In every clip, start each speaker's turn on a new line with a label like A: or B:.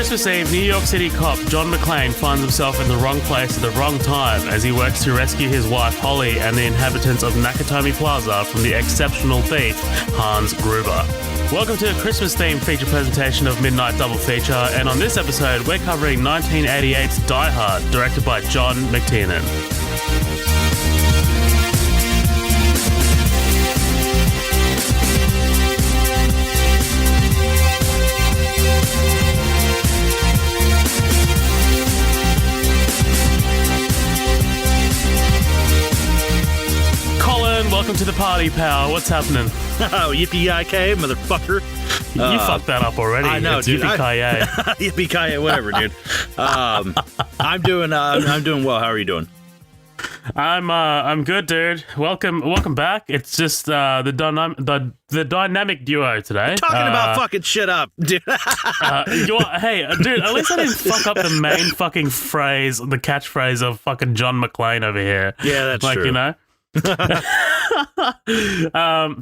A: Christmas Eve, New York City cop John McClane finds himself in the wrong place at the wrong time as he works to rescue his wife Holly and the inhabitants of Nakatomi Plaza from the exceptional thief Hans Gruber. Welcome to a Christmas-themed feature presentation of Midnight Double Feature, and on this episode we're covering 1988's Die Hard, directed by John McTiernan. Welcome to the party, pal. What's happening?
B: Oh, yippee-ki-yay, motherfucker.
A: You fucked that up already.
B: I know,
A: it's
B: dude.
A: Yippee-ki-yay.
B: Yippee-ki-yay, whatever, dude. I'm doing well. How are you doing?
A: I'm good, dude. Welcome back. It's just the dynamic duo today.
B: Talking about fucking shit up, dude.
A: Hey, dude, at least I didn't fuck up the main fucking phrase, the catchphrase of fucking John McClane over here.
B: Yeah, that's true.
A: You know?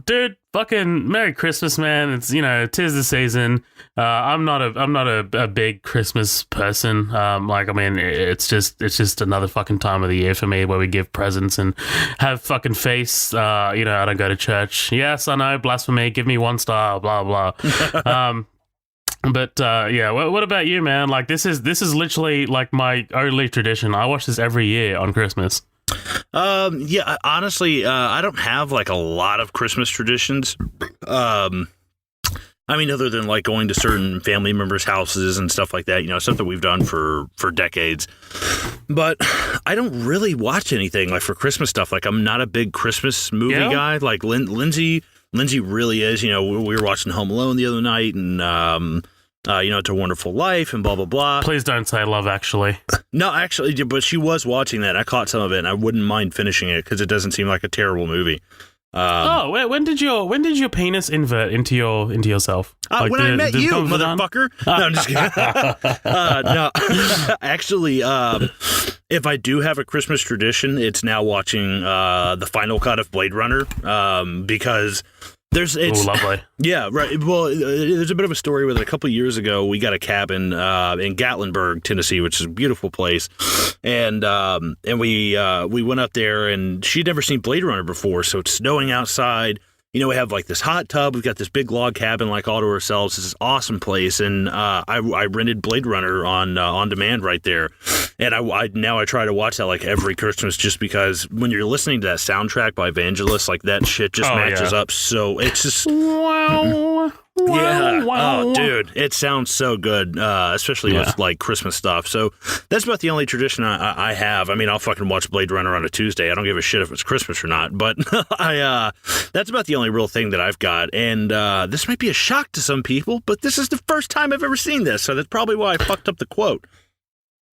A: Dude, fucking Merry Christmas, man. It's, tis the season. I'm not a big Christmas person. It's just another fucking time of the year for me where we give presents and have fucking feasts. I don't go to church. Yes, I know, blasphemy. Give me 1 star. Blah blah. But what about you, man? Like this is literally like my only tradition. I watch this every year on Christmas.
B: Honestly, I don't have like a lot of Christmas traditions. Other than like going to certain family members' houses and stuff like that, stuff that we've done for decades. But I don't really watch anything like for Christmas stuff. Like I'm not a big Christmas movie guy. Like Lindsay really is. We were watching Home Alone the other night, and It's a Wonderful Life and blah, blah, blah.
A: Please don't say Love Actually.
B: No, actually, but she was watching that. I caught some of it, and I wouldn't mind finishing it because it doesn't seem like a terrible movie.
A: When did your penis invert into yourself?
B: When I met you, motherfucker. No, I'm just kidding. No, actually, if I do have a Christmas tradition, it's now watching the final cut of Blade Runner because... It's
A: lovely.
B: Yeah, right. Well, there's a bit of a story with it. A couple of years ago, we got a cabin in Gatlinburg, Tennessee, which is a beautiful place, and we went up there, and she'd never seen Blade Runner before, so it's snowing outside. We have like this hot tub. We've got this big log cabin like all to ourselves. It's this awesome place, and I rented Blade Runner on demand right there, and I try to watch that like every Christmas just because when you're listening to that soundtrack by Vangelis, like that shit just matches up. So it's just
A: wow.
B: Oh, dude, it sounds so good, especially with like Christmas stuff. So that's about the only tradition I have. I'll fucking watch Blade Runner on a Tuesday. I don't give a shit if it's Christmas or not. But that's about the only real thing that I've got. And this might be a shock to some people, but this is the first time I've ever seen this. So that's probably why I fucked up the quote.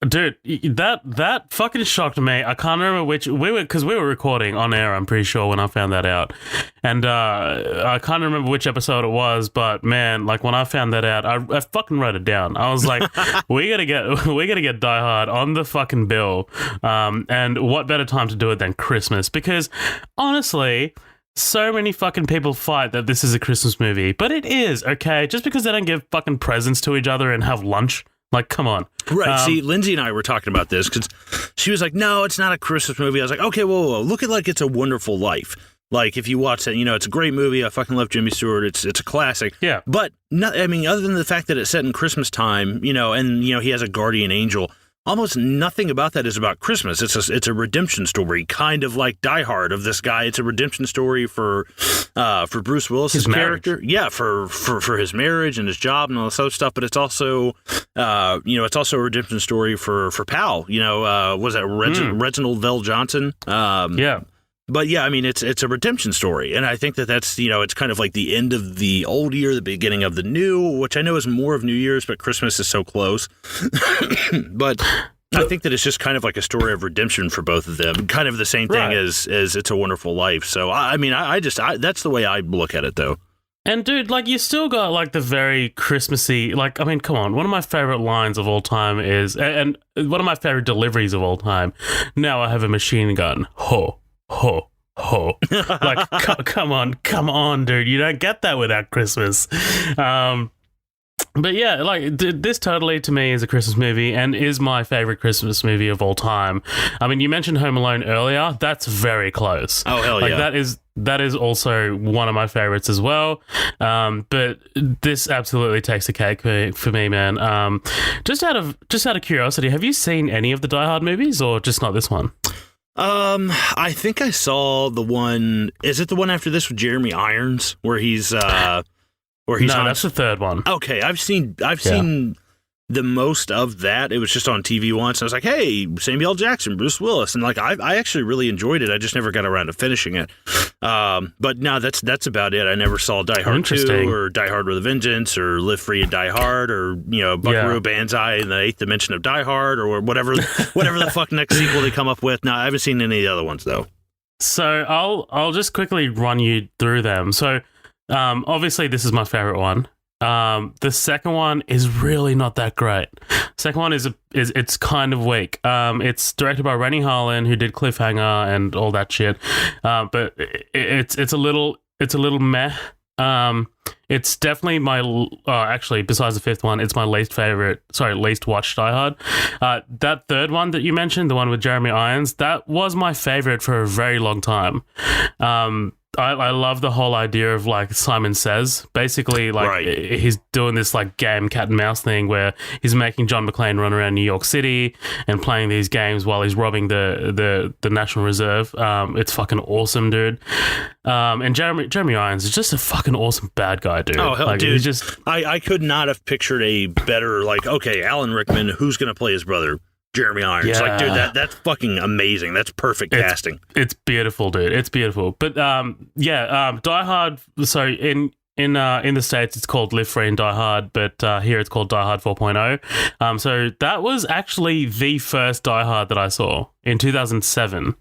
A: Dude, that fucking shocked me. I can't remember because we were recording on air, I'm pretty sure, when I found that out. And I can't remember which episode it was, but man, like when I found that out, I fucking wrote it down. I was like, we gotta get Die Hard on the fucking bill. And what better time to do it than Christmas? Because honestly, so many fucking people fight that this is a Christmas movie, but it is, okay? Just because they don't give fucking presents to each other and have lunch. Like, come on.
B: Right. See, Lindsay and I were talking about this because she was like, no, it's not a Christmas movie. I was like, okay, whoa. Look at like It's a Wonderful Life. Like, if you watch it, it's a great movie. I fucking love Jimmy Stewart. It's a classic.
A: Yeah.
B: But, other than the fact that it's set in Christmas time, and, he has a guardian angel, almost nothing about that is about Christmas. It's a redemption story, kind of like Die Hard of this guy. It's a redemption story for Bruce Willis's character. Yeah, for his marriage and his job and all this other stuff. But it's also, it's also a redemption story for Pal. Was that Reginald Vell Johnson?
A: Yeah.
B: But yeah, it's a redemption story, and I think that's it's kind of like the end of the old year, the beginning of the new, which I know is more of New Year's, but Christmas is so close. But I think that it's just kind of like a story of redemption for both of them, kind of the same thing as It's a Wonderful Life. So I that's the way I look at it, though.
A: And dude, like you still got like the very Christmassy, like, come on, one of my favorite lines of all time is, and one of my favorite deliveries of all time, now I have a machine gun, ho, ho, ho. Like, come on, dude. You don't get that without Christmas. But yeah, like this totally to me is a Christmas movie and is my favorite Christmas movie of all time. I mean, you mentioned Home Alone earlier. That's very close.
B: Oh, hell
A: like,
B: yeah.
A: that is also one of my favorites as well. But this absolutely takes the cake for me, man. Just out of curiosity, have you seen any of the Die Hard movies or just not this one?
B: I think I saw the one. Is it the one after this with Jeremy Irons, where he's no,
A: that's the third one.
B: Okay, I've seen the most of that. It was just on TV once. And I was like, hey, Samuel L. Jackson, Bruce Willis, and like I actually really enjoyed it. I just never got around to finishing it. But no, that's about it. I never saw Die Hard 2 or Die Hard with a Vengeance or Live Free and Die Hard or Buckaroo Banzai in the Eighth Dimension of Die Hard or whatever the fuck next sequel they come up with. No, I haven't seen any of the other ones though.
A: So I'll just quickly run you through them. So. Obviously, this is my favorite one. The second one is really not that great. Second one is it's kind of weak. It's directed by Rennie Harlin, who did Cliffhanger and all that shit. But it's a little meh. It's definitely my actually, besides the fifth one, it's my least watched Die Hard. That third one that you mentioned, the one with Jeremy Irons, that was my favorite for a very long time. I love the whole idea of like Simon Says. Basically, like he's doing this like game cat and mouse thing where he's making John McClane run around New York City and playing these games while he's robbing the National Reserve. It's fucking awesome, dude. And Jeremy Irons is just a fucking awesome bad guy, dude.
B: Oh hell,
A: like,
B: dude!
A: Just
B: I could not have pictured a better Alan Rickman. Who's gonna play his brother? Jeremy Irons.
A: Yeah.
B: Like, dude, that's fucking amazing. That's perfect casting.
A: It's beautiful, dude. It's beautiful. But Die Hard. So in the States, it's called Live Free and Die Hard, but here it's called Die Hard 4.0. So that was actually the first Die Hard that I saw in 2007.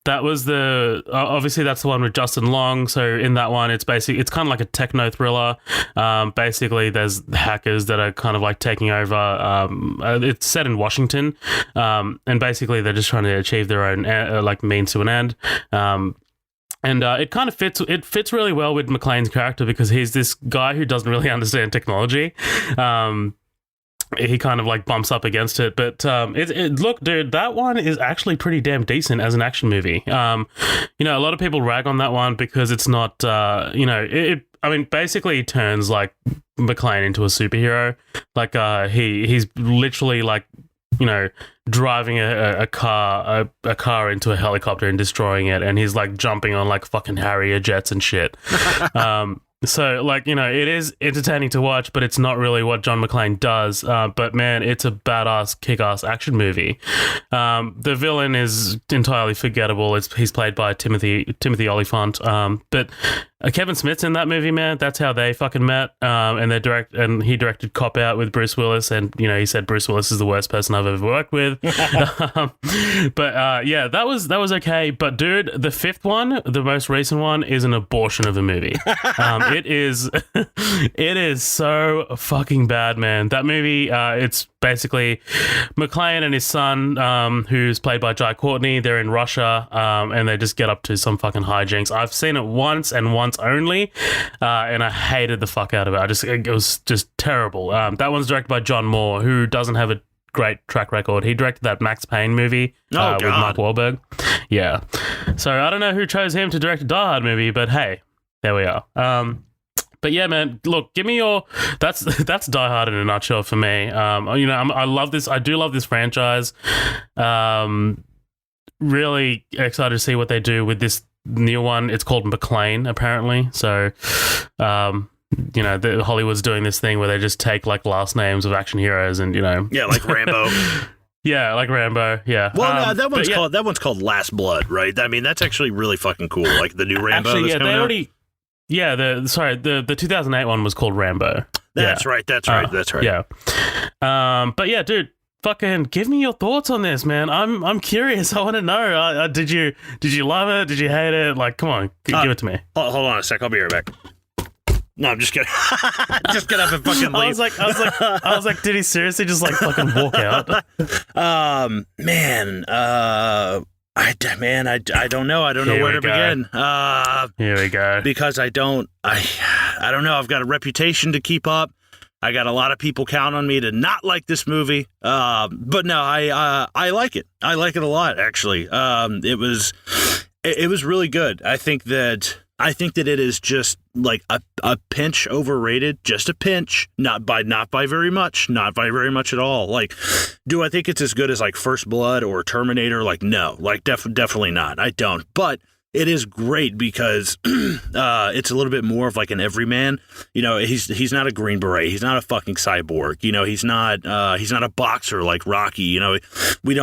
A: That was obviously that's the one with Justin Long. So in that one, it's kind of like a techno thriller. Basically, there's hackers that are kind of like taking over. It's set in Washington, and basically they're just trying to achieve their own like means to an end. And it kind of fits really well with McClane's character because he's this guy who doesn't really understand technology. He kind of like bumps up against it, but look, dude, that one is actually pretty damn decent as an action movie. A lot of people rag on that one because it's not, basically it turns like McClane into a superhero. Like he's literally like, driving a car into a helicopter and destroying it, and he's like jumping on like fucking Harrier jets and shit. So, like, it is entertaining to watch, but it's not really what John McClane does. But, man, it's a badass, kick-ass action movie. The villain is entirely forgettable. He's played by Timothy Olyphant. But Kevin Smith's in that movie, man. That's how they fucking met. And he directed Cop Out with Bruce Willis. And, he said Bruce Willis is the worst person I've ever worked with. But that was okay. But, dude, the fifth one, the most recent one, is an abortion of a movie. It is so fucking bad, man. That movie, it's basically McClane and his son, who's played by Jai Courtney. They're in Russia, and they just get up to some fucking hijinks. I've seen it once and once only, and I hated the fuck out of it. It was just terrible. That one's directed by John Moore, who doesn't have a great track record. He directed that Max Payne movie with Mark Wahlberg. Yeah. So I don't know who chose him to direct a Die Hard movie, but hey, there we are. But yeah, man, look, give me your... That's Die Hard in a nutshell for me. I love this. I do love this franchise. Really excited to see what they do with this new one. It's called McClane, apparently. So, Hollywood's doing this thing where they just take like last names of action heroes and,
B: Yeah, like Rambo.
A: Yeah, like Rambo. Yeah.
B: Well, that one's called Last Blood, right? I mean, that's actually really fucking cool. Like the new Rambo.
A: Actually,
B: that's coming out.
A: Yeah, the 2008 one was called Rambo.
B: That's right.
A: Yeah. But yeah, dude, fucking give me your thoughts on this, man. I'm curious. I want to know. Did you love it? Did you hate it? Like, come on, give it to me.
B: Hold on a sec. I'll be right back. No, I'm just kidding. Just get up and fucking leave.
A: I was like, did he seriously just like fucking walk out?
B: Man. I don't know. I don't know
A: Here
B: where
A: we
B: to
A: go.
B: begin.
A: Here we go.
B: Because I don't know. I've got a reputation to keep up. I got a lot of people count on me to not like this movie. But no, I like it. I like it a lot, actually. It was really good. I think that it is just like a pinch overrated, just a pinch, not by very much at all. Like, do I think it's as good as like First Blood or Terminator? Like, no, like definitely not. I don't. But it is great because it's a little bit more of like an everyman. You know, he's not a Green Beret. He's not a fucking cyborg. You know, he's not a boxer like Rocky. You know, we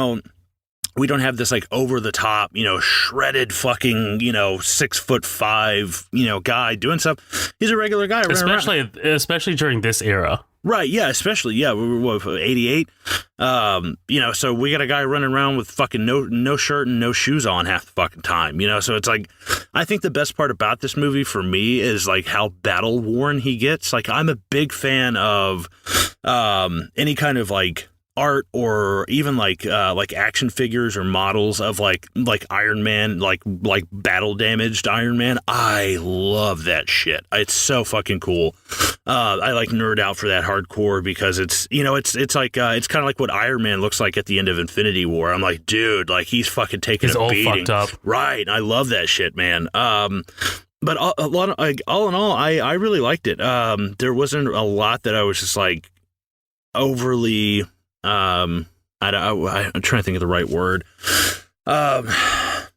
B: don't have this like over the top, you know, shredded fucking, you know, 6'5", you know, guy doing stuff. He's a regular guy,
A: especially during this era.
B: Right, yeah, especially, yeah, we were 88. You know, so we got a guy running around with fucking no shirt and no shoes on half the fucking time, you know, so it's like, I think the best part about this movie for me is like how battle worn he gets. Like, I'm a big fan of any kind of like art or even like action figures or models of like Iron Man, like battle damaged Iron Man. I love that shit. It's so fucking cool. I like nerd out for that hardcore because it's, you know, it's like it's kind of like what Iron Man looks like at the end of Infinity War. I'm like, dude, like he's fucking taking a beating.
A: He's all fucked up.
B: Right. I love that shit, man. But all in all, I really liked it. There wasn't a lot that I was just like overly I'm trying to think of the right word.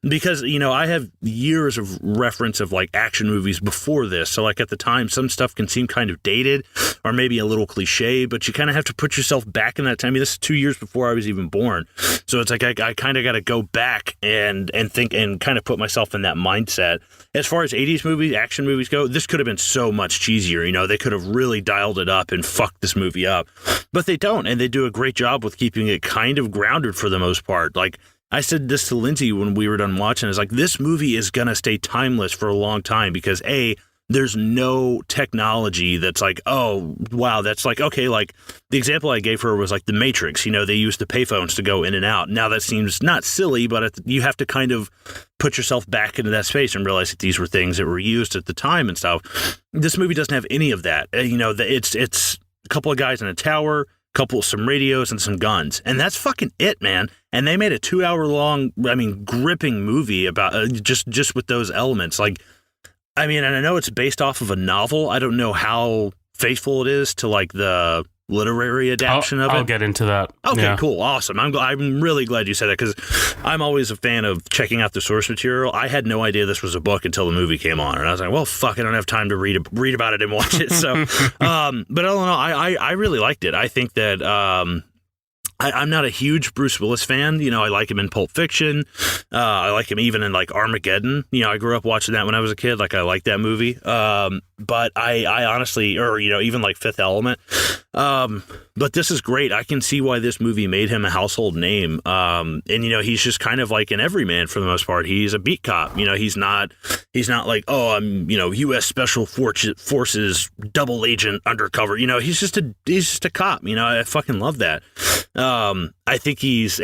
B: Because, you know, I have years of reference of like action movies before this. So like at the time, some stuff can seem kind of dated or maybe a little cliche, but you kind of have to put yourself back in that time. I mean, this is 2 years before I was even born. So it's like I kind of got to go back and think and kind of put myself in that mindset. As far as 80s movies, action movies go, this could have been so much cheesier. You know, they could have really dialed it up and fucked this movie up. But they don't, and they do a great job with keeping it kind of grounded for the most part. Like, I said this to Lindsay when we were done watching. It's like, this movie is going to stay timeless for a long time because, A, there's no technology that's like, oh, wow, that's like, okay, like the example I gave her was like The Matrix. You know, they use the payphones to go in and out. Now that seems not silly, but you have to kind of put yourself back into that space and realize that these were things that were used at the time and stuff. This movie doesn't have any of that. You know, it's a couple of guys in a tower, some radios and some guns, and that's fucking it, man. And they made a 2 hour long, I mean, gripping movie about just with those elements. Like, I mean, and I know it's based off of a novel. I don't know how faithful it is to like the literary adaptation of it.
A: I'll get into that.
B: Okay,
A: yeah.
B: Cool, awesome. I'm really glad you said that because I'm always a fan of checking out the source material. I had no idea this was a book until the movie came on, and I was like, well, fuck, I don't have time to read about it and watch it. So, but all in all, I really liked it. I think that I'm not a huge Bruce Willis fan. You know, I like him in Pulp Fiction. I like him even in like Armageddon. You know, I grew up watching that when I was a kid. Like, I like that movie. But I honestly, or, you know, even like Fifth Element. But this is great. I can see why this movie made him a household name. And, you know, he's just kind of like an everyman for the most part. He's a beat cop. You know, he's not like, oh, I'm, you know, U.S. Special Forces double agent undercover. You know, he's just a cop. You know, I fucking love that. I think he's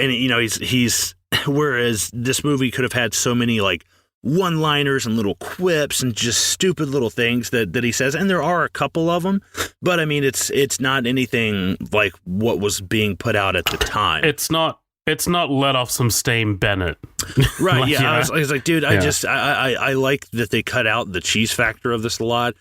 B: whereas this movie could have had so many like one-liners and little quips and just stupid little things that he says, and there are a couple of them, but I mean it's not anything like what was being put out at the time.
A: It's not let off some Stame Bennett.
B: Right,
A: like,
B: yeah.
A: You know?
B: I was like, dude,
A: yeah.
B: I like that they cut out the cheese factor of this a lot.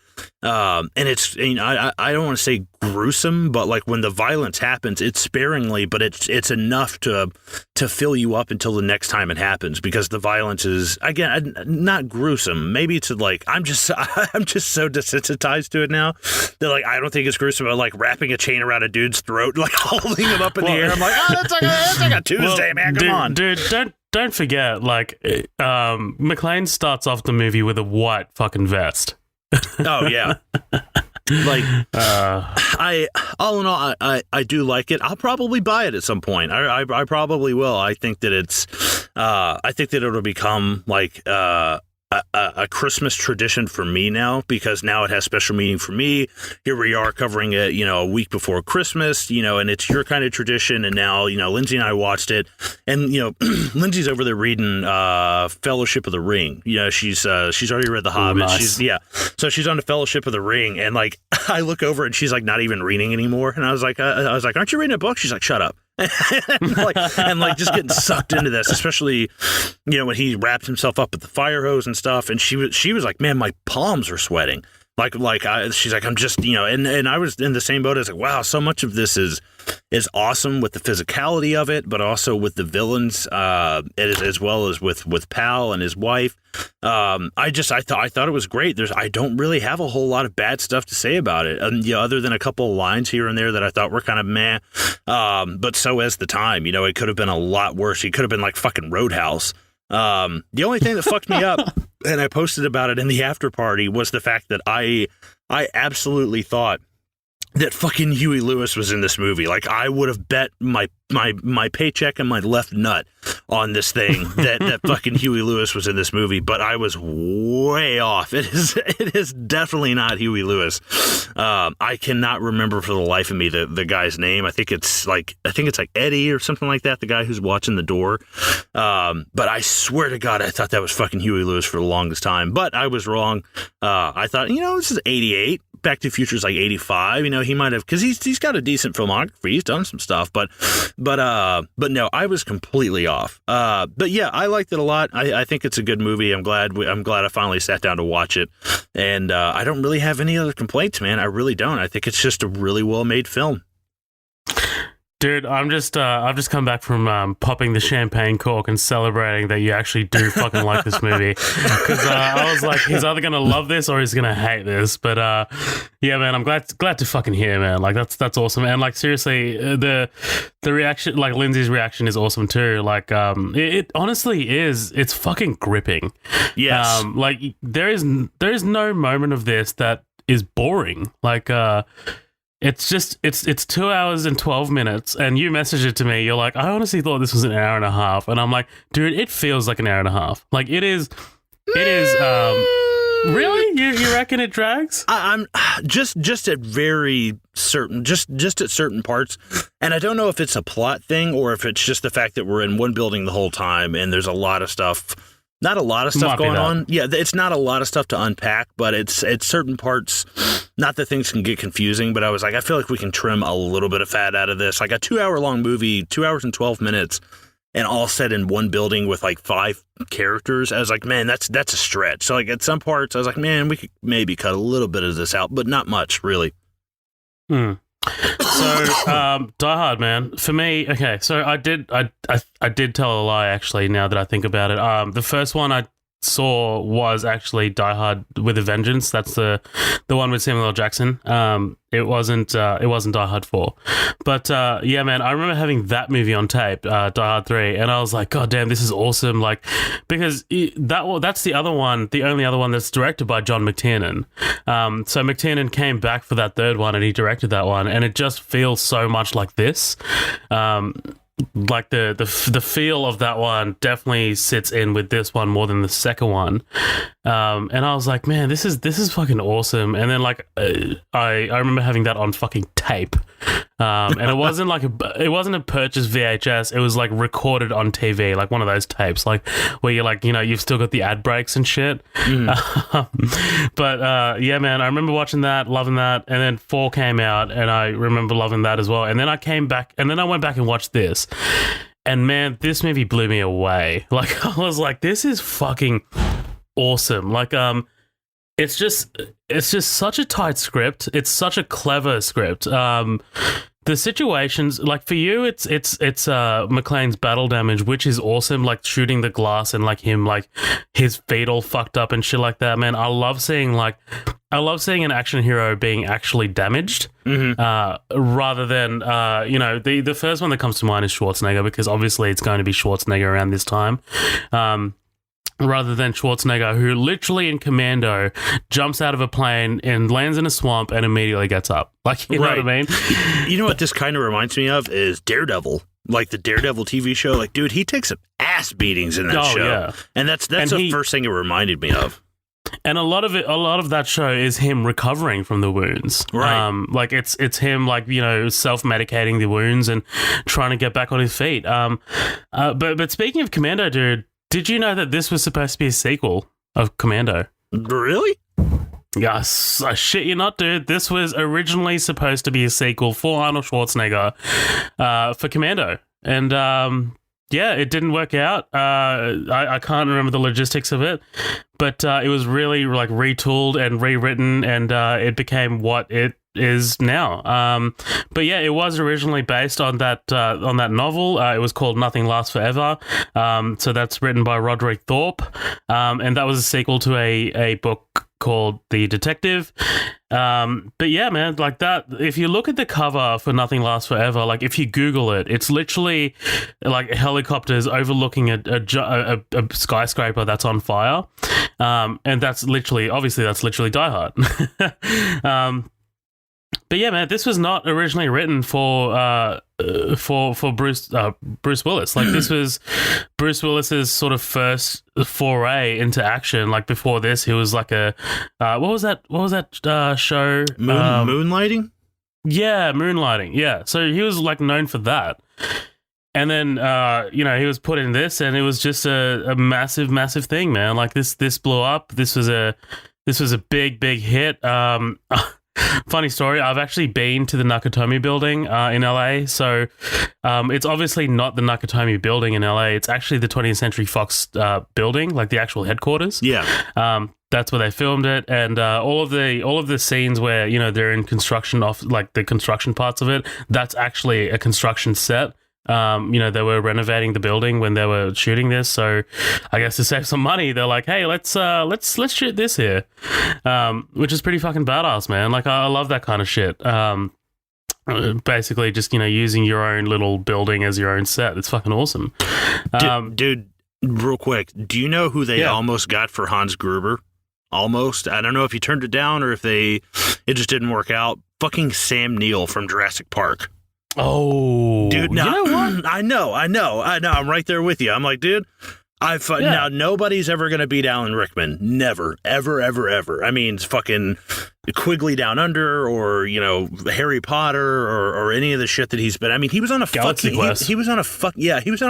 B: And it's, you know, I don't want to say gruesome, but like when the violence happens, it's sparingly, but it's enough to fill you up until the next time it happens, because the violence is, again, not gruesome. Maybe it's like, I'm just so desensitized to it now that like, I don't think it's gruesome, but like wrapping a chain around a dude's throat, like holding him up in the air. I'm like, oh, that's like a Tuesday, man. Come on.
A: Dude, don't forget, like, McClane starts off the movie with a white fucking vest.
B: Oh yeah. Like, all in all, I do like it. I'll probably buy it at some point. I probably will. I think that I think that it'll become like a Christmas tradition for me now, because now it has special meaning for me. Here we are covering it, a week before Christmas, and it's your kind of tradition. And now, Lindsay and I watched it, and, Lindsay's over there reading Fellowship of the Ring. She's already read The Hobbit.
A: Nice.
B: So she's on the Fellowship of the Ring, and like I look over and she's like not even reading anymore. And I was like, aren't you reading a book? She's like, shut up. and just getting sucked into this, especially when he wrapped himself up with the fire hose and stuff, and she was like, man, my palms are sweating, she's like, I'm just and I was in the same boat. I was like, wow, so much of this is awesome with the physicality of it, but also with the villains, as well as with Pal and his wife. I thought it was great. I don't really have a whole lot of bad stuff to say about it, other than a couple of lines here and there that I thought were kind of meh. But so as the time, it could have been a lot worse. It could have been like fucking Roadhouse. The only thing that fucked me up, and I posted about it in the after party, was the fact that I absolutely thought that fucking Huey Lewis was in this movie. Like, I would have bet my paycheck and my left nut on this thing that fucking Huey Lewis was in this movie, but I was way off. It is definitely not Huey Lewis. I cannot remember for the life of me the guy's name. I think it's like Eddie or something like that, the guy who's watching the door. But I swear to God, I thought that was fucking Huey Lewis for the longest time, but I was wrong. I thought, this is 88. Back to the Future is like 85. He might have, because he's got a decent filmography. He's done some stuff, but no, I was completely off. But yeah, I liked it a lot. I think it's a good movie. I'm glad I finally sat down to watch it, and I don't really have any other complaints, man. I really don't. I think it's just a really well made film.
A: Dude, I've just come back from popping the champagne cork and celebrating that you actually do fucking like this movie. Because I was like, he's either gonna love this or he's gonna hate this. But yeah, man, I'm glad to fucking hear, man. Like that's awesome. And like seriously, the reaction, like Lindsay's reaction, is awesome too. Like it honestly is. It's fucking gripping.
B: Yes.
A: Like there is no moment of this that is boring. Like it's 2 hours and 12 minutes, and you messaged it to me. You're like, I honestly thought this was an hour and a half, and I'm like, dude, it feels like an hour and a half. Like it is. Really? You reckon it drags?
B: I'm just at very certain, just at certain parts, and I don't know if it's a plot thing or if it's just the fact that we're in one building the whole time, and there's a lot of stuff. Not a lot of stuff going on. Yeah, it's not a lot of stuff to unpack, but it's certain parts. Not that things can get confusing, but I was like, I feel like we can trim a little bit of fat out of this. Like a 2 hour long movie, 2 hours and 12 minutes, and all set in one building with like 5 characters. I was like, man, that's a stretch. So like at some parts, I was like, man, we could maybe cut a little bit of this out, but not much, really.
A: So, Die Hard, man. For me, okay. So I did tell a lie, actually. Now that I think about it, the first one I saw was actually Die Hard with a Vengeance. That's the one with Samuel L. Jackson. It wasn't Die Hard 4. But yeah, man, I remember having that movie on tape, Die Hard 3, and I was like, God damn, this is awesome. Like, because that's the other one, the only other one that's directed by John McTiernan. So McTiernan came back for that third one, and he directed that one, and it just feels so much like this. Like the feel of that one definitely sits in with this one more than the second one, and I was like, man, this is fucking awesome. And then like I remember having that on fucking tape, and it wasn't a purchased VHS. It was like recorded on TV, like one of those tapes, like where you're like, you've still got the ad breaks and shit. But yeah, man, I remember watching that, loving that, and then 4 came out, and I remember loving that as well. And then I came back, and then I went back and watched this. And man, this movie blew me away. Like I was like, this is fucking awesome. Like it's just such a tight script. It's such a clever script. The situations, like for you, it's McClane's battle damage, which is awesome. Like shooting the glass and like him, like his feet all fucked up and shit like that. Man, I love seeing an action hero being actually damaged, rather than the first one that comes to mind is Schwarzenegger, because obviously it's going to be Schwarzenegger around this time. Rather than Schwarzenegger, who literally in Commando jumps out of a plane and lands in a swamp and immediately gets up. Like, you know what I mean?
B: You know what this kind of reminds me of is Daredevil. like the Daredevil TV show. Like, dude, he takes some ass beatings in that show.
A: Yeah.
B: And that's the first thing it reminded me of.
A: And a lot of that show is him recovering from the wounds.
B: Right.
A: Like it's him, like, you know, self-medicating the wounds and trying to get back on his feet. But speaking of Commando, dude, did you know that this was supposed to be a sequel of Commando?
B: Really?
A: Yes, I shit you not, dude. This was originally supposed to be a sequel for Arnold Schwarzenegger for Commando. And yeah, it didn't work out. I can't remember the logistics of it, but it was really like retooled and rewritten, and it became what it is now. But yeah, it was originally based on that novel. It was called Nothing Lasts Forever. So that's written by Roderick Thorpe, and that was a sequel to a book called The Detective. But yeah, man, like that, if you look at the cover for Nothing Lasts Forever, like if you Google it, it's literally like helicopters overlooking a skyscraper that's on fire. And that's literally Die Hard. But yeah, man, this was not originally written for Bruce Willis. Like, this was Bruce Willis's sort of first foray into action. Like, before this, he was like a what was that show?
B: Moonlighting?
A: Yeah, Moonlighting. Yeah, so he was like known for that. And then, you know, he was put in this, and it was just a massive thing, man. Like, this blew up. This was a big hit. Funny story, I've actually been to the Nakatomi building in LA. So it's obviously not the Nakatomi building in LA. It's actually the 20th Century Fox building, like the actual headquarters.
B: Yeah.
A: That's where they filmed it, and all of the scenes where, you know, they're in construction, off like the construction parts of it, that's actually a construction set. You know, they were renovating the building when they were shooting this, so I guess to save some money, they're like, hey, let's shoot this here, which is pretty fucking badass, man. Like, I love that kind of shit. Basically just, you know, using your own little building as your own set. It's fucking awesome.
B: Dude, real quick, do you know who they almost got for Hans Gruber? Almost. I don't know if he turned it down or if it just didn't work out. Fucking Sam Neill from Jurassic Park.
A: Oh,
B: dude, no,
A: you know what?
B: I know. I'm right there with you. I'm like, dude, now nobody's ever going to beat Alan Rickman. Never, ever. I mean, it's fucking Quigley Down Under, or, you know, Harry Potter, or any of the shit that he's been. I mean, he was on a
A: Galaxy Quest.
B: He was on a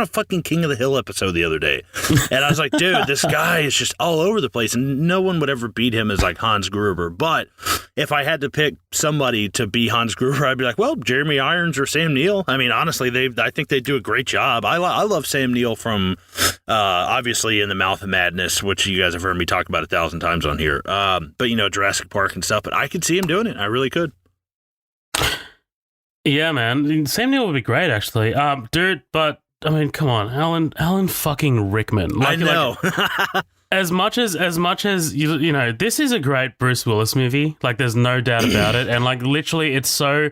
B: fucking King of the Hill episode the other day. And I was like, dude, this guy is just all over the place, and no one would ever beat him as like Hans Gruber. But if I had to pick somebody to be Hans Gruber, I'd be like, well, Jeremy Irons or Sam Neill. I mean, honestly, I think they do a great job. I love Sam Neill from obviously In the Mouth of Madness, which you guys have heard me talk about 1,000 times on here. But, you know, Jurassic Park and stuff. But I could see him doing it. I really could.
A: Yeah, man. Sam Neill would be great, actually. Dude, but I mean, come on, Alan fucking Rickman. Like,
B: I know.
A: Like, as much as you know, this is a great Bruce Willis movie. Like, there's no doubt about it. And like, literally, it's so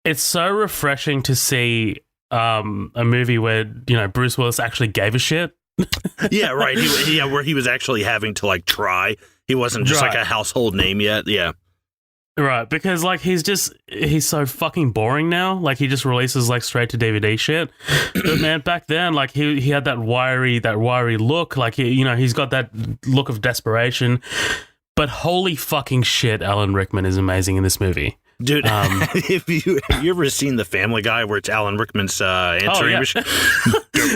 A: refreshing to see a movie where, you know, Bruce Willis actually gave a shit.
B: Yeah, right. Where he was actually having to like try. He wasn't just like a household name yet. Yeah.
A: Right, because like he's so fucking boring now. Like, he just releases like straight to DVD shit. But man, back then, like he had that wiry look. Like, he's got that look of desperation. But holy fucking shit, Alan Rickman is amazing in this movie.
B: Dude, have you ever seen The Family Guy where it's Alan Rickman's answering machine?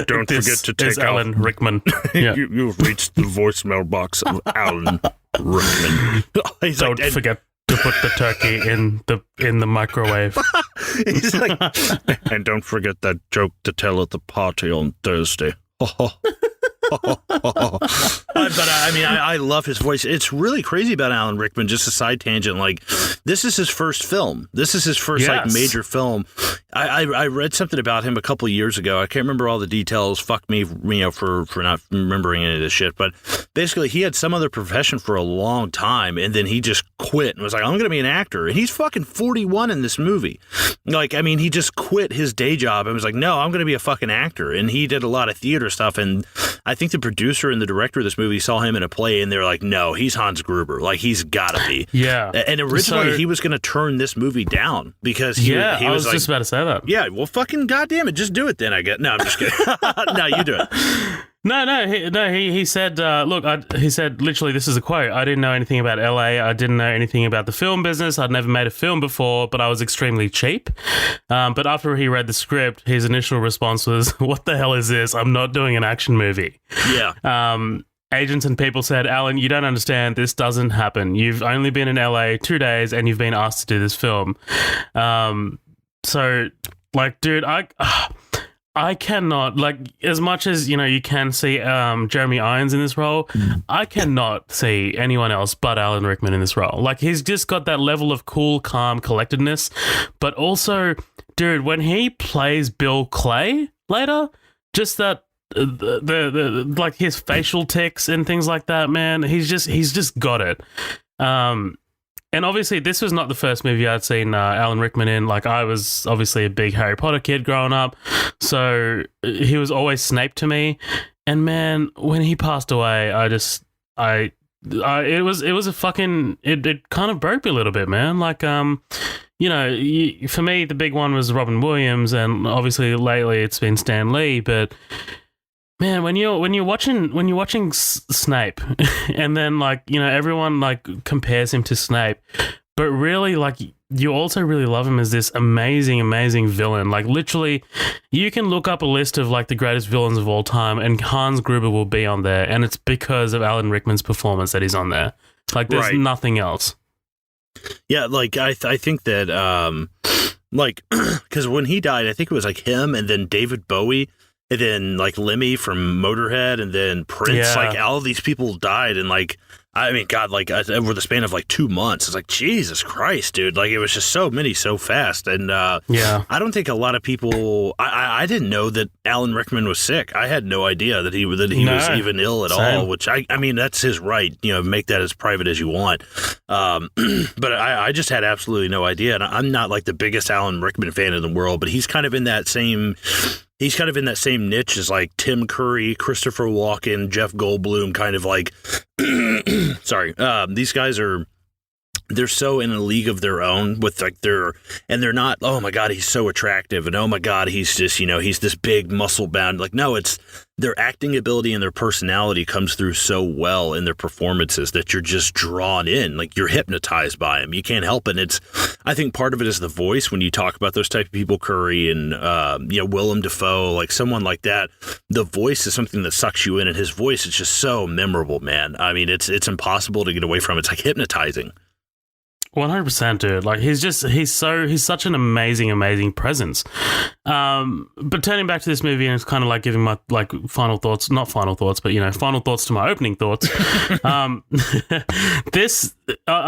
B: Don't forget to take out
A: Alan Rickman. Yeah.
B: You've reached the voicemail box of Alan Rickman.
A: Don't forget to put the turkey in the microwave.
B: He's like, and don't forget that joke to tell at the party on Thursday. But I mean, I love his voice. It's really crazy about Alan Rickman. Just a side tangent. Like, this is his first film. This is his first like major film. I read something about him a couple of years ago. I can't remember all the details. Fuck me, for not remembering any of this shit. But basically, he had some other profession for a long time, and then he just quit and was like, I'm going to be an actor. And he's fucking 41 in this movie. Like, I mean, he just quit his day job and was like, no, I'm going to be a fucking actor. And he did a lot of theater stuff. And I think the producer and the director of this movie saw him in a play, and they were like, no, he's Hans Gruber. Like, he's got to be.
A: Yeah.
B: And originally, he was going to turn this movie down because he was
A: I was
B: like,
A: just about to say that.
B: Yeah, well, fucking goddamn it, just do it then. I guess. No, I'm just kidding. No, you do it.
A: He said, he said, literally, this is a quote. I didn't know anything about LA. I didn't know anything about the film business. I'd never made a film before, but I was extremely cheap. But after he read the script, his initial response was, what the hell is this? I'm not doing an action movie.
B: Yeah.
A: Agents and people said, Alan, you don't understand. This doesn't happen. You've only been in LA 2 days and you've been asked to do this film. So, like, dude, I cannot, like, as much as, you know, you can see Jeremy Irons in this role, I cannot see anyone else but Alan Rickman in this role. Like, he's just got that level of cool, calm collectedness. But also, dude, when he plays Bill Clay later, just that, the like his facial tics and things like that, man, he's just got it. And obviously, this was not the first movie I'd seen Alan Rickman in. Like, I was obviously a big Harry Potter kid growing up, so he was always Snape to me. And man, when he passed away, it was a fucking, it kind of broke me a little bit, man. Like, you know, for me, the big one was Robin Williams, and obviously lately it's been Stan Lee, but. Man, when you're watching Snape, and then, like, you know, everyone like compares him to Snape, but really, like, you also really love him as this amazing villain. Like, literally, you can look up a list of like the greatest villains of all time, and Hans Gruber will be on there, and it's because of Alan Rickman's performance that he's on there. Like, there's nothing else.
B: Yeah, like I think that like because when he died, I think it was like him and then David Bowie. And then, like, Lemmy from Motorhead, and then Prince.
A: Yeah.
B: Like, all of these people died, and, like, I mean, God, like, over the span of, like, 2 months. It's like, Jesus Christ, dude. Like, it was just so many so fast. And
A: yeah,
B: I don't think a lot of people... I didn't know that Alan Rickman was sick. I had no idea that he was even ill at all, which, I mean, that's his right. You know, make that as private as you want. But I just had absolutely no idea. And I'm not, like, the biggest Alan Rickman fan in the world, but he's kind of in that same... He's kind of in that same niche as like Tim Curry, Christopher Walken, Jeff Goldblum, kind of like, sorry, these guys they're so in a league of their own with like they're not, oh my God, he's so attractive. And oh my God, he's just, you know, he's this big muscle bound. Like, no, it's their acting ability and their personality comes through so well in their performances that you're just drawn in, like you're hypnotized by him. You can't help it. And I think part of it is the voice when you talk about those type of people, Curry and, you know, Willem Dafoe, like someone like that, the voice is something that sucks you in, and his voice is just so memorable, man. I mean, it's impossible to get away from. It's like hypnotizing.
A: 100%, dude. Like, he's such an amazing presence. But turning back to this movie, and it's kind of like giving my like final thoughts, not final thoughts, but, you know, final thoughts to my opening thoughts. I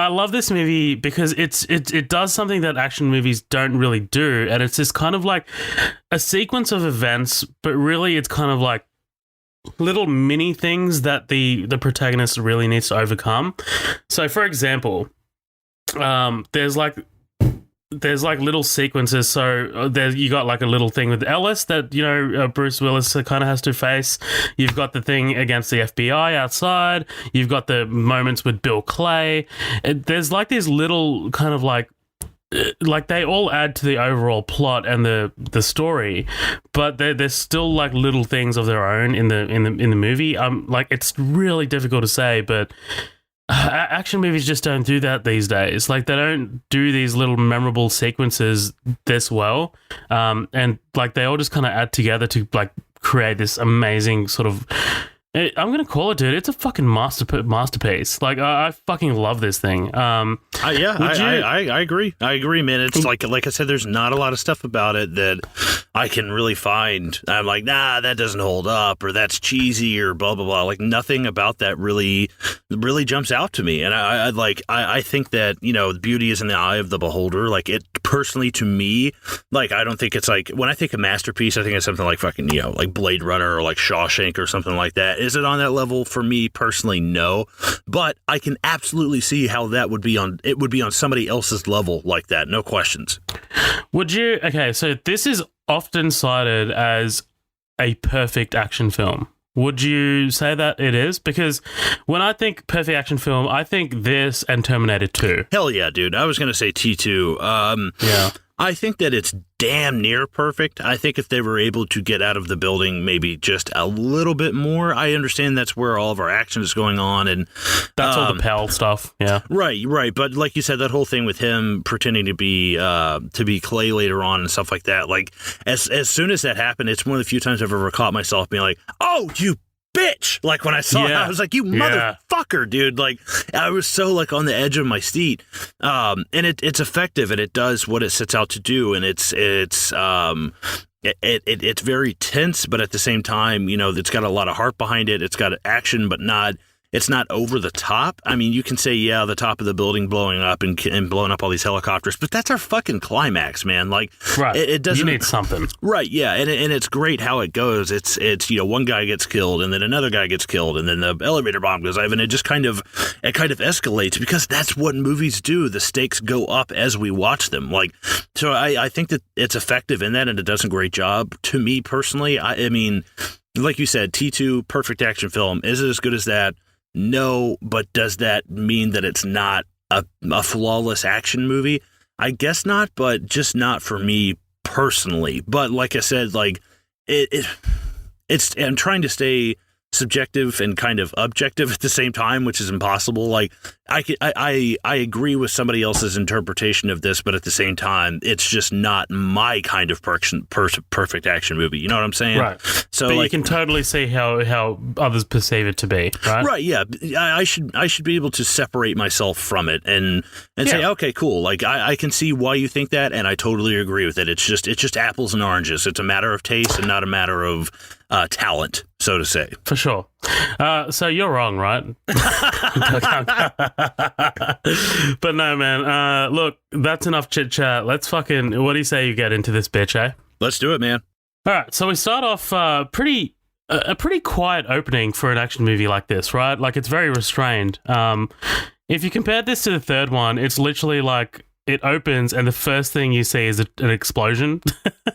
A: love this movie because it does something that action movies don't really do, and it's this kind of like a sequence of events, but really it's kind of like little mini things that the protagonist really needs to overcome. So, for example, there's like little sequences. So there you got like a little thing with Ellis that, you know, Bruce Willis kind of has to face. You've got the thing against the FBI outside. You've got the moments with Bill Clay. There's like these little kind of like they all add to the overall plot and the story, but there's still like little things of their own in the movie. Like, it's really difficult to say, but action movies just don't do that these days. Like, they don't do these little memorable sequences this well, and like they all just kind of add together to like create this amazing sort of. I'm gonna call it, dude. It's a fucking masterpiece. Like, I fucking love this thing.
B: I agree. I agree, man. It's like I said, there's not a lot of stuff about it that I can really find. I'm like, nah, that doesn't hold up, or that's cheesy, or blah blah blah. Like, nothing about that really jumps out to me. And I think that, you know, beauty is in the eye of the beholder. Like, it personally, to me, like, I don't think it's like, when I think of masterpiece, I think it's something like fucking, you know, like Blade Runner or like Shawshank or something like that. Is it on that level for me personally? No, but I can absolutely see how that would be on somebody else's level like that. No questions.
A: Would you? Okay, so this is often cited as a perfect action film. Would you say that it is? Because when I think perfect action film, I think this and Terminator 2.
B: Hell yeah, dude. I was going to say T2.
A: Yeah.
B: I think that it's damn near perfect. I think if they were able to get out of the building maybe just a little bit more, I understand that's where all of our action is going on, and
A: that's all the Pell stuff. Yeah,
B: right. But like you said, that whole thing with him pretending to be Clay later on and stuff like that. Like as soon as that happened, it's one of the few times I've ever caught myself being like, "Oh, you bitch!" Like when I saw it, I was like, "You motherfucker, dude!" Like I was so like on the edge of my seat. And it's effective, and it does what it sets out to do, and it's very tense, but at the same time, it's got a lot of heart behind it. It's got action, but it's not over the top. I mean, you can say, the top of the building blowing up and blowing up all these helicopters, but that's our fucking climax, man. Like,
A: right.
B: It doesn't.
A: You need something.
B: Right, yeah, and it's great how it goes. It's one guy gets killed, and then another guy gets killed, and then the elevator bomb goes off, and it just kind of escalates, because that's what movies do. The stakes go up as we watch them. Like, so I think that it's effective in that, and it does a great job. To me personally, I mean, like you said, T2, perfect action film. Is it as good as that? No, but does that mean that it's not a flawless action movie? I guess not, but just not for me personally. But like I said, like it's I'm trying to stay subjective and kind of objective at the same time, which is impossible. Like I agree with somebody else's interpretation of this, but at the same time, it's just not my kind of perfect action movie. You know what I'm saying?
A: Right.
B: So
A: but
B: like,
A: you can totally see how others perceive it to be, right?
B: Right. Yeah. I should be able to separate myself from it and say, okay, cool. Like I can see why you think that, and I totally agree with it. It's just apples and oranges. It's a matter of taste and not a matter of talent, so to say.
A: For sure. So you're wrong, right? But no, man. Look, that's enough chit chat. Let's fucking. What do you say you get into this bitch, eh?
B: Let's do it, man.
A: All right. So we start off a pretty quiet opening for an action movie like this, right? Like it's very restrained. If you compare this to the third one, it's literally like it opens and the first thing you see is an explosion.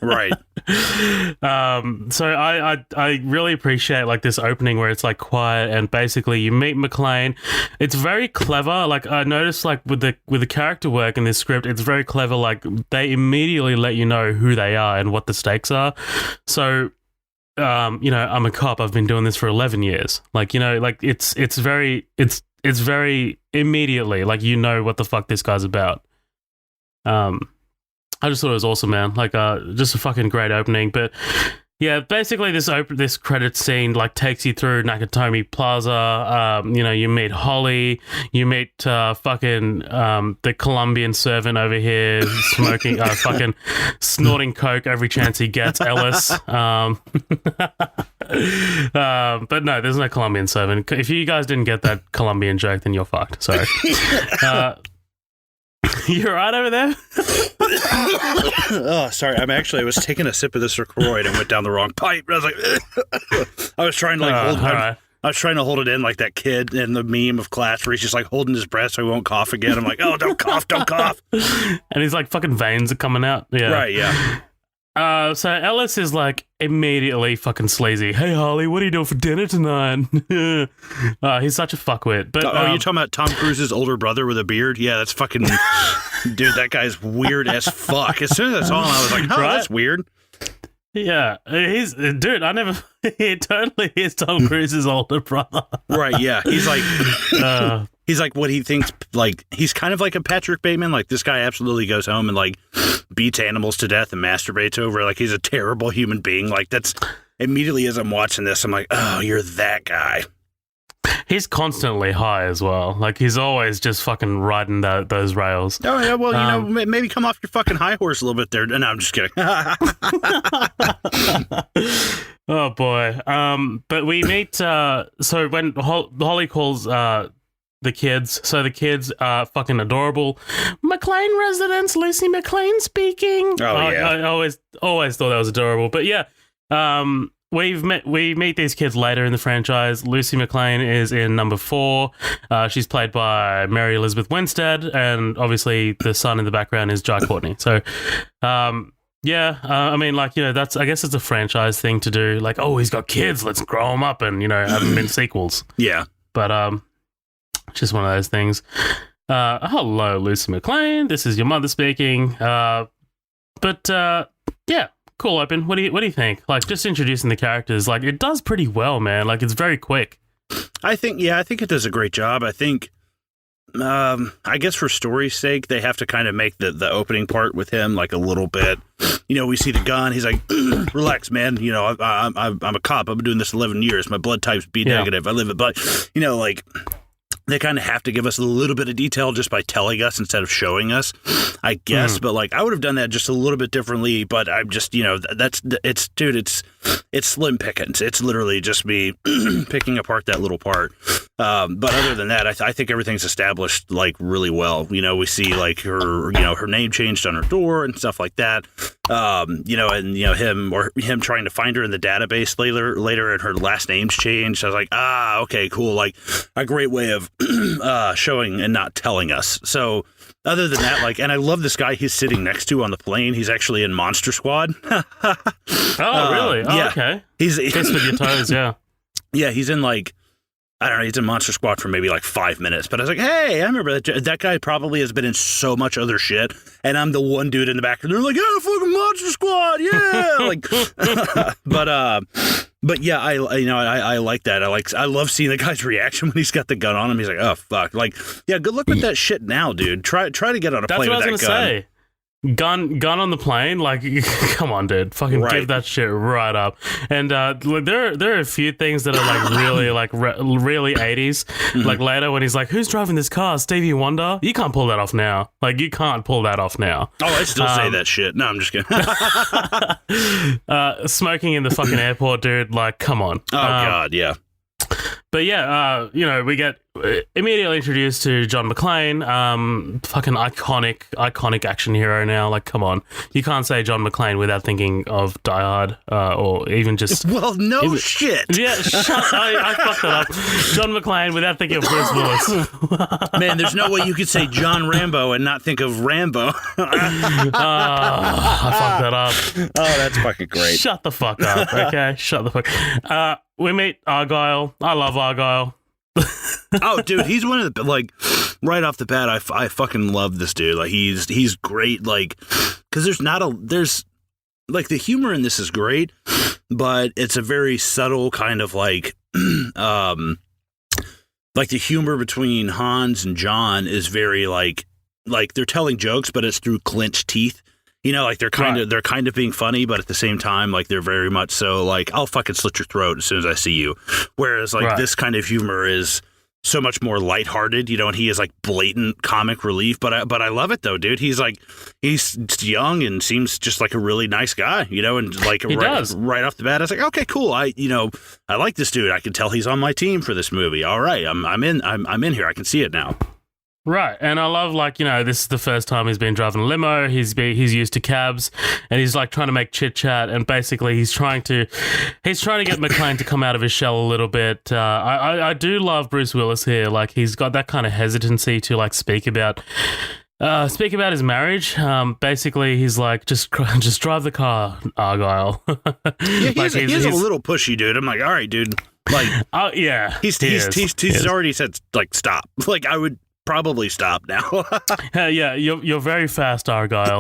B: Right.
A: So I really appreciate like this opening where it's like quiet and basically you meet McClane. It's very clever. Like I noticed like with the character work in this script, it's very clever. Like they immediately let you know who they are and what the stakes are. So I'm a cop. I've been doing this for 11 years. Like, like it's very immediately like what the fuck this guy's about. I just thought it was awesome, man. Like, just a fucking great opening. But yeah, basically this credit scene like takes you through Nakatomi Plaza. You meet Holly. You meet the Colombian servant over here smoking, fucking snorting coke every chance he gets. Ellis. But no, there's no Colombian servant. If you guys didn't get that Colombian joke, then you're fucked. Sorry. You all right over there?
B: Oh, sorry. I was taking a sip of this LaCroix and went down the wrong pipe. I was like, I was trying to hold it. I was trying to hold it in like that kid in the meme of Class where he's just like holding his breath so he won't cough again. I'm like, oh, don't cough, don't cough.
A: And he's like fucking veins are coming out. Yeah.
B: Right, yeah.
A: So Ellis is like immediately fucking sleazy. Hey Holly, what are you doing for dinner tonight? He's such a fuckwit. But
B: you talking about Tom Cruise's older brother with a beard? Yeah, that's fucking dude. That guy's weird as fuck. As soon as I saw him, I was like, oh, right? That's weird.
A: Yeah, he's dude. He totally is Tom Cruise's older brother.
B: Right? Yeah, he's like. He's like what he thinks, like, he's kind of like a Patrick Bateman. Like, this guy absolutely goes home and, like, beats animals to death and masturbates over. Like, he's a terrible human being. Like, that's immediately as I'm watching this, I'm like, oh, you're that guy.
A: He's constantly high as well. Like, he's always just fucking riding those rails.
B: Oh, yeah, well, maybe come off your fucking high horse a little bit there. No, I'm just kidding.
A: Oh, boy. But we meet, so when Holly calls, the kids. So the kids are fucking adorable. McClane residence, Lucy McClane speaking.
B: Oh, yeah.
A: I always thought that was adorable. But yeah, we meet these kids later in the franchise. Lucy McClane is in number 4. She's played by Mary Elizabeth Winstead, and obviously the son in the background is Jai Courtney. So, yeah, I mean, like, that's, I guess it's a franchise thing to do. Like, oh, he's got kids, let's grow them up and, have them in sequels.
B: Yeah.
A: But, just one of those things. Hello, Lucy McClane. This is your mother speaking. But yeah, cool open. What do you think? Like, just introducing the characters, like, it does pretty well, man. Like, it's very quick.
B: I think it does a great job. I think, I guess for story's sake, they have to kind of make the opening part with him like a little bit. You know, we see the gun. He's like, "Relax, man. You know, I'm a cop. I've been doing this 11 years. My blood type's B negative. I live it." But you know, like, they kind of have to give us a little bit of detail just by telling us instead of showing us, I guess. But like, I would have done that just a little bit differently. But I'm just, you know, it's slim pickings. It's literally just me picking apart that little part. But other than that, I think everything's established like really well. You know, we see like her name changed on her door and stuff like that. You know, and you know him trying to find her in the database later, and her last name's changed. I was like, okay, cool. Like a great way of showing and not telling us. So other than that, like, and I love this guy he's sitting next to on the plane. He's actually in Monster Squad.
A: Oh, really? Oh,
B: yeah.
A: Okay.
B: He's
A: Kiss with your toes, yeah.
B: Yeah, he's in like, I don't know, he's in Monster Squad for maybe like 5 minutes. But I was like, hey, I remember that guy probably has been in so much other shit. And I'm the one dude in the back. And they're like, yeah, fucking Monster Squad, yeah. Like, but yeah, I like that. I love seeing the guy's reaction when he's got the gun on him. He's like, oh fuck. Like, yeah, good luck with that shit now, dude. Try to get on a plane with that gun.
A: That's what I was gonna say. Gun on the plane, like, come on, dude, fucking give that shit right up. And there are a few things that are like really really 80s. Like later when he's like, who's driving this car? Stevie Wonder? You can't pull that off now. Like, you can't pull that off now.
B: Oh, I still say that shit. No, I'm just kidding.
A: Smoking in the fucking airport, dude. Like, come on.
B: Oh God, yeah.
A: But yeah, you know, we get immediately introduced to John McClane, fucking iconic action hero now. Like, come on. You can't say John McClane without thinking of Die Hard, or even just...
B: Well, no shit.
A: Yeah, I fucked that up. John McClane without thinking of Bruce Willis.
B: Man, there's no way you could say John Rambo and not think of Rambo.
A: I fucked that up.
B: Oh, that's fucking great.
A: Shut the fuck up, okay? Shut the fuck. We meet Argyle. I love Argyle.
B: Oh, dude, he's one of the, like, right off the bat, I fucking love this dude. Like, he's great, like, because there's like, the humor in this is great, but it's a very subtle kind of like the humor between Hans and John is very like they're telling jokes, but it's through clenched teeth. You know, like they're kind of being funny, but at the same time, like they're very much so like, I'll fucking slit your throat as soon as I see you. Whereas like this kind of humor is so much more lighthearted, you know, and he is like blatant comic relief. But I love it though, dude. He's young and seems just like a really nice guy, you know, and like right off the bat, I was like, okay, cool. I like this dude. I can tell he's on my team for this movie. All right, I'm in here. I can see it now.
A: Right, and I love, like, you know, this is the first time he's been driving a limo. He's used to cabs, and he's like trying to make chit chat, and basically he's trying to get McClane to come out of his shell a little bit. I do love Bruce Willis here. Like, he's got that kind of hesitancy to like speak about his marriage. Basically, he's like, just drive the car, Argyle.
B: Yeah, he's a little pushy, dude. I'm like, all right, dude. Like,
A: yeah,
B: he's already said like stop. Like, I would probably stop now.
A: Yeah, you're very fast, Argyle.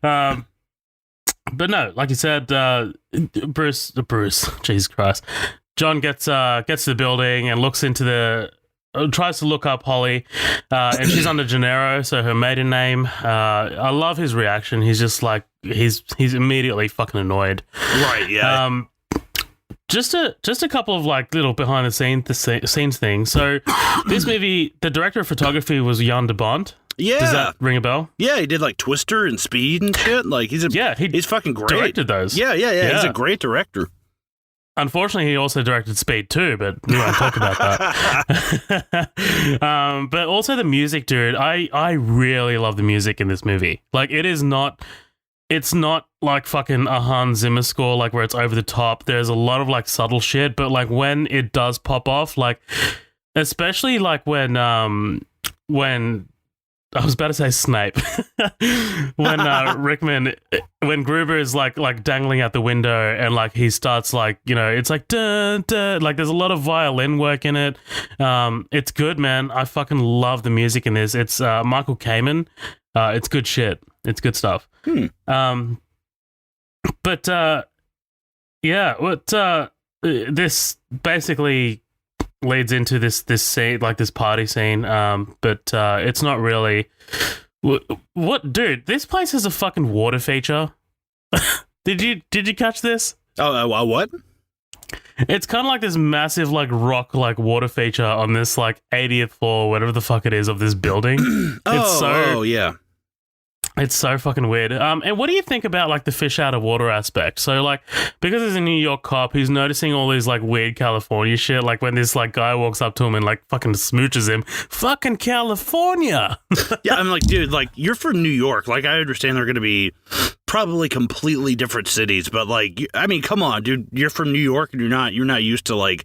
A: But no, like you said, Bruce, Jesus Christ. John gets to the building and looks into tries to look up Holly, and she's under Gennaro, so her maiden name. I love his reaction. He's just like, he's immediately fucking annoyed.
B: Right, yeah.
A: Just a couple of like little behind the scenes things. So this movie, the director of photography was Jan de Bont.
B: Yeah.
A: Does that ring a bell?
B: Yeah, he did like Twister and Speed and shit. Like he's fucking great.
A: Directed those.
B: Yeah. He's a great director.
A: Unfortunately, he also directed Speed 2, but we won't talk about that. But also the music, dude. I really love the music in this movie. Like, it's not like fucking a Hans Zimmer score, like where it's over the top. There's a lot of like subtle shit, but like when it does pop off, like especially like when I was about to say Snape, when Gruber is like dangling out the window and like he starts like, you know, it's like dun, dun, like there's a lot of violin work in it. It's good, man. I fucking love the music in this. It's Michael Kamen. It's good shit. It's good stuff. But yeah, what this basically leads into this scene, like this party scene. But it's not really. What, dude? This place has a fucking water feature. Did you catch this?
B: Oh, what?
A: It's kind of like this massive, like, rock, like, water feature on this, like, 80th floor, whatever the fuck it is, of this building.
B: Yeah.
A: It's so fucking weird. And what do you think about, like, the fish out of water aspect? So, like, because he's a New York cop, he's noticing all these, like, weird California shit. Like, when this, like, guy walks up to him and, like, fucking smooches him. Fucking California!
B: Yeah, I'm like, dude, like, you're from New York. Like, I understand they're going to be probably completely different cities, but, like, I mean, come on, dude. You're from New York and you're not used to, like,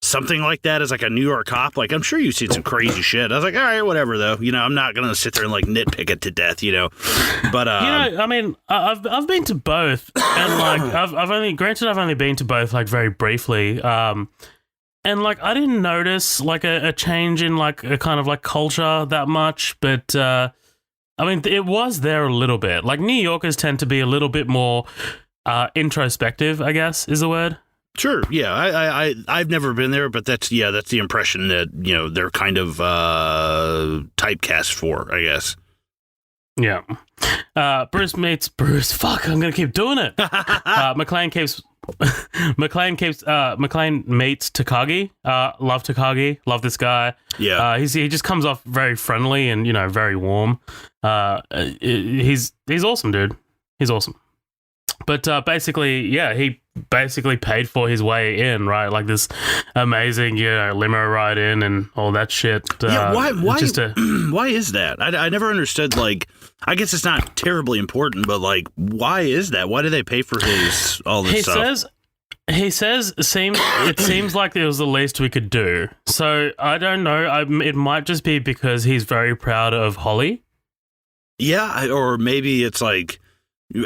B: something like that as like a New York cop. Like, I'm sure you've seen some crazy shit. I was like, all right, whatever though. You know, I'm not gonna sit there and like nitpick it to death. You know, but
A: you know, I mean, I've been to both, and like I've only been to both like very briefly. And like I didn't notice like a change in like a kind of like culture that much, but I mean, it was there a little bit. Like New Yorkers tend to be a little bit more introspective, I guess is the word.
B: Sure, yeah, I've never been there, but that's the impression that, you know, they're kind of typecast for, I guess.
A: Yeah. Bruce meets Bruce. Fuck, I'm gonna keep doing it. McClane meets Takagi. Love Takagi. Love this guy.
B: Yeah.
A: He just comes off very friendly and, you know, very warm. He's awesome, dude. He's awesome. But basically, yeah, he basically paid for his way in, right? Like this amazing, you know, limo ride in and all that shit.
B: Yeah, why why is that? I never understood, like, I guess it's not terribly important, but, like, why is that? Why do they pay for all this stuff?
A: He says it seems like it was the least we could do. So, I don't know. It might just be because he's very proud of Holly.
B: Yeah, or maybe it's like,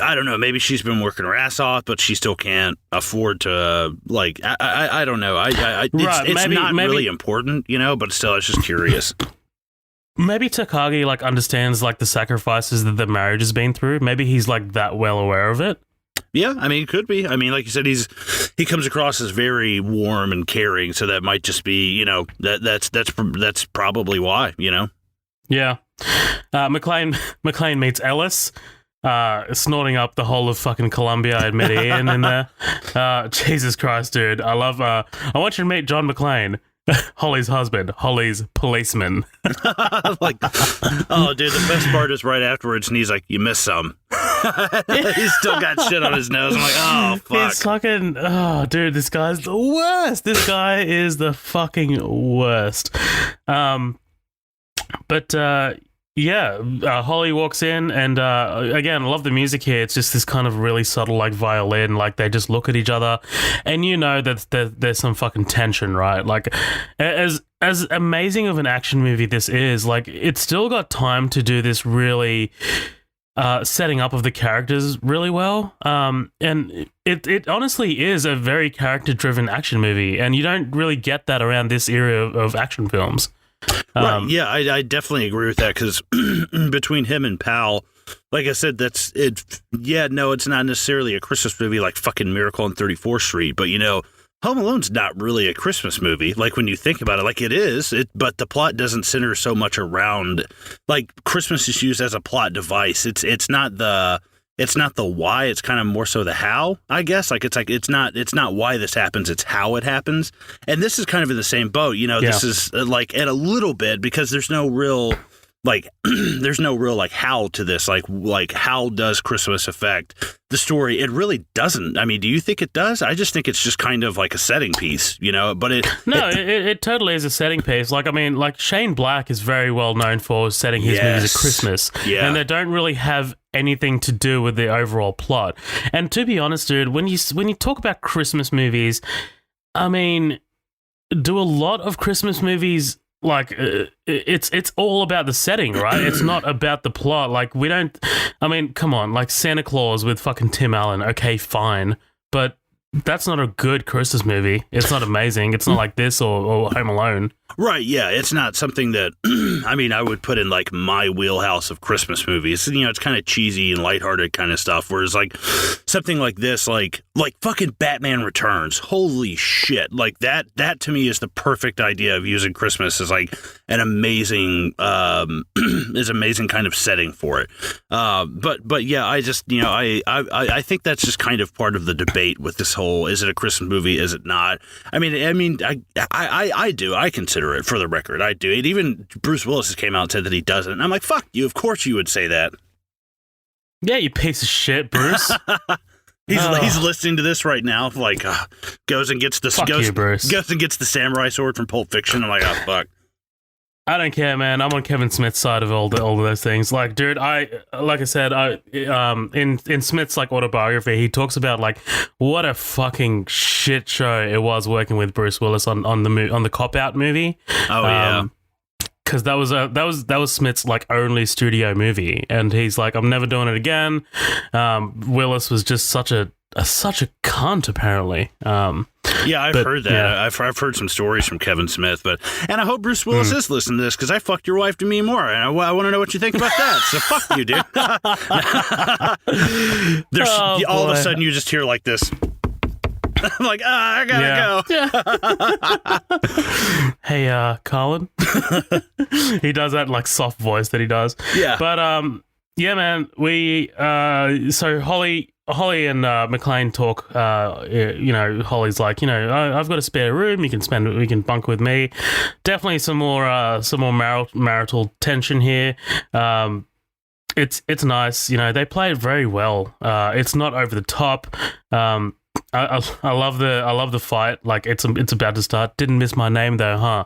B: I don't know. Maybe she's been working her ass off, but she still can't afford to. Like, I don't know. It's not really important, you know. But still, I was just curious.
A: Maybe Takagi like understands like the sacrifices that the marriage has been through. Maybe he's like that well aware of it.
B: Yeah, I mean, it could be. I mean, like you said, he comes across as very warm and caring, so that might just be, you know, that's probably why, you know.
A: Yeah, McClane meets Ellis. Snorting up the whole of fucking Columbia and Medellin in there. Jesus Christ, dude. I want you to meet John McClane, Holly's husband, Holly's policeman.
B: Like, oh, dude, the best part is right afterwards, and he's like, you missed some. He's still got shit on his nose. I'm like, oh, fuck.
A: It's fucking, oh, dude, this guy's the worst. This guy is the fucking worst. Yeah, Holly walks in, and again, I love the music here. It's just this kind of really subtle, like, violin. Like, they just look at each other, and you know that there's some fucking tension, right? Like, as amazing of an action movie this is, like, it's still got time to do this really setting up of the characters really well. And it honestly is a very character-driven action movie, and you don't really get that around this era of action films.
B: Right, yeah, I definitely agree with that, because between him and Pal, like I said, that's it. Yeah, no, it's not necessarily a Christmas movie like fucking Miracle on 34th Street, but, you know, Home Alone's not really a Christmas movie. Like, when you think about it, like, it is, but the plot doesn't center so much around, like, Christmas is used as a plot device. It's not the why, it's kind of more so the how, I guess. Like, it's not why this happens, it's how it happens. And this is kind of in the same boat, you know. Yeah. This is like, at a little bit, because there's no real like how to this, like how does Christmas affect the story? It really doesn't. I mean, do you think it does? I just think it's just kind of like a setting piece, you know. But
A: it totally is a setting piece. Like, I mean, like, Shane Black is very well known for setting his movies at Christmas, and they don't really have anything to do with the overall plot. And to be honest, dude, when you talk about Christmas movies, I mean, do a lot of Christmas movies, like, it's all about the setting, right? It's not about the plot. Like, I mean, come on, like Santa Claus with fucking Tim Allen, okay, fine, but that's not a good Christmas movie. It's not amazing. It's not like this or Home Alone.
B: Right, yeah, it's not something that, I mean, I would put in, like, my wheelhouse of Christmas movies. You know, it's kind of cheesy and lighthearted kind of stuff, whereas, like, something like this, like fucking Batman Returns, holy shit, like, that to me is the perfect idea of using Christmas as, like, an amazing, kind of setting for it. But yeah, I just, you know, I think that's just kind of part of the debate with this whole, is it a Christmas movie, is it not? I do, I consider it, for the record. I do. Even Bruce Willis has came out and said that he doesn't. And I'm like, fuck you. Of course you would say that.
A: Yeah, you piece of shit, Bruce.
B: He's listening to this right now. Like, goes and gets the samurai sword from Pulp Fiction. I'm like, oh fuck.
A: I don't care, man. I'm on Kevin Smith's side of all of those things. Like, dude, like I said, in Smith's like autobiography, he talks about like what a fucking shit show it was working with Bruce Willis on the Cop Out movie.
B: Oh yeah.
A: Because that was Smith's like only studio movie, and he's like, I'm never doing it again. Willis was just such a cunt, apparently.
B: Yeah, I've heard that. Yeah. I've heard some stories from Kevin Smith, and I hope Bruce Willis is listening to this, because I fucked your wife to me more, and I want to know what you think about that. So fuck you, dude. All of a sudden you just hear like this. I'm like, I gotta go.
A: Hey, Colin. He does that like soft voice that he does.
B: Yeah.
A: But yeah, man. We so Holly and McClane talk. You know, Holly's like, you know, I've got a spare room. We can bunk with me. Definitely some more marital tension here. It's nice. You know, they play it very well. It's not over the top. I love the fight. Like it's about to start. Didn't miss my name though, huh?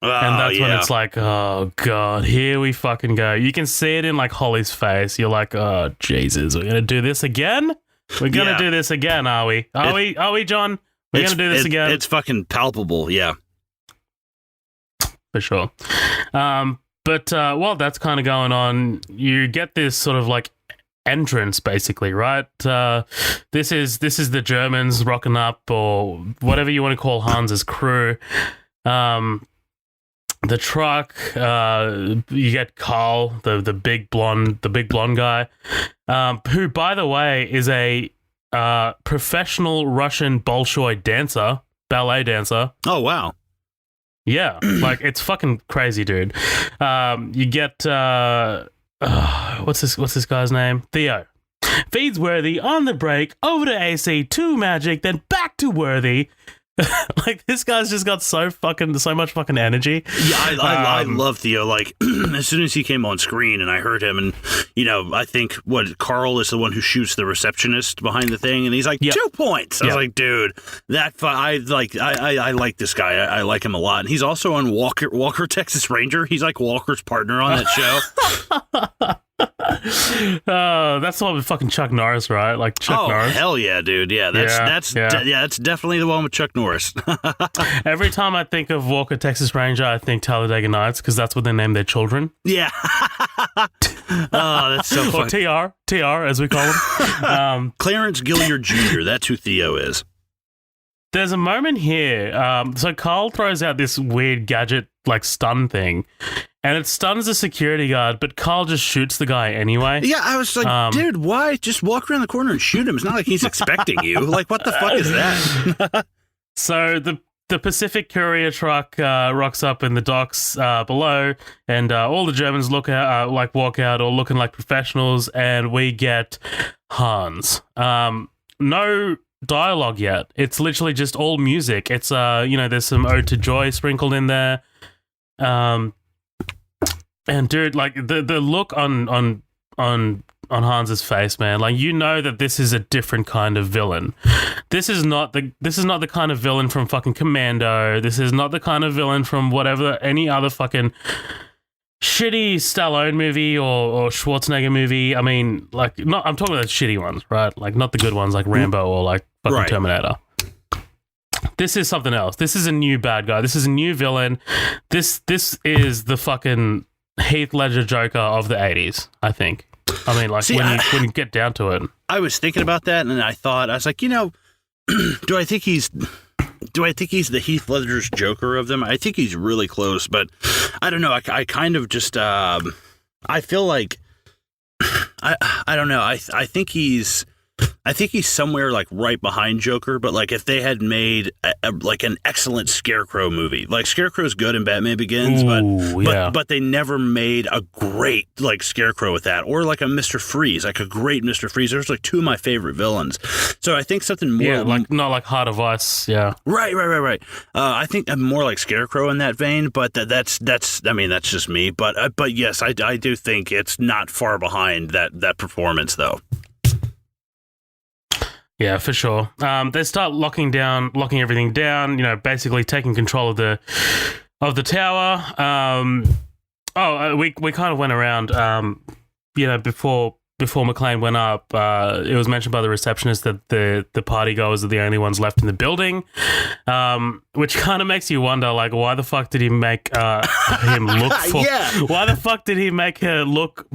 A: And that's when it's like, oh god, here we fucking go. You can see it in like Holly's face. You're like, oh Jesus, we're gonna do this again. We're gonna do this again, are we? Are we, John? We're gonna do this again.
B: It's fucking palpable, yeah,
A: for sure. But while that's kind of going on, you get this sort of like entrance, basically, right? This is the Germans rocking up, or whatever you want to call Hans's crew. The truck, you get Carl, the big blonde guy, who, by the way, is a professional Russian Bolshoi ballet dancer.
B: Oh wow.
A: Yeah, like it's fucking crazy, dude. You get what's this guy's name? Theo. Feeds Worthy on the break, over to AC, to Magic, then back to Worthy. Like, this guy's just got so much fucking energy.
B: Yeah, I love Theo. Like, as soon as he came on screen and I heard him, and, you know, I think Carl is the one who shoots the receptionist behind the thing, and he's like, 2 points. I was like, dude, I like this guy. I like him a lot. And he's also on Walker Texas Ranger. He's like Walker's partner on that show.
A: That's the one with fucking Chuck Norris, right? Like Chuck Norris.
B: Oh hell yeah, dude! Yeah, that's definitely the one with Chuck Norris.
A: Every time I think of Walker Texas Ranger, I think Talladega Nights, because that's what they name their children.
B: Yeah. Oh, that's so funny.
A: Or TR as we call him.
B: Clarence Gilliard Jr. That's who Theo is.
A: There's a moment here. So Carl throws out this weird gadget, like stun thing, and it stuns the security guard, but Carl just shoots the guy anyway.
B: Yeah, I was like, dude, why? Just walk around the corner and shoot him. It's not like he's expecting you. Like, what the fuck is that?
A: So the Pacific Courier truck rocks up in the docks below, and all the Germans walk out, all looking like professionals, and we get Hans. No dialogue yet. It's literally just all music. It's there's some Ode to Joy sprinkled in there. And dude, like the look on Hans's face, man, like, you know that this is a different kind of villain. This is not the kind of villain from fucking Commando. This is not the kind of villain from any other fucking shitty Stallone movie or Schwarzenegger movie. I mean, like, I'm talking about the shitty ones, right? Like, not the good ones like Rambo or like fucking Terminator. This is something else. This is a new bad guy. This is a new villain. This is the fucking Heath Ledger Joker of the 80s, I think. I mean, like, when you get down to it.
B: I was thinking about that, and I was like, you know, do I think he's the Heath Ledger's Joker of them? I think he's really close, but I don't know. I kind of just I feel like I don't know. I think he's somewhere like right behind Joker, but like if they had made like an excellent Scarecrow movie, like Scarecrow's good in Batman Begins, but they never made a great like Scarecrow with that, or like a Mr. Freeze, like a great Mr. Freeze. There's like two of my favorite villains. So I think something more,
A: like not like Heart of Ice,
B: right. I think I'm more like Scarecrow in that vein, but that's I mean that's just me, but yes, I do think it's not far behind that performance though.
A: Yeah, for sure. They start locking everything down. Basically taking control of the tower. We kind of went around. Before McClane went up, it was mentioned by the receptionist that the party goers are the only ones left in the building, which kind of makes you wonder, like, why the fuck did he make him look for? Why the fuck did he make him look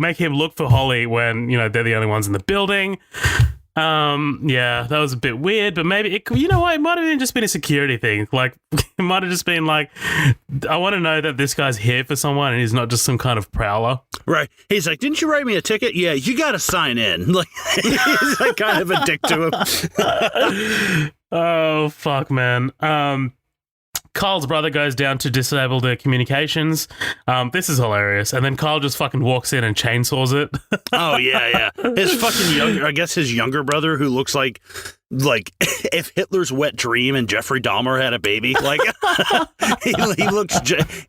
A: for Holly when they're the only ones in the building? That was a bit weird, but maybe it might have just been a security thing. Like, it might have just been like, I want to know that this guy's here for someone and he's not just some kind of prowler.
B: Right. He's like, didn't you write me a ticket? Yeah, you got to sign in. Like, he's like kind of a dick to him.
A: Oh, fuck, man. Carl's brother goes down to disable the communications. This is hilarious. And then Carl just fucking walks in and chainsaws it.
B: Oh, yeah. His younger brother, who looks like if Hitler's wet dream and Jeffrey Dahmer had a baby, like he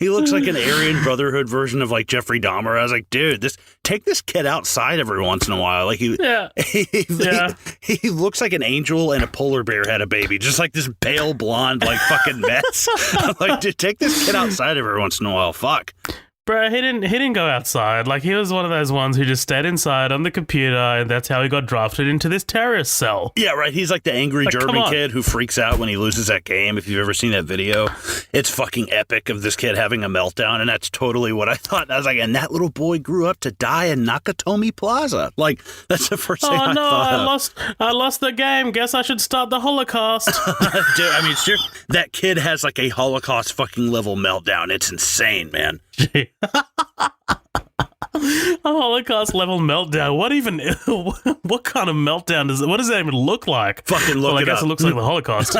B: looks like an Aryan Brotherhood version of like Jeffrey Dahmer. I was like, dude, take this kid outside every once in a while. Like he looks like an angel and a polar bear had a baby, just like this pale blonde like fucking mess. I'm like, dude, take this kid outside every once in a while. Fuck.
A: Bro, he didn't go outside. Like, he was one of those ones who just stayed inside on the computer, and that's how he got drafted into this terrorist cell.
B: Yeah, right. He's like the angry German kid who freaks out when he loses that game. If you've ever seen that video, it's fucking epic of this kid having a meltdown, and that's totally what I thought. And I was like, and that little boy grew up to die in Nakatomi Plaza. Like, that's the first thing I thought.
A: I lost the game. Guess I should start the Holocaust.
B: Dude, I mean, that kid has like a Holocaust fucking level meltdown. It's insane, man.
A: A Holocaust level meltdown. What kind of meltdown what does that even look like?
B: Fucking look it up.
A: I guess it looks like the Holocaust.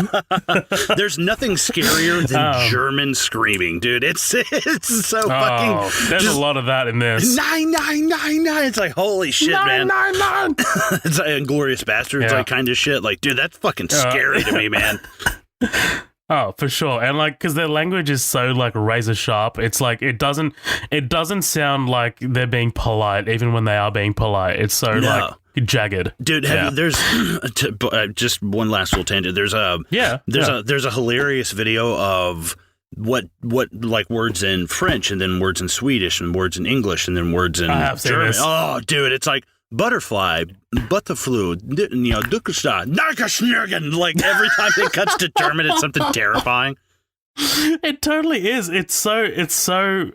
B: There's nothing scarier than German screaming, dude. It's so fucking.
A: There's a lot of that in this.
B: 99999. It's like, holy shit, man.
A: 999.
B: It's like Inglourious Basterds, like kind of shit. Like, dude, that's fucking scary to me, man.
A: Oh, for sure. And like, because their language is so like razor sharp, it's like it doesn't sound like they're being polite, even when they are being polite. It's so like jagged.
B: Dude, there's just one last little tangent. There's a hilarious video of what like words in French and then words in Swedish and words in English and then words in German. Oh, dude, it's like butterfly, butterflu, Duckstadt, Narkaschnurgen. Like every time it cuts to German, it's something terrifying.
A: It totally is. It's so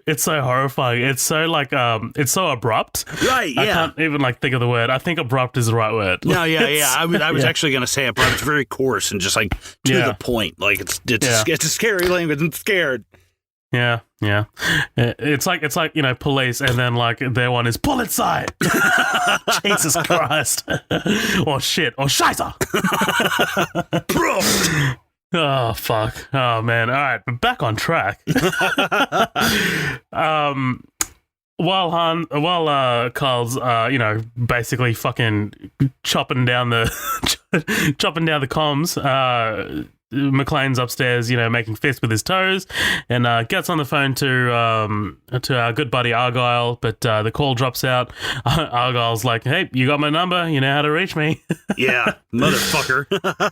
A: horrifying. It's so like it's so abrupt.
B: Right. Yeah.
A: I can't even like think of the word. I think abrupt is the right word.
B: No. Yeah. I was actually gonna say abrupt. It's very coarse and just like to the point. Like it's a scary language. I'm scared.
A: Yeah. It's like police, and then like their one is Polizei. Jesus Christ. Or shit. Or Scheiße. Oh fuck. Oh man. All right, but back on track. While Carl's basically fucking chopping down the comms, McClane's upstairs, making fists with his toes, and gets on the phone to our good buddy Argyle, but the call drops out. Argyle's like, "Hey, you got my number? You know how to reach me."
B: Yeah, motherfucker.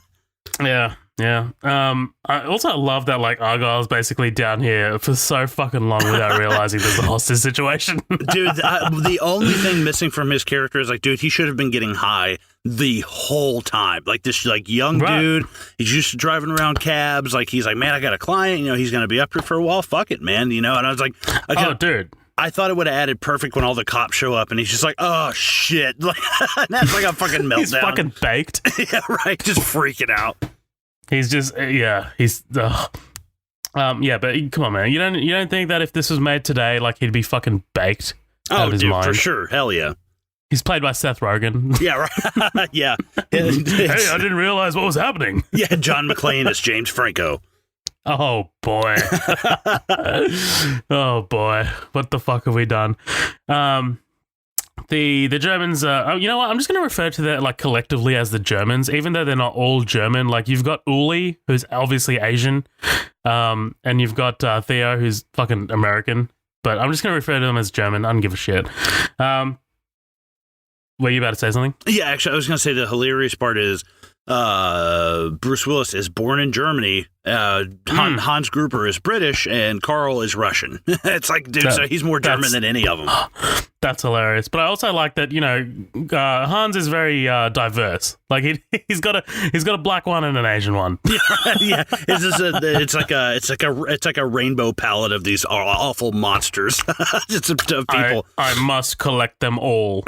A: Yeah. I also love that like Argyle's basically down here for so fucking long without realizing there's a hostage situation.
B: Dude, the only thing missing from his character is like, dude, he should have been getting high the whole time. Like this like young dude, he's used to driving around cabs. Like he's like, man, I got a client. He's gonna be up here for a while. Fuck it, man. And I was like,
A: dude.
B: I thought it would have added perfect when all the cops show up and he's just like, oh shit. Like, that's like a fucking meltdown.
A: He's fucking baked.
B: Yeah, right. Just freaking out.
A: He's just he's yeah, but come on, man. You don't think that if this was made today, like he'd be fucking baked out of his mind?
B: For sure. Hell yeah.
A: He's played by Seth Rogen.
B: Yeah, right. Yeah.
A: Hey, I didn't realize what was happening.
B: Yeah, John McClane is James Franco.
A: Oh boy. Oh boy. What the fuck have we done? The Germans, you know what? I'm just going to refer to that like collectively as the Germans, even though they're not all German. Like you've got Uli, who's obviously Asian, and you've got Theo, who's fucking American. But I'm just going to refer to them as German. I don't give a shit. Were you about to say something?
B: Yeah, actually, I was going to say the hilarious part is Bruce Willis is born in Germany. Hans Gruber is British, and Carl is Russian. It's like, dude, so he's more German than any of them.
A: That's hilarious. But I also like that, you know, Hans is very diverse. Like he's got a black one and an Asian one.
B: Yeah, it's like a rainbow palette of these awful monsters. It's of people.
A: I must collect them all.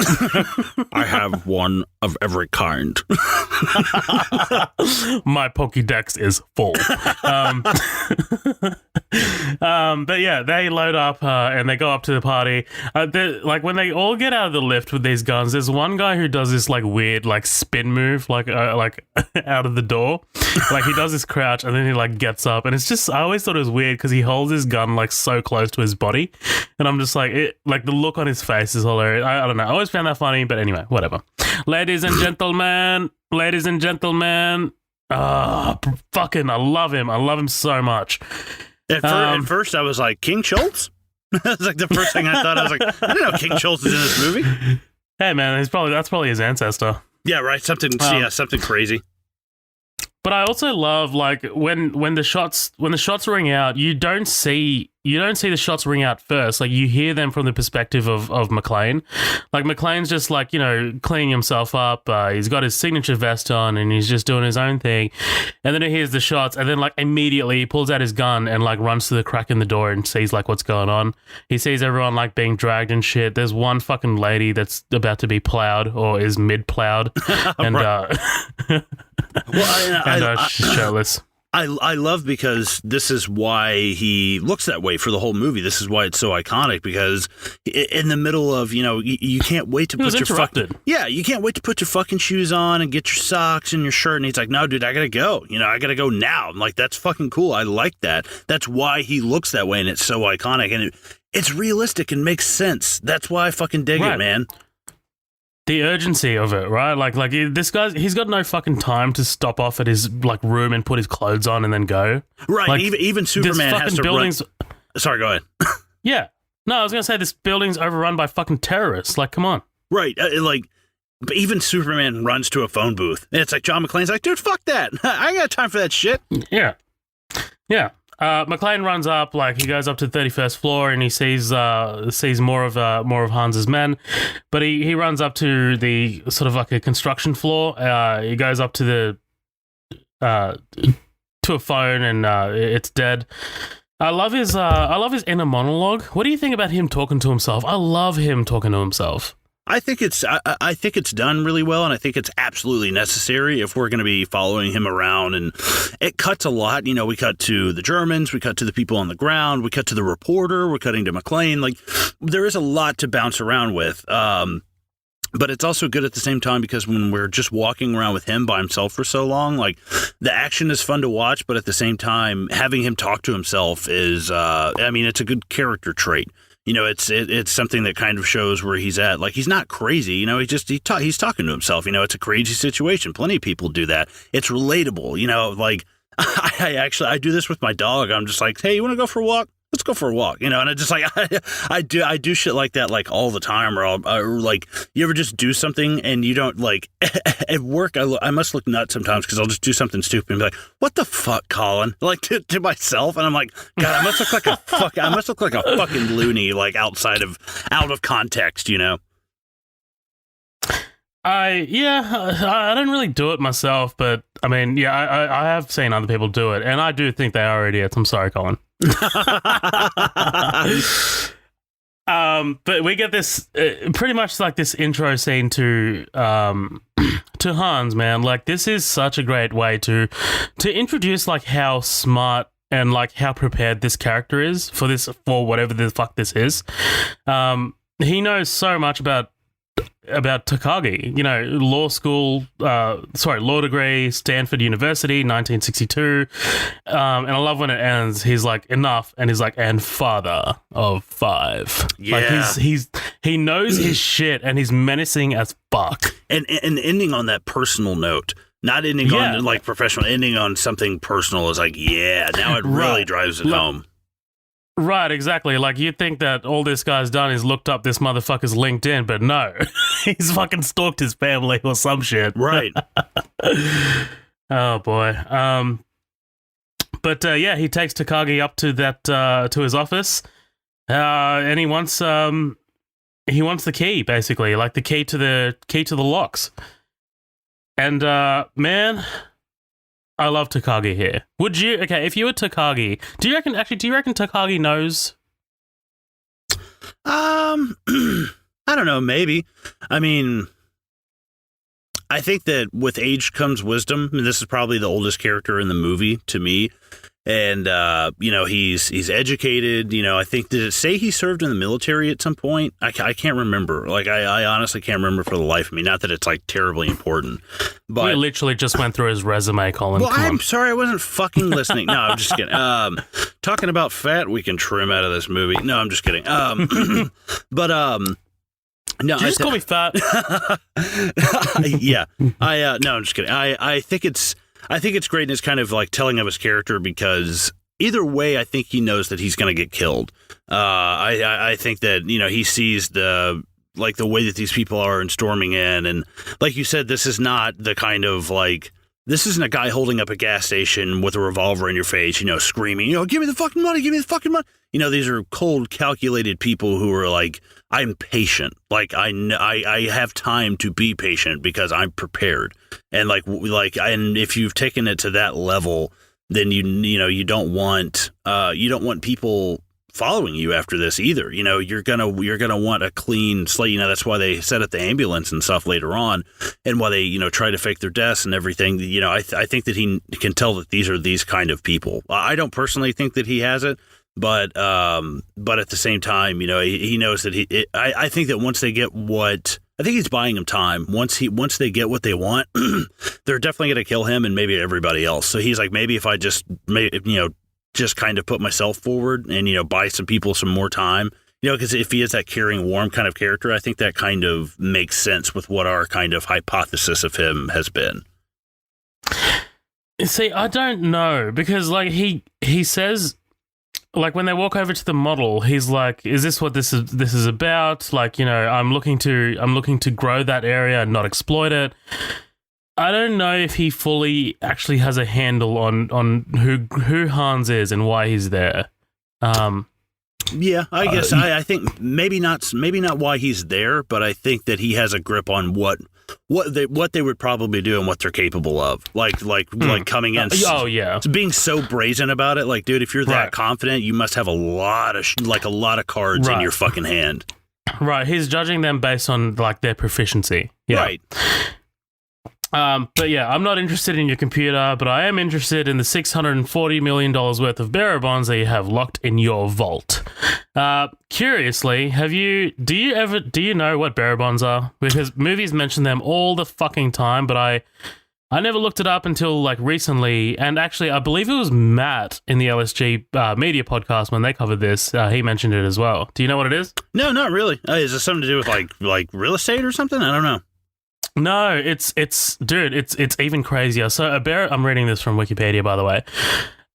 B: I have one of every kind.
A: My Pokédex is full. But yeah, they load up and they go up to the party. Like when they all get out of the lift with these guns, there's one guy who does this like weird like spin move like out of the door. Like he does this crouch and then he like gets up, and it's just, I always thought it was weird because he holds his gun like so close to his body, and I'm just like, like the look on his face is hilarious. I don't know. I always found that funny, but anyway, whatever. Ladies and gentlemen. Fucking, I love him. I love him so much.
B: At first, I was like, King Schultz? That's like the first thing I thought. I was like, I didn't know King Schultz is in this movie.
A: Hey, man, that's probably his ancestor.
B: Yeah, right. Something crazy.
A: But I also love like when the shots ring out, you don't see the shots ring out first. Like you hear them from the perspective of McClane. Like McClane's just like, you know, cleaning himself up. He's got his signature vest on and he's just doing his own thing. And then he hears the shots, and then like immediately he pulls out his gun and like runs to the crack in the door and sees like what's going on. He sees everyone like being dragged and shit. There's one fucking lady that's about to be plowed or is mid plowed, and she's shirtless.
B: I love, because this is why he looks that way for the whole movie. This is why it's so iconic, because in the middle of, you know, you can't wait to put your you can't wait to put your fucking shoes on and get your socks and your shirt. And he's like, no, dude, I gotta go. You know, I gotta go now. I'm like, that's fucking cool. I like that. That's why he looks that way, and it's so iconic, and it's realistic and makes sense. That's why I fucking dig it, man.
A: The urgency of it, right? Like this guy, he's got no fucking time to stop off at his like room and put his clothes on and then go.
B: Right.
A: Like,
B: even Superman has to run. Sorry, go ahead.
A: Yeah. No, I was gonna say this building's overrun by fucking terrorists. Like, come on.
B: Right. But even Superman runs to a phone booth, and it's like John McClane's like, dude, fuck that. I ain't got time for that shit.
A: Yeah. McClane runs up, like he goes up to the 31st floor and he sees more of Hans's men, but he runs up to the sort of like a construction floor. He goes up to a phone and it's dead. I love his inner monologue. What do you think about him talking to himself? I love him talking to himself.
B: I think it's done really well, and I think it's absolutely necessary if we're going to be following him around. And it cuts a lot. You know, we cut to the Germans, we cut to the people on the ground, we cut to the reporter, we're cutting to McClane. Like, there is a lot to bounce around with. But it's also good at the same time, because when we're just walking around with him by himself for so long, like, the action is fun to watch, but at the same time, having him talk to himself is, it's a good character trait. You know, it's something that kind of shows where he's at. Like, he's not crazy, you know, he's talking to himself. You know, it's a crazy situation. Plenty of people do that. It's relatable, you know, like, I do this with my dog. I'm just like, hey, you want to go for a walk? Let's go for a walk, you know, and I just like, I do shit like that, like, all the time, or like, you ever just do something and you don't, like, at work, I must look nuts sometimes, because I'll just do something stupid and be like, what the fuck, Colin? Like, to myself, and I'm like, God, I must look like a fucking loony, like, out of context, you know?
A: I don't really do it myself, but I mean, yeah, I have seen other people do it, and I do think they are idiots. I'm sorry, Colin. But we get this pretty much like this intro scene to to Hans, man. Like, this is such a great way to introduce like how smart and like how prepared this character is for whatever the fuck this is. He knows so much about Takagi, you know, law degree, Stanford University, 1962. And I love when it ends, he's like, enough, and he's like, and father of 5.
B: Yeah.
A: Like he knows his shit, and he's menacing as fuck.
B: And ending on that personal note, not ending on like professional, ending on something personal is like, yeah, now it really drives it home.
A: Right, exactly. Like, you'd think that all this guy's done is looked up this motherfucker's LinkedIn, but no. He's fucking stalked his family or some shit.
B: Right.
A: Oh, boy. But he takes Takagi up to that to his office, and he wants the key, basically, like the key to the locks. And man, I love Takagi here. Would you? Okay, if you were Takagi, do you reckon Takagi knows?
B: I don't know. Maybe. I mean, I think that with age comes wisdom. I mean, this is probably the oldest character in the movie to me. And, you know, he's educated. You know, I think, did it say he served in the military at some point? I can't remember. Like, I honestly can't remember for the life of me. Not that it's, like, terribly important. But
A: we literally just went through his resume, Colin.
B: Well, I'm sorry, I wasn't fucking listening. No, I'm just kidding. Talking about fat we can trim out of this movie. No, I'm just kidding. No,
A: did you just call me fat?
B: Yeah. No, I'm just kidding. I think it's great, and it's kind of like telling of his character, because either way, I think he knows that he's going to get killed. I think that, you know, he sees the way that these people are and storming in, and like you said, this is not the kind of like, this isn't a guy holding up a gas station with a revolver in your face, you know, screaming, you know, give me the fucking money, give me the fucking money. You know, these are cold, calculated people who are like, I'm patient. Like, I have time to be patient because I'm prepared. And and if you've taken it to that level, then you don't want people following you after this either. You know, you're gonna want a clean slate. You know, that's why they set up the ambulance and stuff later on, and why they, you know, try to fake their deaths and everything. You know, I think that he can tell that these are these kind of people. I don't personally think that he has it. But at the same time, you know, he knows that I think that once they get I think he's buying them time. Once they get what they want, they're definitely going to kill him and maybe everybody else. So he's like, maybe if I just kind of put myself forward and, you know, buy some people some more time, you know, because if he is that caring, warm kind of character, I think that kind of makes sense with what our kind of hypothesis of him has been.
A: See, I don't know, because like he says, like, when they walk over to the model, he's like, is this what this is about? Like, you know, I'm looking to grow that area and not exploit it. I don't know if he fully actually has a handle on who Hans is and why he's there.
B: Yeah, I guess I think maybe not why he's there, but I think that he has a grip on what they would probably do and what they're capable of. Like coming in.
A: Oh yeah,
B: being so brazen about it. Like, dude, if you're that confident, you must have a lot of cards in your fucking hand.
A: Right. He's judging them based on like their proficiency. Yeah.
B: Right.
A: But yeah, I'm not interested in your computer, but I am interested in the $640 million worth of bearer bonds that you have locked in your vault. Curiously, do you know what bearer bonds are? Because movies mention them all the fucking time, but I never looked it up until like recently. And actually, I believe it was Matt in the LSG media podcast when they covered this. He mentioned it as well. Do you know what it is?
B: No, not really. Is this something to do with like real estate or something? I don't know.
A: No, it's even crazier. So I'm reading this from Wikipedia, by the way.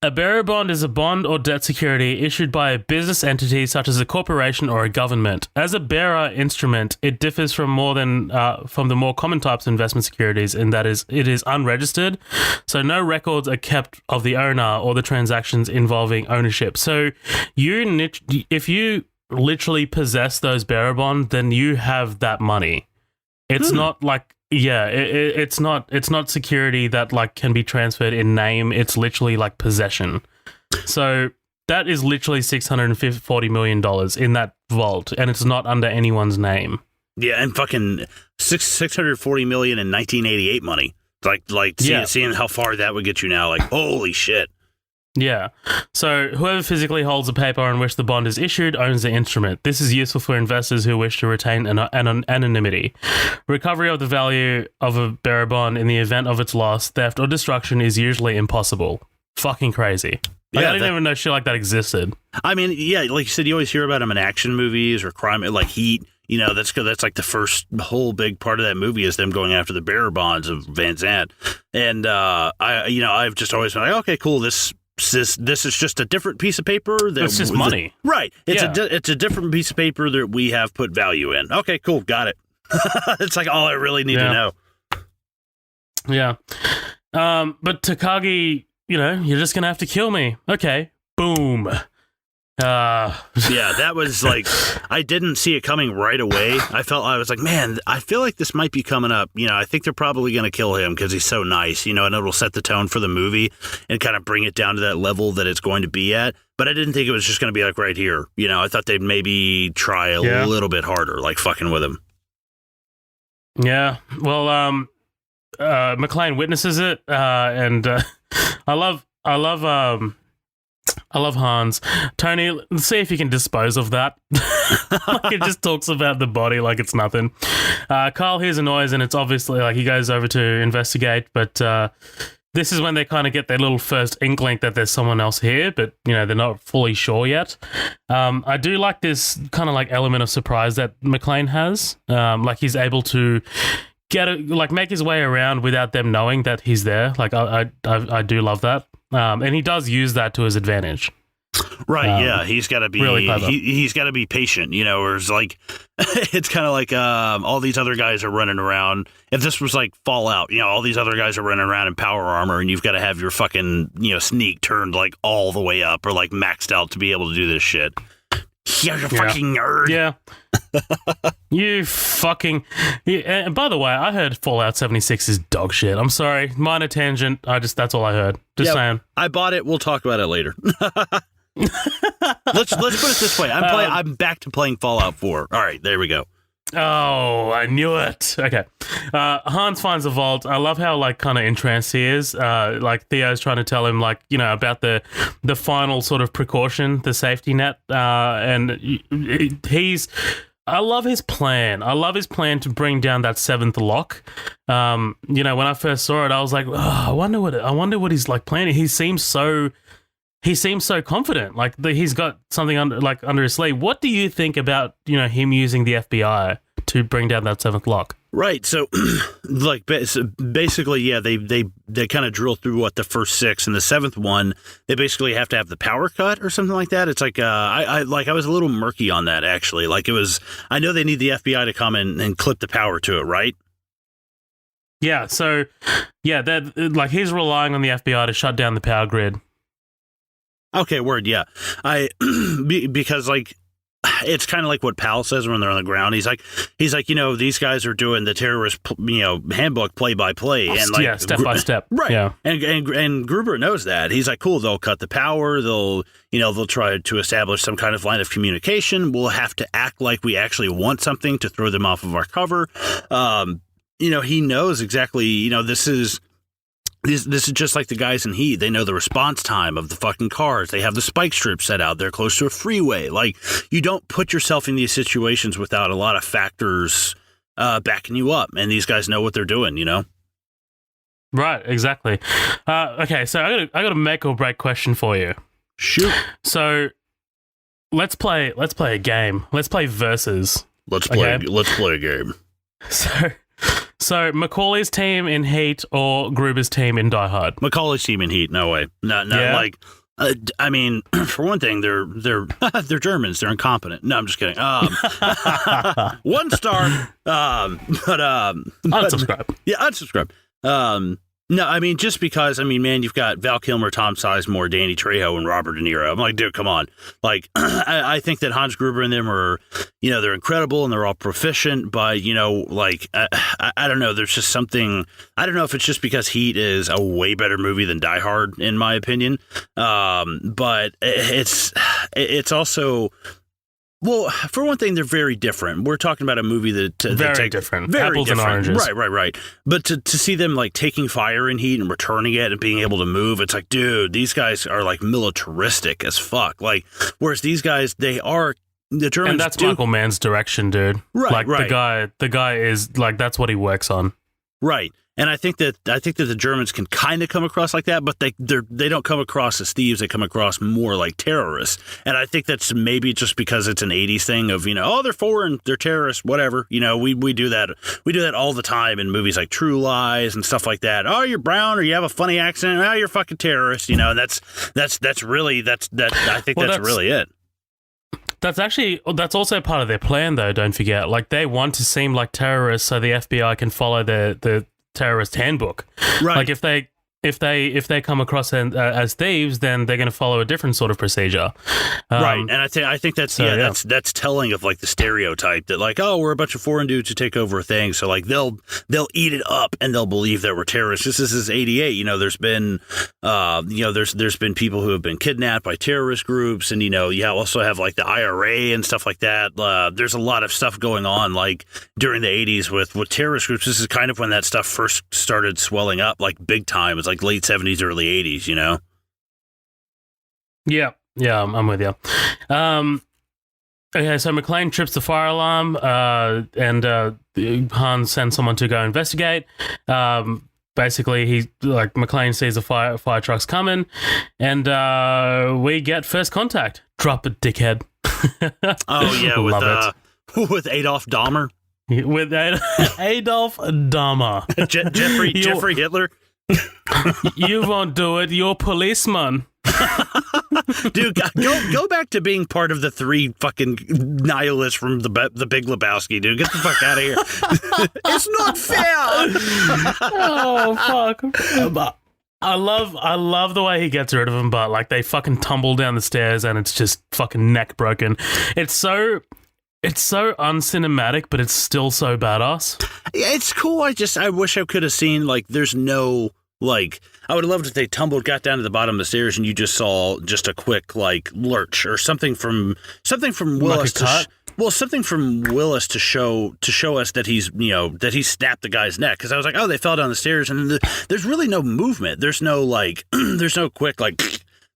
A: A bearer bond is a bond or debt security issued by a business entity such as a corporation or a government. As a bearer instrument, it differs from the more common types of investment securities in that it is unregistered, so no records are kept of the owner or the transactions involving ownership. So if you literally possess those bearer bond, then you have that money. It's not like, it's not security that like can be transferred in name. It's literally like possession. So that is literally $640 million in that vault, and it's not under anyone's name.
C: Yeah, and fucking 640 million in 1988 money. Seeing how far that would get you now, like, holy shit.
A: Yeah. So whoever physically holds the paper on which the bond is issued owns the instrument. This is useful for investors who wish to retain anonymity. Recovery of the value of a bearer bond in the event of its loss, theft, or destruction is usually impossible. Fucking crazy. Like, I didn't even know shit like that existed.
C: I mean, yeah, like you said, you always hear about them in action movies or crime, like Heat. You know, that's like the first whole big part of that movie is them going after the bearer bonds of Van Zandt. And I've just always been like, okay, cool. This is just a different piece of paper.
A: It's just money,
C: right? It's a different piece of paper that we have put value in. Okay, cool, got it. It's like all I really need to know.
A: Yeah, but Takagi, you're just gonna have to kill me. Okay, boom.
C: Yeah, that was like, I didn't see it coming right away. I was like, man, I feel like this might be coming up. I think they're probably going to kill him because he's so nice, and it'll set the tone for the movie and kind of bring it down to that level that it's going to be at. But I didn't think it was just going to be like right here. I thought they'd maybe try a little bit harder, like fucking with him.
A: Yeah. Well, McClane witnesses it, and I love Hans. Tony, let's see if you can dispose of that. Like, it just talks about the body like it's nothing. Carl hears a noise, and it's obviously like he goes over to investigate, but this is when they kind of get their little first inkling that there's someone else here, but they're not fully sure yet. I do like this kind of like element of surprise that McClane has. Like, he's able to make his way around without them knowing that he's there. Like, I do love that. And he does use that to his advantage.
C: Right, yeah. He's got to be
A: really
C: he's got to be patient, or it's like it's kind of like all these other guys are running around. If this was like Fallout, all these other guys are running around in power armor, and you've got to have your fucking sneak turned like all the way up or like maxed out to be able to do this shit. You're a fucking nerd.
A: Yeah. You fucking... Yeah, and by the way, I heard Fallout 76 is dog shit. I'm sorry. Minor tangent. That's all I heard. Just saying.
C: I bought it. We'll talk about it later. Let's put it this way. I'm back to playing Fallout 4. All right, there we go.
A: Oh, I knew it. Okay. Hans finds a vault. I love how kind of entranced he is. Like Theo's trying to tell him about the final sort of precaution, the safety net. And I love his plan. I love his plan to bring down that seventh lock. When I first saw it, I was like, oh, I wonder what he's planning. He seems so confident, he's got something under his sleeve. What do you think about him using the FBI to bring down that seventh lock?
C: Right. So, basically, yeah, they kind of drill through the first six, and the seventh one, they basically have to have the power cut or something like that. It's like I was a little murky on that actually. I know they need the FBI to come in and clip the power to it, right?
A: Yeah. So, yeah, that he's relying on the FBI to shut down the power grid.
C: Okay, word, yeah. Because it's kind of like what Powell says when they're on the ground. He's like, these guys are doing the terrorist, handbook play by play, and
A: step by step,
C: right?
A: Yeah,
C: and Gruber knows that. He's like, cool. They'll cut the power. They'll try to establish some kind of line of communication. We'll have to act like we actually want something to throw them off of our cover. He knows exactly. This is just like the guys in Heat. They know the response time of the fucking cars. They have the spike strips set out. They're close to a freeway. You don't put yourself in these situations without a lot of factors backing you up. And these guys know what they're doing,
A: Right, exactly. Okay, so I got a make or break question for you.
C: Shoot.
A: So let's play a game. Let's play Versus.
C: Let's play a game.
A: So Macaulay's team in Heat or Gruber's team in Die Hard?
C: Macaulay's team in Heat, no way. Not
A: yeah.
C: I mean, for one thing, they're they're Germans. They're incompetent. No, I'm just kidding. 1 star.
A: Unsubscribe.
C: Yeah, unsubscribe. No, I mean, just because, man, you've got Val Kilmer, Tom Sizemore, Danny Trejo, and Robert De Niro. I'm like, dude, come on. I think that Hans Gruber and them are, they're incredible and they're all proficient, but, I don't know. There's just something, I don't know if it's just because Heat is a way better movie than Die Hard, in my opinion. But it's also, Well, for one thing, they're very different. We're talking about a movie that
A: Very different.
C: Very
A: Apples and
C: different.
A: oranges.
C: Right. But to see them like taking fire and heat and returning it and being able to move, it's like, dude, these guys are like militaristic as fuck. Like, whereas these guys, the Germans,
A: and that's Michael Mann's direction, dude.
C: Right,
A: like
C: right.
A: the guy is like, that's what he works on.
C: Right. And I think that the Germans can kind of come across like that, but they don't come across as thieves. They come across more like terrorists. And I think that's maybe just because it's an 80s thing of, oh, they're foreign, they're terrorists, whatever. We do that. We do that all the time in movies like True Lies and stuff like that. Oh, you're brown or you have a funny accent. Oh, you're a fucking terrorist. And that's really it.
A: That's also part of their plan, though. Don't forget, like they want to seem like terrorists, so the FBI can follow the terrorist handbook.
C: Right.
A: Like if they come across as thieves, then they're going to follow a different sort of procedure.
C: Right. And I think that's that's telling of like the stereotype that like, oh, we're a bunch of foreign dudes who take over a thing, so like they'll eat it up and they'll believe that we're terrorists. This is 88. There's been there's been people who have been kidnapped by terrorist groups, and you also have like the IRA and stuff like that. There's a lot of stuff going on like during the 80s with terrorist groups. This is kind of when that stuff first started swelling up like big time. It's like late 70s, early 80s,
A: Yeah, I'm with you. Okay, so McClane trips the fire alarm, and Hans sends someone to go investigate. Basically, McClane sees the fire trucks coming, and we get first contact. Drop it, dickhead.
C: Oh yeah, with Adolf Dahmer.
A: With Adolf Dahmer.
C: Jeffrey Hitler.
A: You won't do it. You're a policeman.
C: Dude, go back to being part of the three fucking nihilists from the Big Lebowski, dude. Get the fuck out of here. It's not fair.
A: Oh, fuck. I love the way he gets rid of them, but like they fucking tumble down the stairs and it's just fucking neck broken. It's so uncinematic, but it's still so badass.
C: Yeah, it's cool. I wish I could have seen like there's no like I would have loved if they got down to the bottom of the stairs and you just saw just a quick like lurch or something from Willis something from Willis to show us that he's that he snapped the guy's neck, because I was like, oh, they fell down the stairs and there's really no movement. There's no like there's no quick like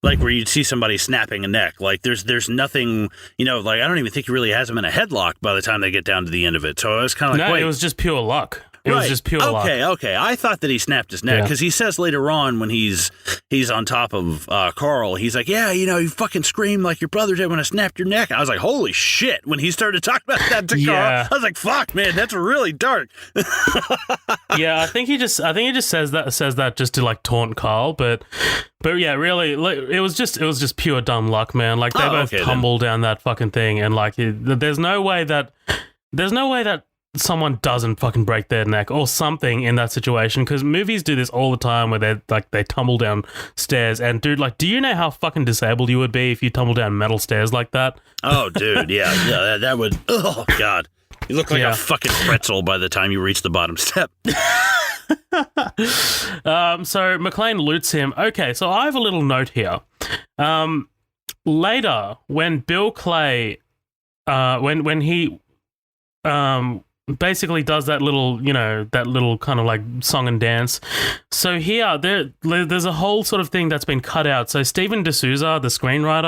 C: where you'd see somebody snapping a neck. Like there's nothing, like I don't even think he really has him in a headlock by the time they get down to the end of it. So I was kind of like, wait.
A: It was just pure luck. It was just pure luck.
C: Okay. I thought that he snapped his neck because he says later on when he's on top of Carl, he's like, yeah, you fucking screamed like your brother did when I snapped your neck. I was like, holy shit. When he started talking about that to Carl, I was like, fuck, man, that's really dark.
A: Yeah, I think he just says that just to like taunt Carl, but yeah, really, like, it was just pure dumb luck, man. Like they both tumble down that fucking thing, and like there's no way that someone doesn't fucking break their neck or something in that situation, because movies do this all the time where they tumble down stairs. And dude, like, do you know how fucking disabled you would be if you tumble down metal stairs like that?
C: Oh, dude, yeah, that would. Oh God, you look like a fucking pretzel by the time you reach the bottom step.
A: So McClane loots him. Okay, so I have a little note here. Later, when Bill Clay, when he basically does that little kind of like song and dance. So here, there's a whole sort of thing that's been cut out. So Stephen D'Souza, the screenwriter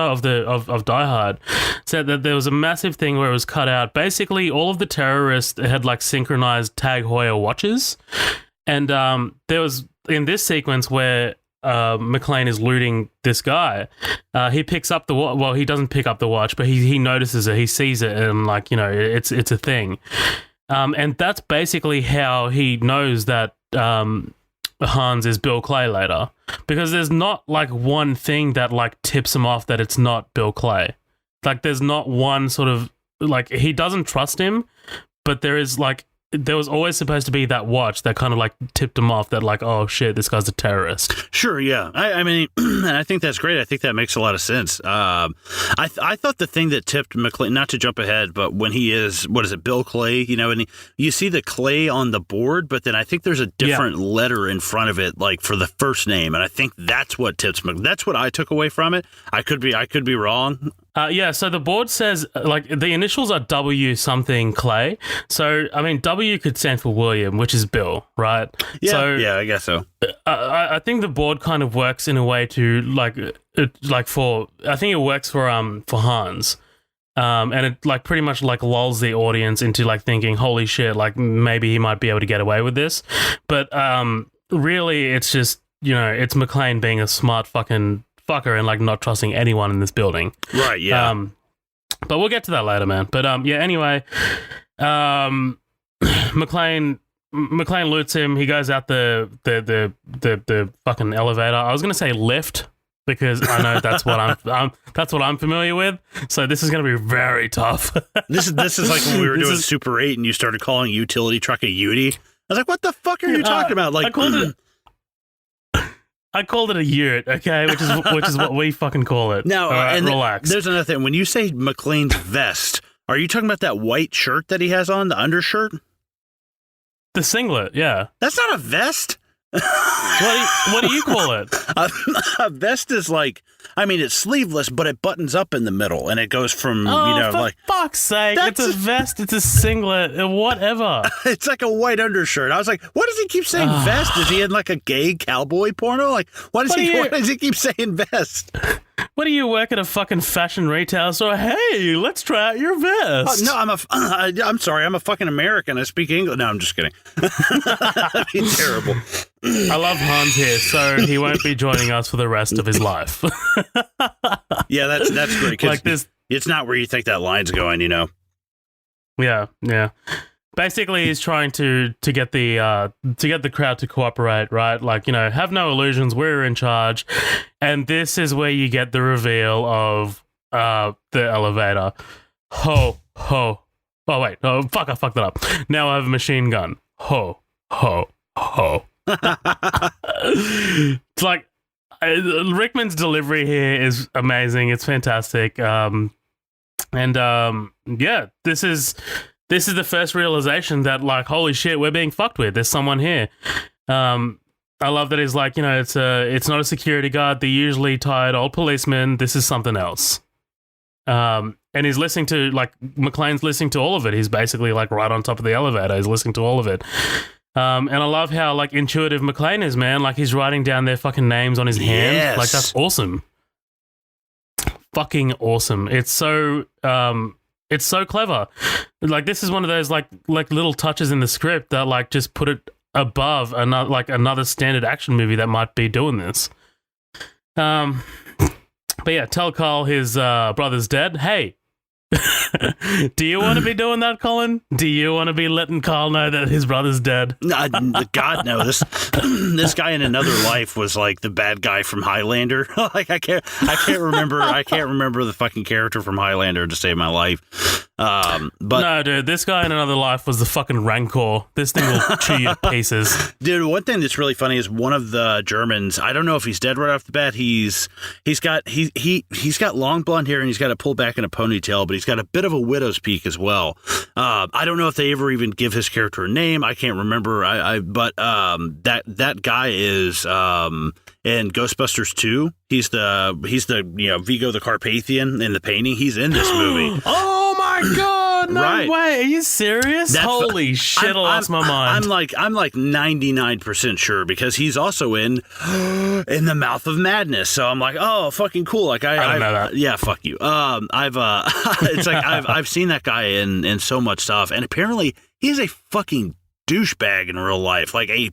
A: of Die Hard, said that there was a massive thing where it was cut out. Basically, all of the terrorists had like synchronized Tag Heuer watches, and there was in this sequence where McClane is looting this guy. He picks up the watch. Well, he doesn't pick up the watch, but he notices it. He sees it, and like it's a thing. And that's basically how he knows that Hans is Bill Clay later, because there's not like one thing that like tips him off that it's not Bill Clay. Like there's not one sort of like he doesn't trust him, but there was always supposed to be that watch that kind of like tipped him off that like, oh shit, this guy's a terrorist.
C: Sure, yeah. I mean, and I think that's great. I think that makes a lot of sense. I thought the thing that tipped McClane, not to jump ahead, but when he is, what is it, Bill Clay, and you see the Clay on the board, but then I think there's a different letter in front of it, like for the first name, and I think that's what tips that's what I took away from it. I could be wrong.
A: Yeah, so the board says, like, the initials are W something Clay. So, I mean, W could stand for William, which is Bill, right?
C: Yeah,
A: So,
C: yeah, I guess so.
A: I think the board kind of works in a way to, I think it works for Hans. And it, like, pretty much, like, lulls the audience into, like, thinking, holy shit, like, maybe he might be able to get away with this. But really, it's just, you know, it's McClane being a smart fucking fucker and like not trusting anyone in this building.
C: Right, yeah.
A: But we'll get to that later, man. But yeah, anyway, McClane loots him. He goes out the fucking elevator. I was gonna say lift because I know that's what I'm familiar with. So this is gonna be very tough.
C: This is like when we were doing Super 8 and you started calling utility truck a Ute. I was like, what the fuck are you talking about? Like,
A: I called it a yurt, okay, which is what we fucking call it.
C: No,
A: and relax.
C: There's another thing. When you say McClane's vest, are you talking about that white shirt that he has on, the undershirt?
A: The singlet, yeah.
C: That's not a vest.
A: What do you call it?
C: A vest is like, I mean, it's sleeveless, but it buttons up in the middle, and it goes from,
A: for fuck's sake, it's a vest, it's a singlet, whatever.
C: It's like a white undershirt. I was like, what does he keep saying vest? Is he in like a gay cowboy porno? Like, why does he keep saying vest?
A: What do you work at a fucking fashion retail store? Hey, let's try out your vest.
C: No, I'm sorry, I'm a fucking American. I speak English. No, I'm just kidding. That'd be terrible.
A: I love Hans here, so he won't be joining us for the rest of his life.
C: Yeah, that's great.
A: Like this,
C: it's not where you think that line's going, you know.
A: Yeah. Basically, he's trying to get the crowd to cooperate, right? Like, you know, have no illusions. We're in charge, and this is where you get the reveal of the elevator. Ho ho. Oh wait, no, fuck! I fucked that up. Now I have a machine gun. Ho ho ho. It's like Rickman's delivery here is amazing. It's fantastic. Yeah, this is the first realization that, like, holy shit, we're being fucked with. There's someone here. I love that he's like, you know, it's not a security guard. The usually tired old policeman. This is something else. And he's listening to, like, McClane's listening to all of it. He's basically like right on top of the elevator. He's listening to all of it. And I love how, like, intuitive McClane is, man. Like, he's writing down their fucking names on his hand.
C: Yes.
A: Like, that's awesome. Fucking awesome. It's so clever. Like, this is one of those like little touches in the script that, like, just put it above another standard action movie that might be doing this. But yeah, tell Carl his brother's dead. Hey, do you want to be doing that, Colin? Do you want to be letting Carl know that his brother's dead?
C: God, no. This guy in another life was like the bad guy from Highlander. Like, I can't remember the fucking character from Highlander to save my life. But
A: no, dude, this guy in another life was the fucking Rancor. This thing will chew you to pieces.
C: Dude, one thing that's really funny is one of the Germans, I don't know if he's dead right off the bat. He's got long blonde hair and he's got it pulled back in a ponytail, but he's got a bit of a widow's peak as well. I don't know if they ever even give his character a name. I can't remember. But that guy is in Ghostbusters 2. He's the Vigo the Carpathian in the painting. He's in this movie.
A: Oh my god! No
C: Right.
A: way! Are you serious? Holy shit! I lost my mind.
C: I'm like 99% sure because he's also in the Mouth of Madness. So I'm like, oh, fucking cool. Like
A: I don't know that.
C: Yeah, fuck you. It's like I've seen that guy in so much stuff, and apparently he's a fucking douchebag in real life, like a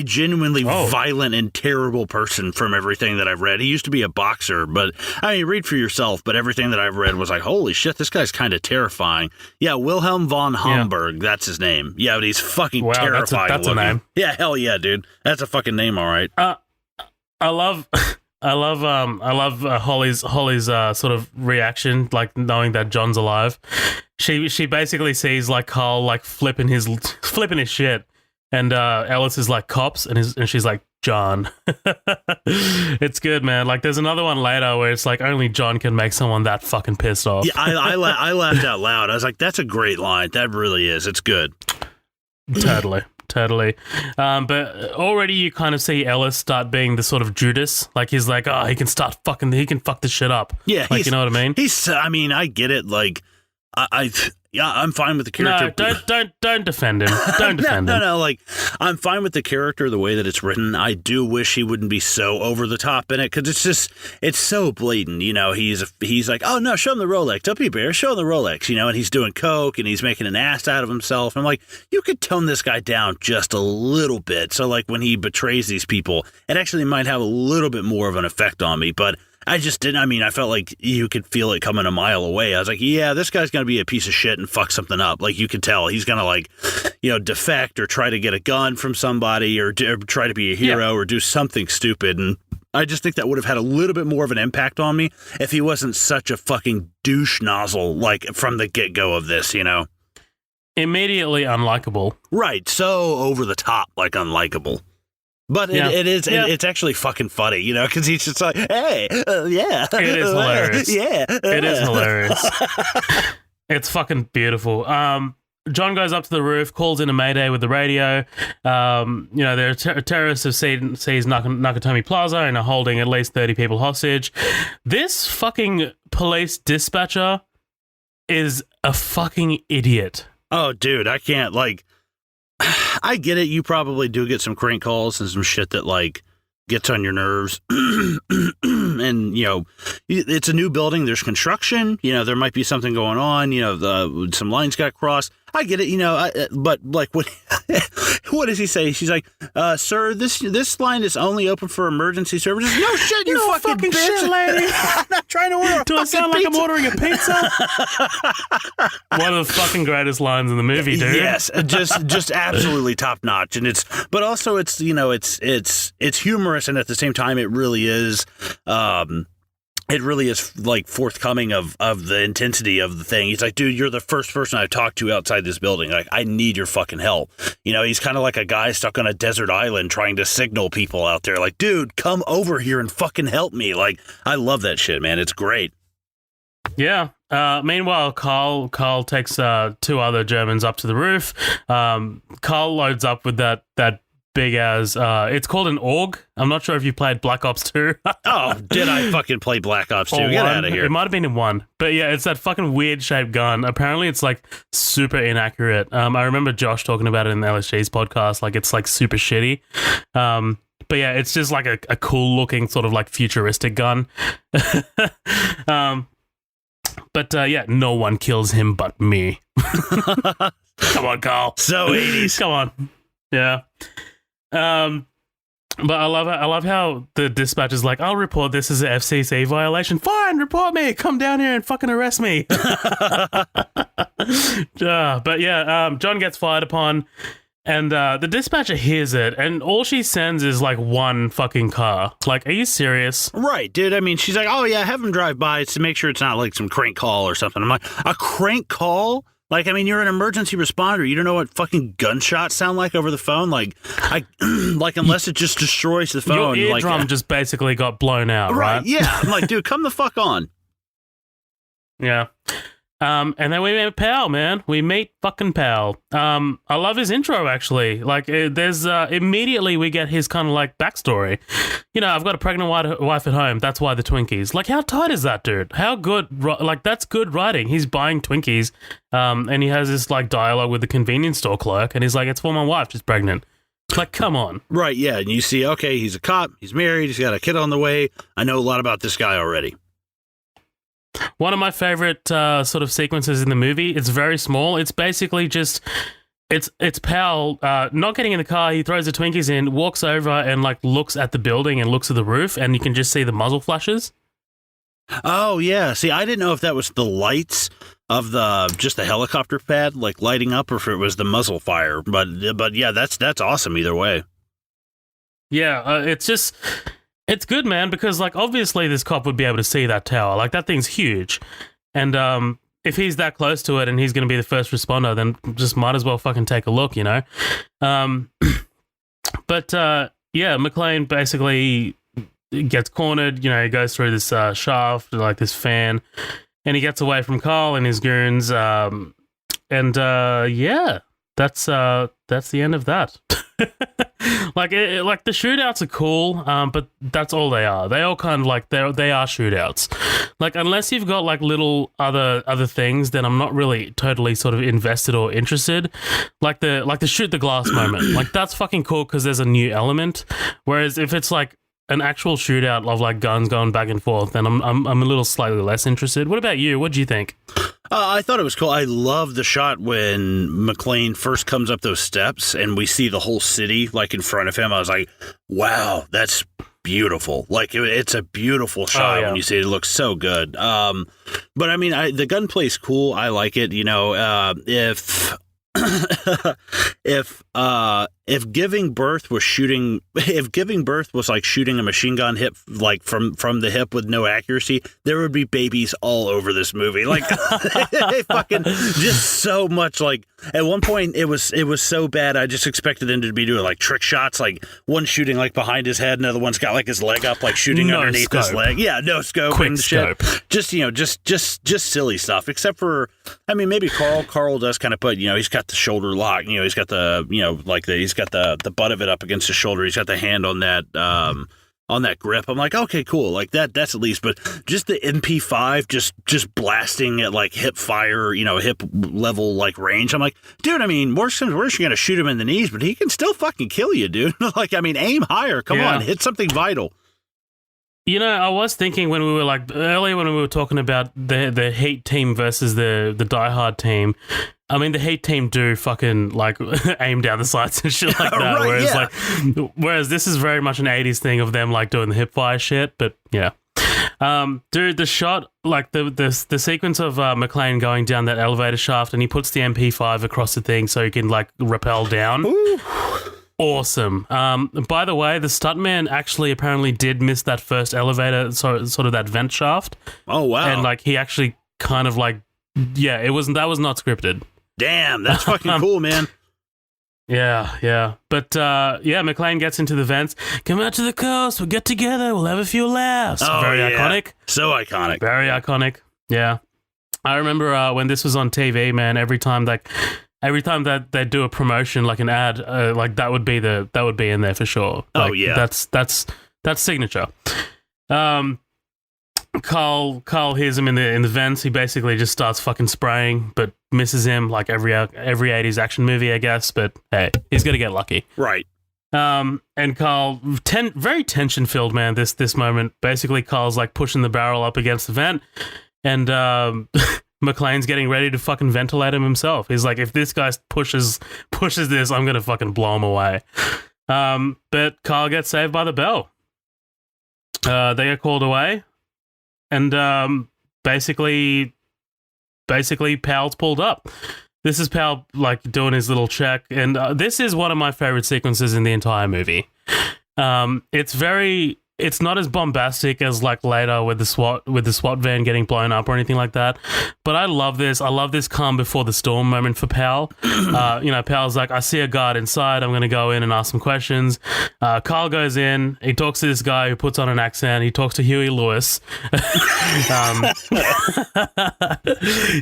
C: genuinely violent and terrible person from everything that I've read. He used to be a boxer, but I mean, read for yourself, but everything that I've read was like, holy shit, this guy's kind of terrifying. Yeah, Wilhelm von Homburg, that's his name. Yeah, but he's fucking terrifying.
A: That's a name.
C: Yeah, hell yeah, dude. That's a fucking name, all right.
A: I love Holly's sort of reaction, like knowing that John's alive. She basically sees like Carl like flipping his shit, and Ellis is like cops, and she's like John. It's good, man. Like there's another one later where it's like only John can make someone that fucking pissed off.
C: Yeah, I laughed out loud. I was like, that's a great line. That really is. It's good.
A: totally. But already you kind of see Ellis start being the sort of Judas. Like, he's like, oh, he can fuck this shit up.
C: Yeah.
A: Like, you know what I mean?
C: I get it. Like, I'm fine with the character.
A: No, don't defend him. Don't defend him.
C: No. Like, I'm fine with the character the way that it's written. I do wish he wouldn't be so over the top in it because it's so blatant. You know, he's like, oh no, show him the Rolex. Don't be a bear. Show him the Rolex. You know, and he's doing coke and he's making an ass out of himself. I'm like, you could tone this guy down just a little bit. So like when he betrays these people, it actually might have a little bit more of an effect on me, but. I just didn't. I mean, I felt like you could feel it coming a mile away. I was like, yeah, this guy's going to be a piece of shit and fuck something up. Like, you could tell he's going to, like, you know, defect or try to get a gun from somebody or try to be a hero or do something stupid. And I just think that would have had a little bit more of an impact on me if he wasn't such a fucking douche nozzle, like, from the get-go of this, you know?
A: Immediately unlikable.
C: Right. So over the top, like, unlikable. But it's actually fucking funny, you know, because he's just like, hey, yeah.
A: It is hilarious.
C: Yeah.
A: It is hilarious. It's fucking beautiful. John goes up to the roof, calls in a mayday with the radio. You know, there are terrorists have seized Nakatomi Plaza and are holding at least 30 people hostage. This fucking police dispatcher is a fucking idiot.
C: Oh, dude, I can't, like... I get it. You probably do get some crank calls and some shit that, like, gets on your nerves. And, you know, it's a new building. There's construction. You know, there might be something going on. You know, some lines got crossed. I get it, you know, but, like, what does he say? She's like, sir, this line is only open for emergency services. No shit, you fucking bitch.
A: Shit, lady.
C: I'm not trying to order
A: Do I sound like I'm ordering a pizza? One of the fucking greatest lines in the movie, dude.
C: Yes, just absolutely top notch, and but also it's you know it's humorous, and at the same time it really is. It really is like forthcoming of the intensity of the thing. He's like, dude, you're the first person I've talked to outside this building. Like, I need your fucking help. You know, he's kind of like a guy stuck on a desert island trying to signal people out there. Like, dude, come over here and fucking help me. Like, I love that shit, man. It's great.
A: Yeah. Meanwhile, Carl takes two other Germans up to the roof. Carl loads up with that big as it's called an AUG. I'm not sure if you played Black Ops 2.
C: Oh, did I fucking play Black Ops 2? Get out of here.
A: It might have been in 1. But yeah, it's that fucking weird shaped gun. Apparently it's like super inaccurate. I remember Josh talking about it in the LSG's podcast. Like, it's like super shitty. But yeah, it's just like a cool looking sort of like futuristic gun. But yeah, no one kills him but me. Come on, Carl.
C: So 80s.
A: Come on. Yeah. But I love how the dispatch is like, I'll report this as an FCC violation. Fine, report me. Come down here and fucking arrest me. But yeah, John gets fired upon, and the dispatcher hears it, and all she sends is like one fucking car. Like, are you serious?
C: Right, dude. I mean, she's like, oh yeah, have him drive by to make sure it's not like some crank call or something. I'm like, a crank call? Like, I mean, you're an emergency responder. You don't know what fucking gunshots sound like over the phone? Like, like unless it just destroys the phone.
A: Your eardrum just basically got blown out, right?
C: Yeah. I'm like, dude, come the fuck on.
A: Yeah. And then we meet Pal, man. We meet fucking Pal. I love his intro, actually. Like, there's immediately we get his kind of like backstory. You know, I've got a pregnant wife at home. That's why the Twinkies. Like, how tight is that, dude? How good? Like, that's good writing. He's buying Twinkies, and he has this like dialogue with the convenience store clerk, and he's like, "It's for my wife. She's pregnant." Like, come on.
C: Right? Yeah. And you see, okay, he's a cop. He's married. He's got a kid on the way. I know a lot about this guy already.
A: One of my favorite sort of sequences in the movie. It's very small. It's basically just it's Pal not getting in the car. He throws the Twinkies in, walks over and like looks at the building and looks at the roof, and you can just see the muzzle flashes.
C: Oh yeah. See, I didn't know if that was the lights of just the helicopter pad like lighting up, or if it was the muzzle fire. But yeah, that's awesome either way.
A: Yeah, it's good, man, because, like, obviously this cop would be able to see that tower. Like, that thing's huge. And if he's that close to it and he's going to be the first responder, then just might as well fucking take a look, you know? But yeah, McClane basically gets cornered. You know, he goes through this shaft, like this fan, and he gets away from Carl and his goons. Yeah, that's the end of that. Like like the shootouts are cool, but that's all they are. They all kind of like they are shootouts. Like unless you've got like little other things, then I'm not really totally sort of invested or interested. Like the shoot the glass moment, like that's fucking cool because there's a new element. Whereas if it's like an actual shootout of like guns going back and forth, then I'm a little slightly less interested. What about you? What do you think?
C: I thought it was cool. I love the shot when McClane first comes up those steps and we see the whole city like in front of him. I was like, wow, that's beautiful. Like it's a beautiful shot when you see it. It looks so good. But I mean, the gunplay's cool. I like it. You know, if if giving birth was like shooting a machine gun hip like from the hip with no accuracy, there would be babies all over this movie. Like fucking just so much. Like at one point it was so bad I just expected them to be doing like trick shots, like one shooting like behind his head, another one's got like his leg up, like shooting underneath his leg. Yeah, no scope.
A: Quick
C: and
A: scope.
C: Shit. Just just silly stuff. Except for, I mean, maybe Carl does kind of put, he's got the shoulder lock, he's got the he's got the butt of it up against his shoulder, he's got the hand on that grip. I'm like, okay, cool, like that's at least. But just the MP5 just blasting at like hip fire, hip level like range. I'm like, dude, I mean, worse you're gonna shoot him in the knees, but he can still fucking kill you, dude. Like, I mean, aim higher, come on, hit something vital.
A: I was thinking when we were like earlier when we were talking about the Heat team versus the Die Hard team. I mean, the Heat team do fucking like aim down the sights and shit like that.
C: Right,
A: whereas this is very much an 80s thing of them like doing the hip fire shit. But yeah, dude, the shot, like the sequence of McClane going down that elevator shaft and he puts the MP5 across the thing so he can like rappel down.
C: Ooh.
A: Awesome. By the way, the stuntman actually apparently did miss that first elevator, sort of that vent shaft.
C: Oh wow!
A: And like he actually kind of like, that was not scripted.
C: Damn, that's fucking cool, man.
A: Yeah. But McClane gets into the vents. Come out to the coast. We'll get together. We'll have a few laughs.
C: Oh,
A: very iconic.
C: So iconic.
A: Very iconic. Yeah. I remember when this was on TV, man. Every time that they do a promotion, like an ad, like that would be in there for sure. Like,
C: oh yeah,
A: that's signature. Carl hears him in the vents. He basically just starts fucking spraying, but misses him like every 80s action movie, I guess. But hey, he's gonna get lucky,
C: right?
A: And Carl, very tension filled, man. This moment, basically, Carl's like pushing the barrel up against the vent, and McClane's getting ready to fucking ventilate him himself. He's like, if this guy pushes this, I'm gonna fucking blow him away. But Carl gets saved by the bell. They get called away. And basically, Powell's pulled up. This is Powell like doing his little check, and this is one of my favorite sequences in the entire movie. It's not as bombastic as like later with the SWAT van getting blown up or anything like that. But I love this. I love this calm before the storm moment for Powell. Powell's like, I see a guard inside. I'm going to go in and ask some questions. Carl goes in. He talks to this guy who puts on an accent. He talks to Huey Lewis.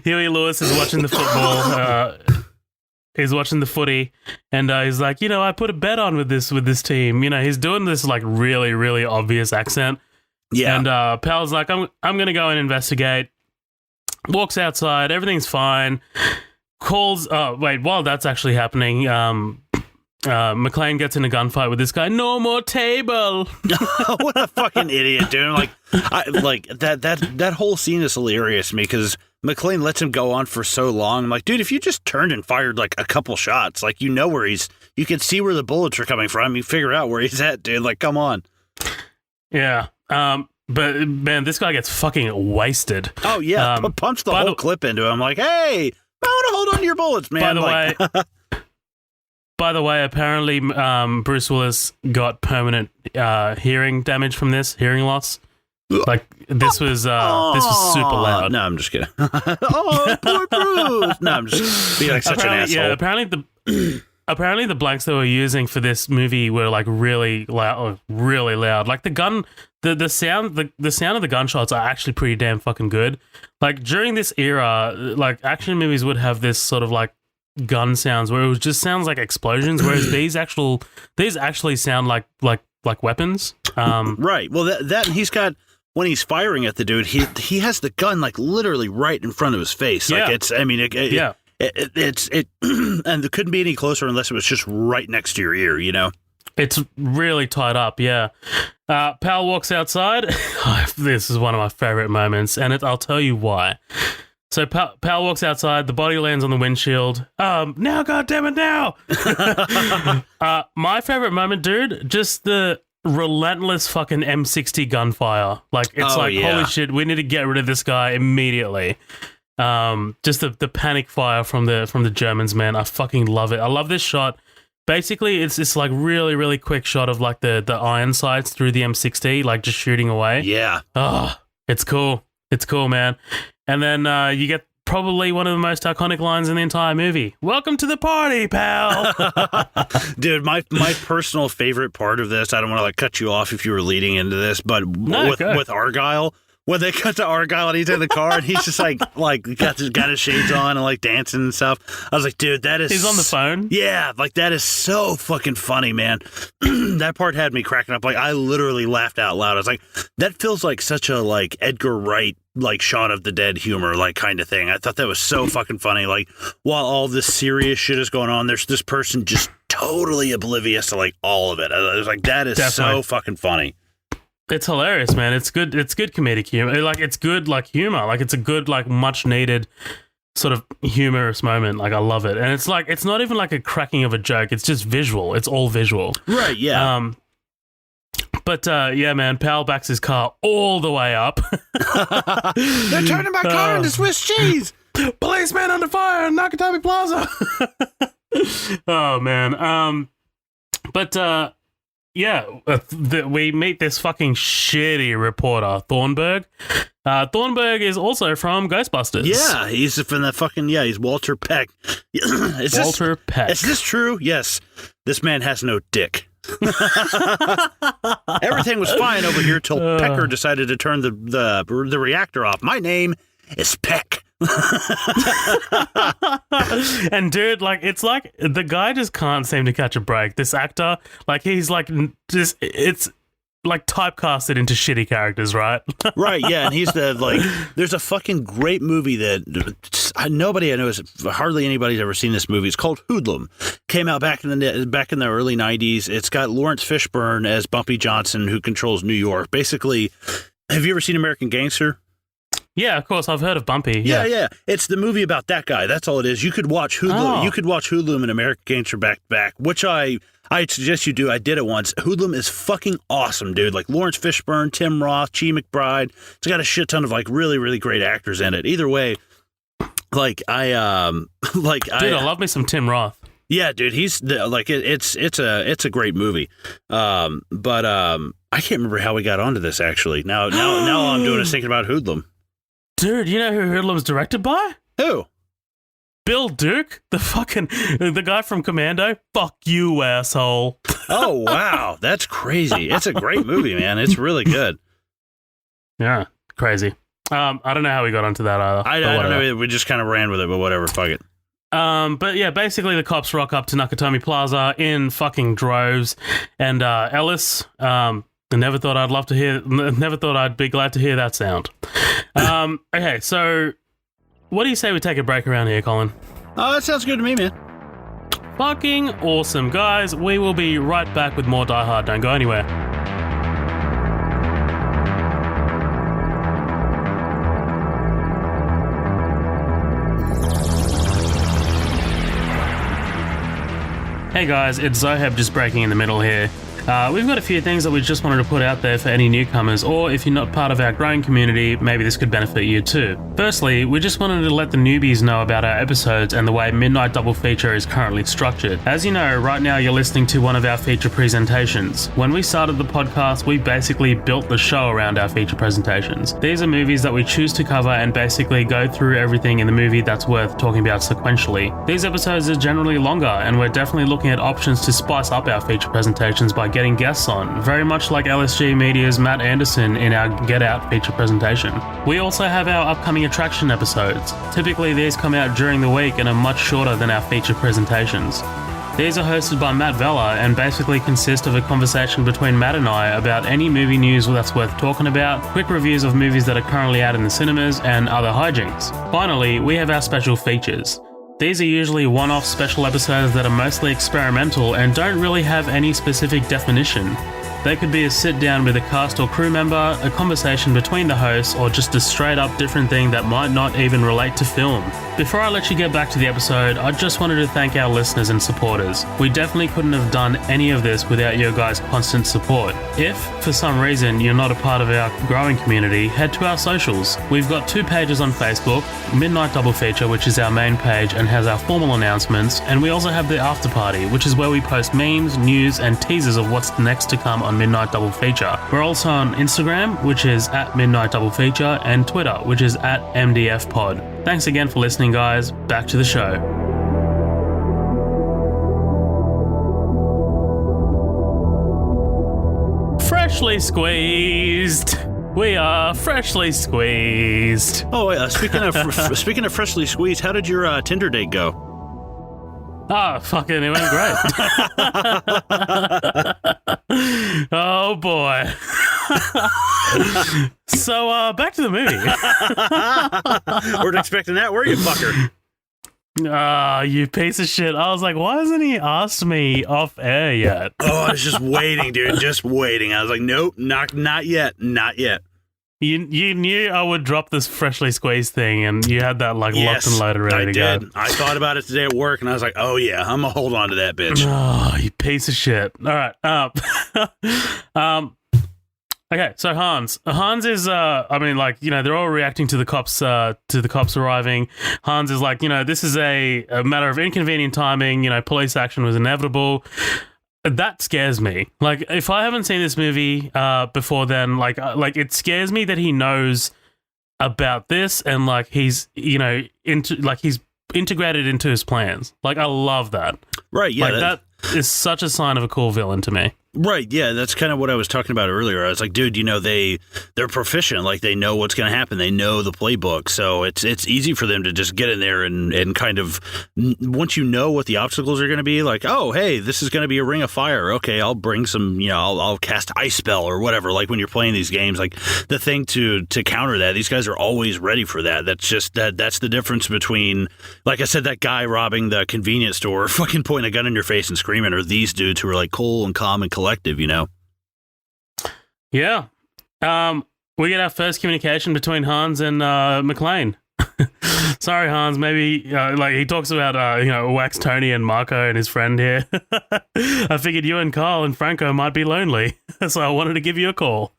A: Huey Lewis is watching the football. He's watching the footy, and he's like, I put a bet on with this team. He's doing this like really, really obvious accent.
C: Yeah.
A: And Powell's like, I'm gonna go and investigate. Walks outside, everything's fine. Calls. While that's actually happening, McClane gets in a gunfight with this guy. No more table.
C: What a fucking idiot, dude! Like that whole scene is hilarious to me because McClane lets him go on for so long. I'm like, dude, if you just turned and fired like a couple shots, like you can see where the bullets are coming from. You figure out where he's at, dude. Like, come on.
A: Yeah. But man, this guy gets fucking wasted.
C: Oh yeah, punch the whole clip into him. I'm like, hey, I want to hold on to your bullets, man.
A: By the way, apparently Bruce Willis got permanent hearing damage from this, hearing loss. Like this was super loud.
C: No, I'm just kidding. Oh, poor Bruce. No, I'm just being like such an asshole.
A: Yeah, apparently the blanks they were using for this movie were like really loud, really loud. Like the sound of the gunshots are actually pretty damn fucking good. Like during this era, like action movies would have this sort of like gun sounds where it just sounds like explosions, whereas these actually sound like weapons.
C: Right. Well, that he's got when he's firing at the dude, he has the gun like literally right in front of his face. Like it's. I mean, it's and it couldn't be any closer unless it was just right next to your ear. You know.
A: It's really tied up, yeah. Pal walks outside. This is one of my favorite moments, and I'll tell you why. So Pal walks outside. The body lands on the windshield. Now, goddammit, now! My favorite moment, dude, just the relentless fucking M60 gunfire. Like, it's holy shit, we need to get rid of this guy immediately. Just the panic fire from the Germans, man. I fucking love it. I love this shot. Basically, it's like really, really quick shot of like the iron sights through the M60, like just shooting away.
C: Yeah.
A: Oh, it's cool. It's cool, man. And then you get probably one of the most iconic lines in the entire movie. Welcome to the party, pal.
C: Dude, my personal favorite part of this, I don't want to like cut you off if you were leading into this, but with Argyle, when they cut to Argyle and he's in the car and he's just like got his shades on and like dancing and stuff. I was like, dude, that is...
A: He's on the phone?
C: Yeah, like that is so fucking funny, man. That part had me cracking up. Like I literally laughed out loud. I was like, that feels like such a like Edgar Wright, like Shaun of the Dead humor, like kind of thing. I thought that was so fucking funny. Like while all this serious shit is going on, there's this person just totally oblivious to like all of it. I was like, that is so fucking funny.
A: It's hilarious, man. It's good comedic humor. Like it's good like humor. Like it's a good like much needed sort of humorous moment. Like I love it. And it's like it's not even like a cracking of a joke. It's just visual. It's all visual.
C: Right, yeah.
A: But yeah, man, Pal backs his car all the way up.
C: They're turning my car into Swiss cheese.
A: Policeman under fire in Nakatomi Plaza. Oh man. Yeah, we meet this fucking shitty reporter, Thornburg. Thornburg is also from Ghostbusters.
C: Yeah, he's from the fucking, he's Walter Peck.
A: Peck.
C: Is this true? Yes. This man has no dick. Everything was fine over here till Pecker decided to turn the reactor off. My name is Peck.
A: And dude, like it's like the guy just can't seem to catch a break. This actor, like he's like just it's like typecasted into shitty characters, right?
C: Right, yeah, and he's there's a fucking great movie that nobody I know hardly anybody's ever seen this movie. It's called Hoodlum. Came out back in the early 90s. It's got Lawrence Fishburne as Bumpy Johnson, who controls New York. Basically, have you ever seen American Gangster?
A: Yeah, of course. I've heard of Bumpy.
C: Yeah. It's the movie about that guy. That's all it is. You could watch Hoodlum. You could watch Hoodlum and American Gangster back to back, which I suggest you do. I did it once. Hoodlum is fucking awesome, dude. Like Lawrence Fishburne, Tim Roth, Chi McBride. It's got a shit ton of like really, really great actors in it. Either way, dude, I
A: love me some Tim Roth.
C: Yeah, dude, he's it's a great movie. But I can't remember how we got onto this actually. Now all I'm doing is thinking about Hoodlum.
A: Dude, you know who Hoodlum's directed by?
C: Who?
A: Bill Duke, the guy from Commando. Fuck you, asshole.
C: Oh, wow. That's crazy. It's a great movie, man. It's really good.
A: Yeah, crazy. I don't know how we got onto that either.
C: I don't know. We just kind of ran with it, but whatever. Fuck it.
A: But yeah, basically the cops rock up to Nakatomi Plaza in fucking droves, and Ellis, I never thought I'd be glad to hear that sound. Okay, so what do you say we take a break around here, Colin?
C: Oh, that sounds good to me, man.
A: Fucking awesome, guys. We will be right back with more Die Hard. Don't go anywhere. Hey guys, it's Zoheb just breaking in the middle here. We've got a few things that we just wanted to put out there for any newcomers, or if you're not part of our growing community, maybe this could benefit you too. Firstly, we just wanted to let the newbies know about our episodes and the way Midnight Double Feature is currently structured. As you know, right now you're listening to one of our feature presentations. When we started the podcast, we basically built the show around our feature presentations. These are movies that we choose to cover and basically go through everything in the movie that's worth talking about sequentially. These episodes are generally longer, and we're definitely looking at options to spice up our feature presentations by getting guests on, very much like LSG Media's Matt Anderson in our Get Out feature presentation. We also have our upcoming attraction episodes. Typically these come out during the week and are much shorter than our feature presentations. These are hosted by Matt Vella and basically consist of a conversation between Matt and I about any movie news that's worth talking about, quick reviews of movies that are currently out in the cinemas, and other hijinks. Finally, we have our special features. These are usually one-off special episodes that are mostly experimental and don't really have any specific definition. They could be a sit-down with a cast or crew member, a conversation between the hosts, or just a straight-up different thing that might not even relate to film. Before I let you get back to the episode, I just wanted to thank our listeners and supporters. We definitely couldn't have done any of this without your guys' constant support. If, for some reason, you're not a part of our growing community, head to our socials. We've got 2 pages on Facebook, Midnight Double Feature, which is our main page and has our formal announcements, and we also have the After Party, which is where we post memes, news, and teasers of what's next to come on Midnight Double Feature. We're also on Instagram, which is at Midnight Double Feature, and Twitter, which is at MDF Pod. Thanks again for listening, guys. Back to the show. Freshly squeezed. We are freshly squeezed.
C: Oh, speaking of freshly squeezed, how did your Tinder date go?
A: Ah, fucking, it went great. Oh boy. So, back to the movie.
C: Weren't expecting that, were you, fucker?
A: Ah, you piece of shit. I was like, why hasn't he asked me off air yet?
C: Oh, I was just waiting, dude, just waiting. I was like, nope, not yet.
A: You knew I would drop this freshly squeezed thing, and you had that like locked and loaded ready to go.
C: I thought about it today at work, and I was like, oh yeah, I'm gonna hold on to that bitch.
A: Oh, you piece of shit. All right. Okay, so Hans is I mean, like, you know, they're all reacting to the cops arriving. Hans is like, you know, this is a matter of inconvenient timing, you know, police action was inevitable. That scares me. Like, if I haven't seen this movie before then, like it scares me that he knows about this and like he's, you know, he's integrated into his plans. Like, I love that.
C: Right, yeah.
A: Like, that is such a sign of a cool villain to me.
C: Right, yeah, that's kind of what I was talking about earlier. I was like, dude, you know, they're proficient. Like, they know what's going to happen. They know the playbook. So it's easy for them to just get in there and kind of, once you know what the obstacles are going to be, like, oh, hey, this is going to be a ring of fire. Okay, I'll bring some, you know, I'll cast Ice Spell or whatever. Like, when you're playing these games, like, the thing to counter that, these guys are always ready for that. That's just, that's the difference between, like I said, that guy robbing the convenience store, fucking pointing a gun in your face and screaming, or these dudes who are, like, cool and calm and collective, you know?
A: Yeah. We get our first communication between Hans and McClane. Sorry, Hans. Maybe like he talks about you know, Wax Tony and Marco and his friend here. I figured you and Carl and Franco might be lonely, so I wanted to give you a call.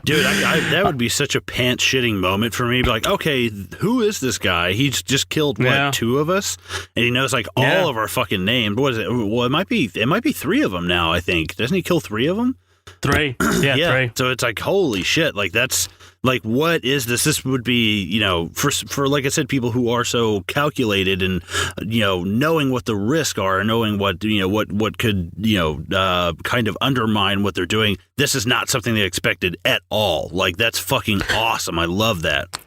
C: Dude, that would be such a pants shitting moment for me. Be like, okay, who is this guy? He's just killed what, 2 of us, and he knows like all of our fucking names. What is it? Well, it might be 3 of them now. I think doesn't he kill 3 of them?
A: 3. Yeah, 3.
C: So it's like, holy shit. Like, that's like, what is this? This would be, you know, for like I said, people who are so calculated and, you know, knowing what the risks are, knowing what, you know, what could, you know, kind of undermine what they're doing. This is not something they expected at all. Like, that's fucking awesome. I love that.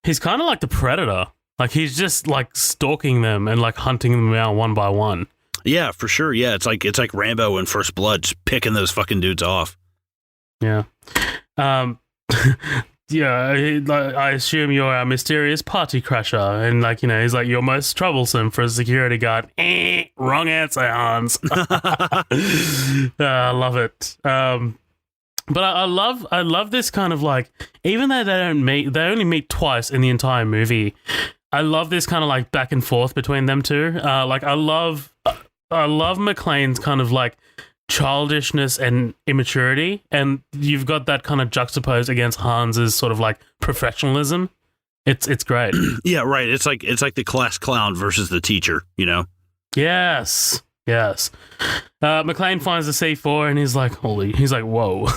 C: He's
A: kind of like the Predator. Like, he's just like stalking them and like hunting them down one by one.
C: Yeah, for sure. Yeah, it's like Rambo in First Blood, just picking those fucking dudes off.
A: Yeah. Yeah, I assume you're a mysterious party crasher, and like, you know, he's like, you're most troublesome for a security guard. Wrong answer, Hans. I love it. But I love this kind of like, even though they only meet twice in the entire movie. I love this kind of like back and forth between them two. Like, I love McClane's kind of like childishness and immaturity, and you've got that kind of juxtaposed against Hans's sort of like professionalism. It's great.
C: Yeah, right. It's like the class clown versus the teacher, you know?
A: Yes. McClane finds the C4 and he's like, whoa.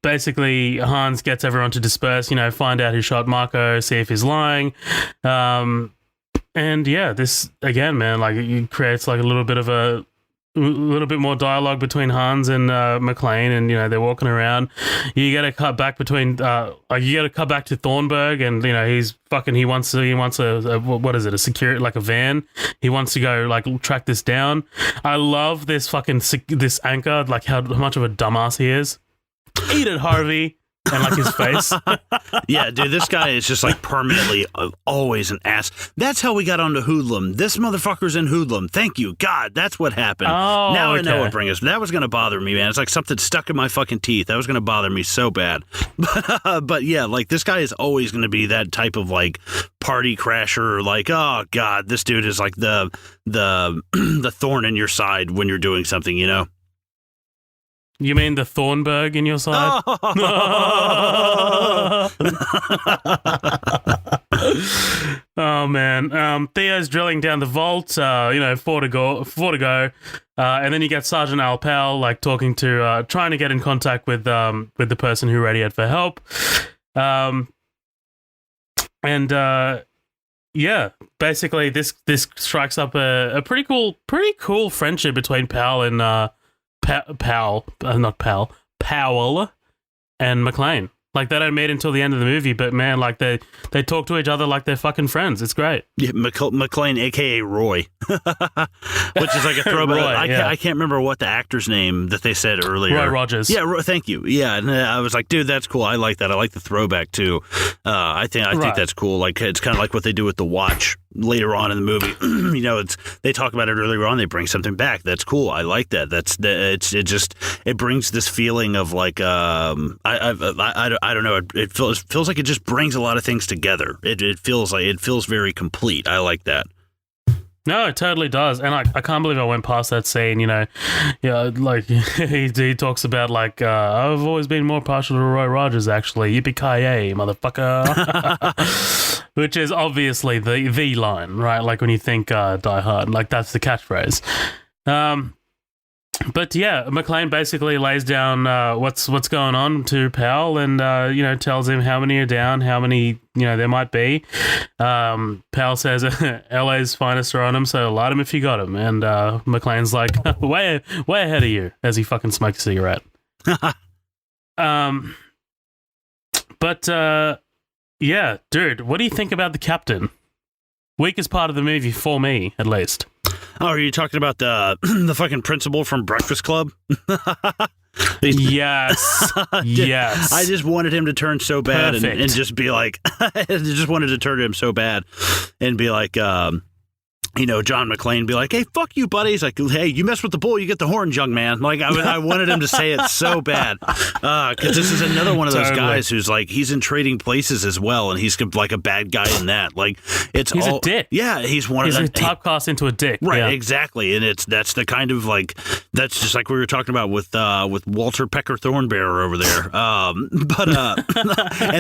A: Basically, Hans gets everyone to disperse, you know, find out who shot Marco, see if he's lying. And yeah, this again, man, like, it creates like a little bit of a little bit more dialogue between Hans and McClane, and they're walking around. You get a cut back between you get a cut back to Thornburg, and he's fucking he wants a what is it, a security, like a van. He wants to go like track this down. I love this fucking this anchor, like how much of a dumbass he is. Eat it, Harvey. And like his face.
C: Yeah, dude, this guy is just like permanently always an ass. That's how we got onto Hoodlum. This motherfucker's in Hoodlum. Thank you, God. That's what happened.
A: Oh,
C: now
A: okay.
C: I know what brings us. That was going to bother me, man. It's like something stuck in my fucking teeth. That was going to bother me so bad. But yeah, like this guy is always going to be that type of like party crasher. Like, oh God, this dude is like the thorn in your side when you're doing something, you know?
A: You mean the Thornburg in your side? Oh man, Theo's drilling down the vault. Four to go, and then you get Sergeant Al Powell like talking to, trying to get in contact with the person who radioed for help. Yeah, basically this strikes up a pretty cool friendship between Powell and Powell and McClane. Like they don't meet until the end of the movie, but man, like they talk to each other like they're fucking friends. It's great.
C: Yeah, McClane, aka Roy, which is like a throwback.
A: Roy,
C: I can't remember what the actor's name that they said earlier.
A: Roy Rogers.
C: Yeah, thank you. Yeah, and I was like, dude, that's cool. I like that. I like the throwback too. I think that's cool. Like it's kind of like what they do with the watch later on in the movie. They talk about it earlier on. They bring something back. That's cool. I like that. It brings this feeling of like I don't know. It feels like it just brings a lot of things together. It feels very complete. I like that.
A: No, it totally does, and I can't believe I went past that scene. Like he talks about like I've always been more partial to Roy Rogers. Actually, yippee-ki-yay, motherfucker. Which is obviously the line, right? Like when you think Die Hard, like that's the catchphrase. But yeah, McClane basically lays down what's going on to Powell, and tells him how many are down, how many there might be. Powell says LA's finest are on him, so light him if you got him. And McClane's like way ahead of you as he fucking smokes a cigarette. Yeah, dude, what do you think about the captain? Weakest part of the movie for me, at least.
C: Oh, are you talking about the fucking principal from Breakfast Club?
A: Yes. Yes.
C: I just wanted him to turn so bad and just be like, I just wanted to turn to him so bad and be like, John McClane be like, hey, fuck you, buddy. He's like, hey, you mess with the bull, you get the horns, young man. Like, I wanted him to say it so bad. Because this is another one of those guys who's like, he's in Trading Places as well, and he's like a bad guy in that. Like, he's
A: a dick.
C: Yeah, he's one of
A: them.
C: the
A: He's a typecast into a dick.
C: Right,
A: yeah.
C: Exactly. And that's the kind of like, that's just like we were talking about with Walter Pecker Thornbearer over there. And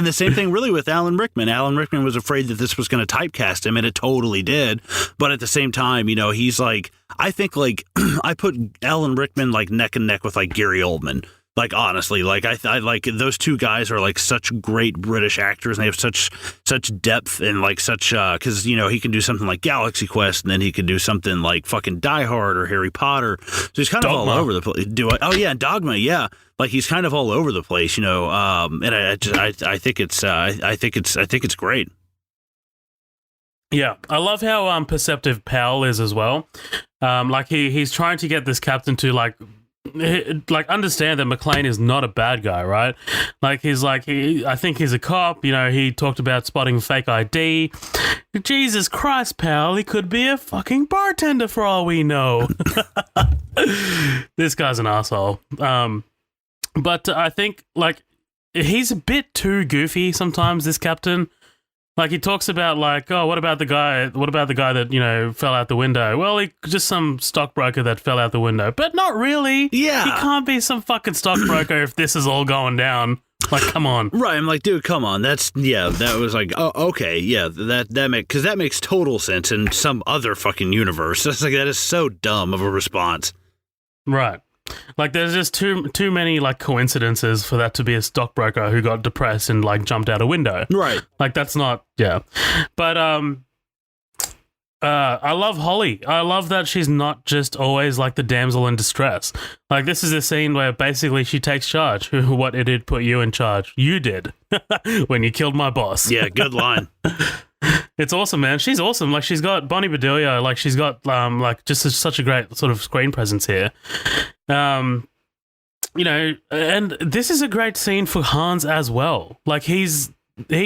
C: the same thing really with Alan Rickman. Alan Rickman was afraid that this was going to typecast him, and it totally did. But at the same time, he's like, I think like I put Alan Rickman like neck and neck with like Gary Oldman. Like honestly, like I like those two guys are like such great British actors, and they have such depth and like such because he can do something like Galaxy Quest, and then he could do something like fucking Die Hard or Harry Potter. So he's kind of all over the place. Dogma, yeah. Like he's kind of all over the place, and I think it's great.
A: Yeah, I love how perceptive Powell is as well. Like he's trying to get this captain to like understand that McClane is not a bad guy, right? Like he's like I think he's a cop. He talked about spotting fake ID. Jesus Christ, Powell, he could be a fucking bartender for all we know. This guy's an asshole. But I think like he's a bit too goofy sometimes. This captain. Like he talks about like, oh, what about the guy that, fell out the window? Well, he just some stockbroker that fell out the window. But not really.
C: Yeah.
A: He can't be some fucking stockbroker if this is all going down. Like, come on.
C: Right. I'm like, dude, come on. That was like, oh, okay. Yeah, that makes total sense in some other fucking universe. That's like, that is so dumb of a response.
A: Right. Like there's just too many like coincidences for that to be a stockbroker who got depressed and like jumped out a window.
C: Right.
A: Like that's not, yeah. But I love Holly. I love that she's not just always like the damsel in distress. Like, this is a scene where basically she takes charge. What it did put you in charge? You did when you killed my boss.
C: Yeah, good line.
A: It's awesome, man. She's awesome. Like, she's got Bonnie Bedelia. Like, she's got like just such a great sort of screen presence here. You know, and this is a great scene for Hans as well. Like, he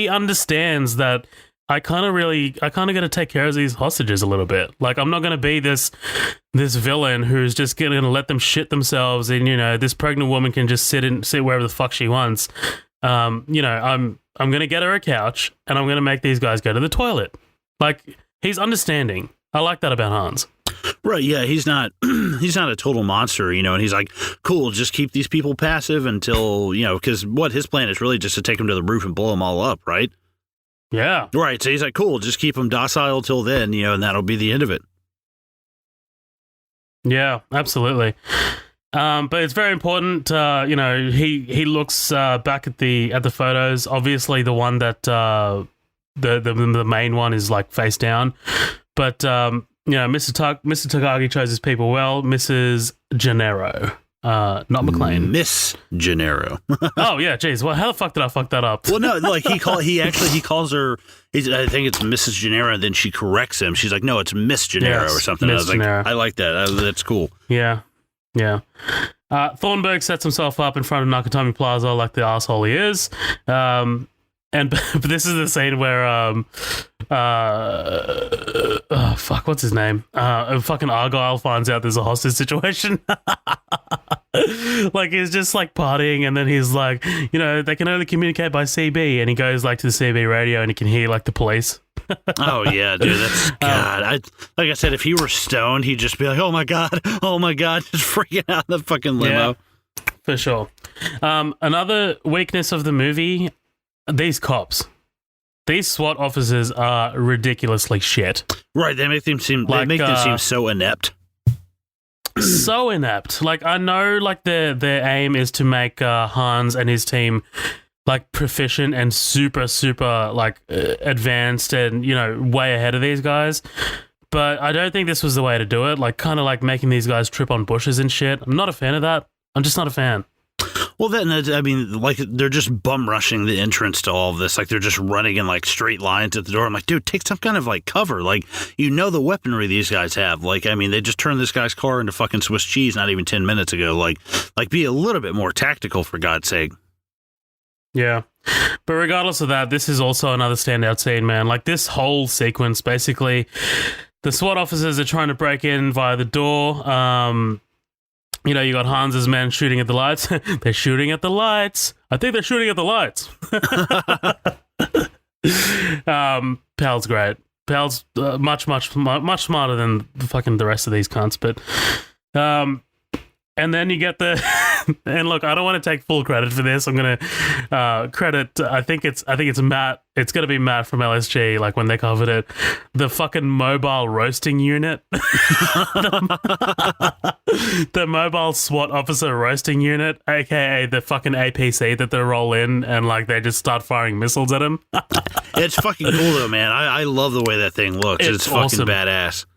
A: understands that I kind of got to take care of these hostages a little bit. Like, I'm not going to be this villain who's just going to let them shit themselves, and, you know, this pregnant woman can just sit wherever the fuck she wants. You know, I'm going to get her a couch, and I'm going to make these guys go to the toilet. Like, he's understanding. I like that about Hans.
C: Right, yeah, he's not a total monster, you know, and he's like, cool, just keep these people passive until, you know, because what his plan is really just to take them to the roof and blow them all up, right?
A: Yeah.
C: Right, so he's like, cool, just keep them docile till then, you know, and that'll be the end of it.
A: Yeah, absolutely. But it's very important, you know, he looks back at the photos. Obviously, the one that the main one is like face down, but you know, Mr. Takagi chose his people well. Mrs. Gennaro, not McLean.
C: Miss Gennaro.
A: Oh yeah, geez. Well, how the fuck did I fuck that up?
C: Well, no, like he calls her. I think it's Mrs. Gennaro, and then she corrects him. She's like, "No, it's Miss Gennaro or something."
A: Miss
C: I was
A: Gennaro.
C: like, "I like that. That's cool."
A: Yeah. Thornburg sets himself up in front of Nakatomi Plaza like the asshole he is. And but this is the scene where fuck, what's his name? Fucking Argyle finds out there's a hostage situation. Like, he's just like partying, and then he's like, you know, they can only communicate by CB, and he goes like to the CB radio, and he can hear like the police.
C: Oh yeah, dude, that's God. Like I said, if he were stoned, he'd just be like, oh my god, just freaking out in the fucking limo.
A: Yeah, for sure. Another weakness of the movie. These cops, these SWAT officers are ridiculously shit.
C: Right, they make them seem so inept.
A: So inept. Like, I know, like, their aim is to make Hans and his team like proficient and super like advanced and, you know, way ahead of these guys. But I don't think this was the way to do it. Like, kind of like making these guys trip on bushes and shit. I'm not a fan of that. I'm just not a fan.
C: Well, then, I mean, like, they're just bum rushing the entrance to all of this. Like, they're just running in, like, straight lines at the door. I'm like, dude, take some kind of, like, cover. Like, you know the weaponry these guys have. Like, I mean, they just turned this guy's car into fucking Swiss cheese not even 10 minutes ago. Like, be a little bit more tactical, for God's sake.
A: Yeah. But regardless of that, this is also another standout scene, man. Like, this whole sequence, basically, the SWAT officers are trying to break in via the door. You know, you got Hans's men shooting at the lights. They're shooting at the lights. I think they're shooting at the lights. Pal's great. Pal's much smarter than the rest of these cunts. But and then you get the and look, I don't want to take full credit for this. I'm gonna credit. I think it's Matt. It's gonna be Matt from LSG. Like, when they covered it, the fucking mobile roasting unit, the mobile SWAT officer roasting unit, aka the fucking APC that they roll in and like they just start firing missiles at him.
C: It's fucking cool though, man. I love the way that thing looks. It's fucking
A: awesome.
C: badass.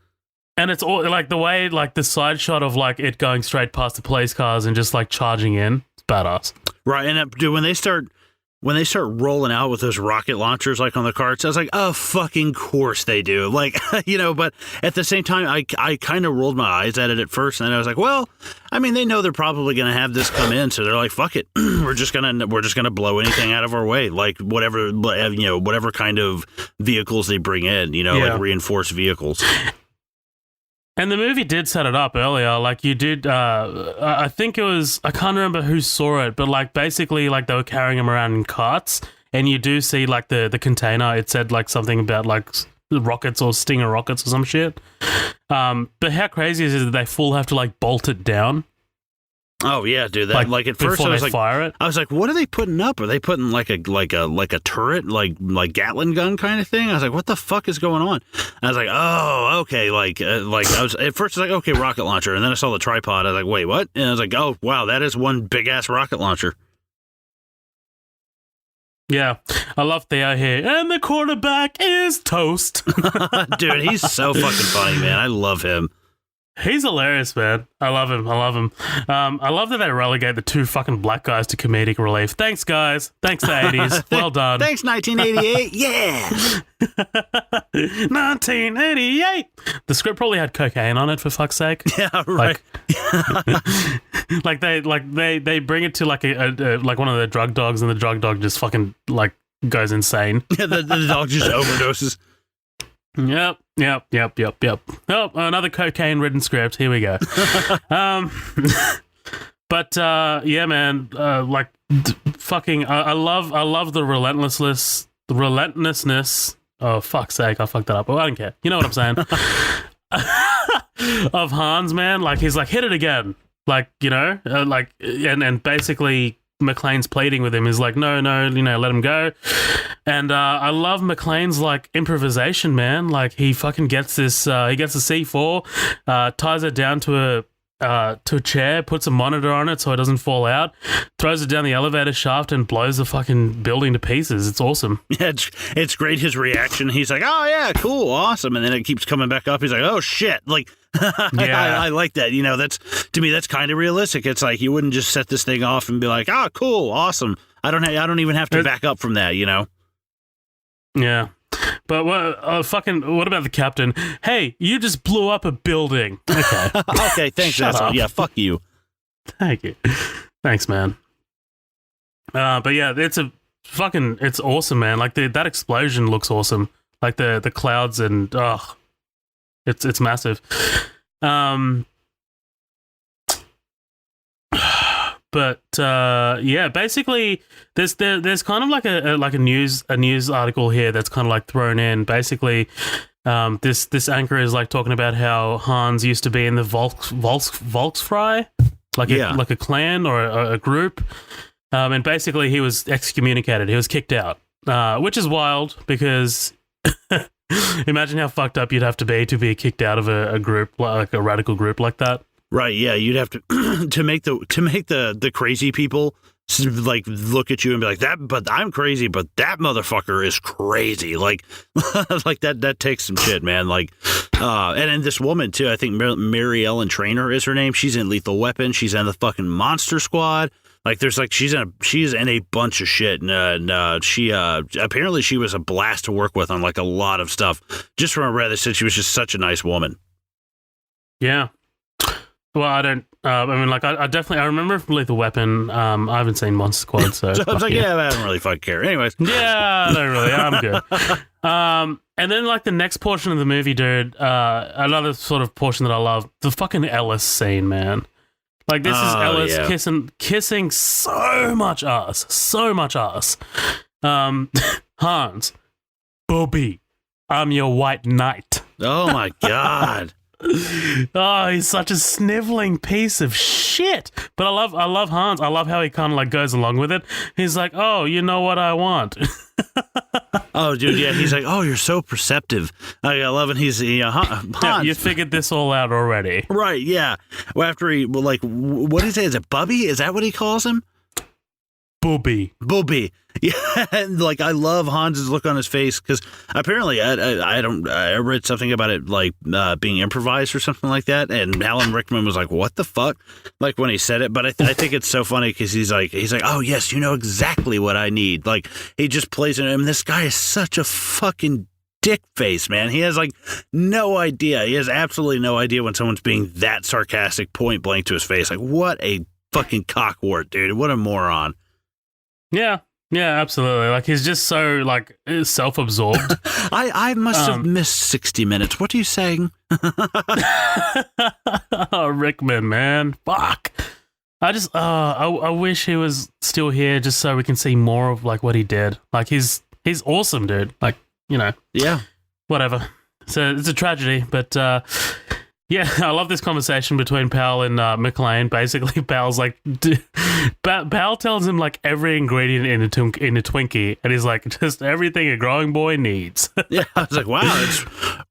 A: And it's all like the way, like the side shot of like it going straight past the police cars and just like charging in. It's badass.
C: Right, and dude, when they start rolling out with those rocket launchers like on the carts, I was like, oh, fucking course they do. Like, you know, but at the same time, I kind of rolled my eyes at it at first, and then I was like, well, I mean, they know they're probably going to have this come in, so they're like, fuck it, we're just gonna blow anything out of our way, like whatever kind of vehicles they bring in, you know,
A: Yeah.
C: like reinforced vehicles.
A: And the movie did set it up earlier. Like, you did, I think it was, I can't remember who saw it, but like basically like they were carrying them around in carts, and you do see like the container. It said like something about like rockets or Stinger rockets or some shit. But how crazy is it that they full have to like bolt it down?
C: Oh yeah, dude. That like at first I was like,
A: fire it.
C: I was like, what are they putting up? Are they putting like a turret, like Gatling gun kind of thing? I was like, what the fuck is going on? And I was like, oh, okay. Like I was at first I was like, okay, rocket launcher, and then I saw the tripod. I was like, wait, what? And I was like, oh wow, that is one big ass rocket launcher.
A: Yeah, I love Theo here, and the quarterback is toast.
C: Dude, he's so fucking funny, man. I love him.
A: He's hilarious, man. I love him. I love that they relegate the two fucking black guys to comedic relief. Thanks, guys. Thanks, the 80s. Well done.
C: Thanks, 1988. Yeah.
A: 1988. The script probably had cocaine on it, for fuck's sake.
C: Yeah, right.
A: Like they bring it to like a like one of the drug dogs, and the drug dog just fucking like goes insane.
C: Yeah, the dog just overdoses.
A: Yep. Oh, another cocaine-ridden script. Here we go. But yeah, man. Fucking. I love the relentlessness. Oh, fuck's sake! I fucked that up. Well, I don't care. You know what I'm saying? Of Hans, man. Like he's like, hit it again. Like, you know, and basically McClane's pleading with him. He's like, no, you know, let him go. And I love McClane's like improvisation, man. Like he fucking gets this. He gets a C4, ties it down to a chair, puts a monitor on it so it doesn't fall out, throws it down the elevator shaft, and blows the fucking building to pieces. It's awesome.
C: Yeah, it's great. His reaction. He's like, oh yeah, cool, awesome, and then it keeps coming back up. He's like, oh shit, like.
A: Yeah.
C: I like that. You know, that's to me, that's kind of realistic. It's like you wouldn't just set this thing off and be like, "Ah, cool, awesome." I don't even have to back up from that. You know.
A: Yeah, but what about the captain? Hey, you just blew up a building. Okay.
C: Okay, thanks.
A: Shut
C: asshole.
A: up.
C: Yeah, fuck you.
A: Thank you. Thanks, man. But yeah, it's awesome, man. Like that explosion looks awesome. Like the clouds and it's massive. But yeah, basically there's kind of like a news article here that's kind of like thrown in. Basically, this anchor is like talking about how Hans used to be in the Volksfrei, like a clan or a group, and basically he was excommunicated. He was kicked out, which is wild because. Imagine how fucked up you'd have to be kicked out of a group, like a radical group like that.
C: Right? Yeah, you'd have to to make the crazy people like look at you and be like that. But I'm crazy, but that motherfucker is crazy. Like, like that takes some shit, man. Like, and then this woman too. I think Mary Ellen Trainor is her name. She's in Lethal Weapon. She's in the fucking Monster Squad. Like there's like she's in a bunch of shit, and she apparently she was a blast to work with on like a lot of stuff. Just from what I said, she was just such a nice woman.
A: Yeah. Well, I don't. I mean, like I definitely remember from Lethal Weapon. I haven't seen Monster Squad, so
C: I was like, yeah, I don't really fucking care. Anyways,
A: yeah, I don't really. I'm good. And then like the next portion of the movie, dude. Another sort of portion that I love, the fucking Ellis scene, man. Like this is Ellis kissing so much ass. Hans, Bobby, I'm your white knight.
C: Oh my god.
A: Oh, he's such a sniveling piece of shit. But I love Hans. I love how he kind of like goes along with it. He's like, oh, you know what I want.
C: Oh, dude, yeah. He's like, oh, you're so perceptive. I love it. He's Hans.
A: Yeah, you figured this all out already,
C: right? Yeah. Well, after what did he say? Is it Bubby? Is that what he calls him?
A: Booby.
C: Yeah, and like I love Hans's look on his face because apparently I read something about it like being improvised or something like that, and Alan Rickman was like, "What the fuck?" Like when he said it, but I think it's so funny because he's like, "Oh yes, you know exactly what I need." Like he just plays it. And this guy is such a fucking dick face, man. He has like no idea. He has absolutely no idea when someone's being that sarcastic, point blank to his face. Like what a fucking cockwart, dude. What a moron.
A: Yeah, absolutely. Like he's just so like self-absorbed.
C: I must have missed 60 Minutes. What are you saying?
A: Oh, Rickman, man, fuck. I just I wish he was still here just so we can see more of like what he did. Like he's awesome, dude. Like, you know.
C: Yeah.
A: Whatever. So it's a tragedy, but yeah, I love this conversation between Pal and McClane. Basically, Pal's like, Pal tells him like every ingredient in a Twinkie, and he's like, just everything a growing boy needs.
C: Yeah, I was like, wow, it's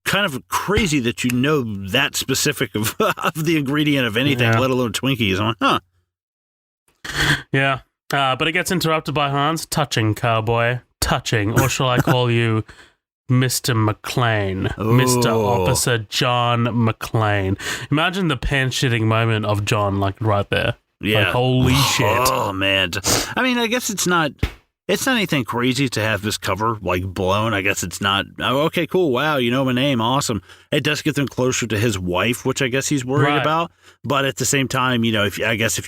C: kind of crazy that you know that specific of the ingredient of anything, let alone Twinkies. I'm like, huh.
A: Yeah. But it gets interrupted by Hans. Touching, cowboy. Touching. Or shall I call you Mr. McClane? Mr. Officer John McClane. Imagine the pants-shitting moment of John, like, right there.
C: Yeah.
A: Like, holy shit.
C: Oh, man. I mean, I guess it's not anything crazy to have this cover, like, blown. I guess it's not, oh, okay, cool, wow, you know my name, awesome. It does get them closer to his wife, which I guess he's worried about. But at the same time, you know, if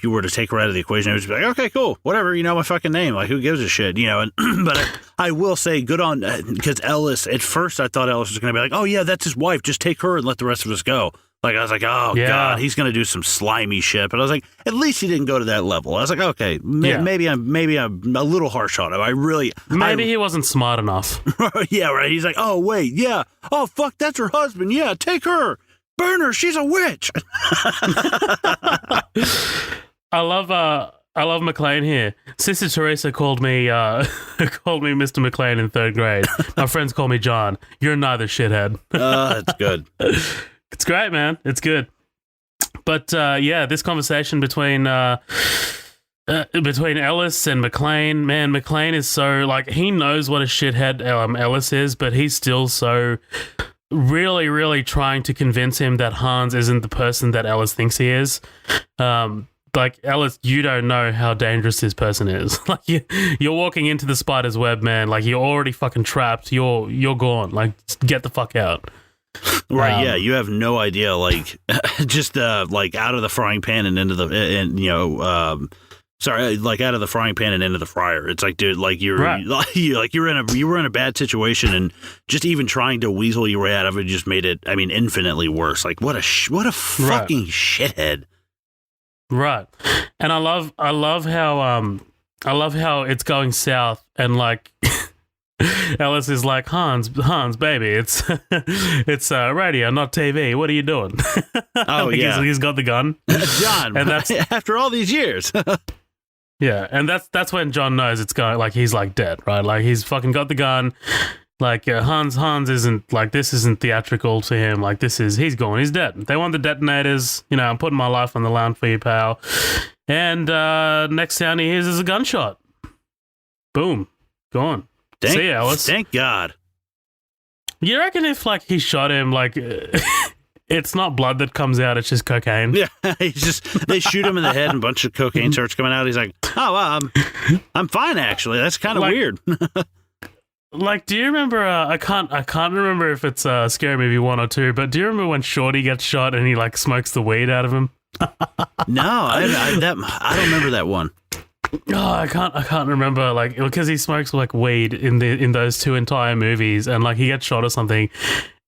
C: you were to take her out of the equation, it would just be like, okay, cool, whatever, you know my fucking name. Like, who gives a shit, you know? And, but I will say, good on, because Ellis, at first I thought Ellis was going to be like, oh, yeah, that's his wife, just take her and let the rest of us go. Like, I was like, oh,
A: Yeah.
C: God, he's going to do some slimy shit. But I was like, at least he didn't go to that level. I was like, okay, maybe I'm a little harsh on him.
A: Maybe he wasn't smart enough.
C: Yeah, right. He's like, oh, wait, yeah. Oh, fuck, that's her husband. Yeah, take her. Burn her. She's a witch.
A: I love McLean here. Sister Teresa called me Mr. McLean in 3rd grade. My friends call me John. You're neither, shithead.
C: That's good.
A: It's great, man. It's good. But yeah, this conversation between Ellis and McLean, man, McLean is so, like, he knows what a shithead Ellis is, but he's still so really, really trying to convince him that Hans isn't the person that Ellis thinks he is. Like, Ellis, you don't know how dangerous this person is. Like, you're walking into the spider's web, man. Like, you're already fucking trapped. You're gone. Like, get the fuck out.
C: Right, yeah, you have no idea, like, just, like, out of the frying pan and into the, like, out of the frying pan and into the fryer. It's like, dude, like, you were in a bad situation, and just even trying to weasel your way out of it just made it, I mean, infinitely worse. Like, what a fucking shithead.
A: Right. And I love how it's going south, and, like, Ellis is like, Hans, baby, it's radio, not TV. What are you doing?
C: Oh,
A: like,
C: yeah.
A: He's got the gun.
C: John,
A: and that's
C: after all these years.
A: Yeah, and that's when John knows it's going, like, he's, like, dead, right? Like, he's fucking got the gun. Like, Hans isn't, like, this isn't theatrical to him. Like, he's gone. He's dead. They want the detonators. You know, I'm putting my life on the line for you, pal. And next sound he hears is a gunshot. Boom. Gone. See ya, Ellis.
C: Thank God.
A: You reckon if, like, he shot him, like, it's not blood that comes out, it's just cocaine?
C: Yeah, they shoot him in the head and a bunch of cocaine starts coming out. He's like, oh, well, I'm fine, actually. That's kind of weird.
A: Like, do you remember, I can't remember if it's Scary Movie 1 or 2, but do you remember when Shorty gets shot and he, like, smokes the weed out of him?
C: No, I don't remember that one.
A: Oh, I can't remember, like, because he smokes, like, weed in those 2 entire movies, and, like, he gets shot or something,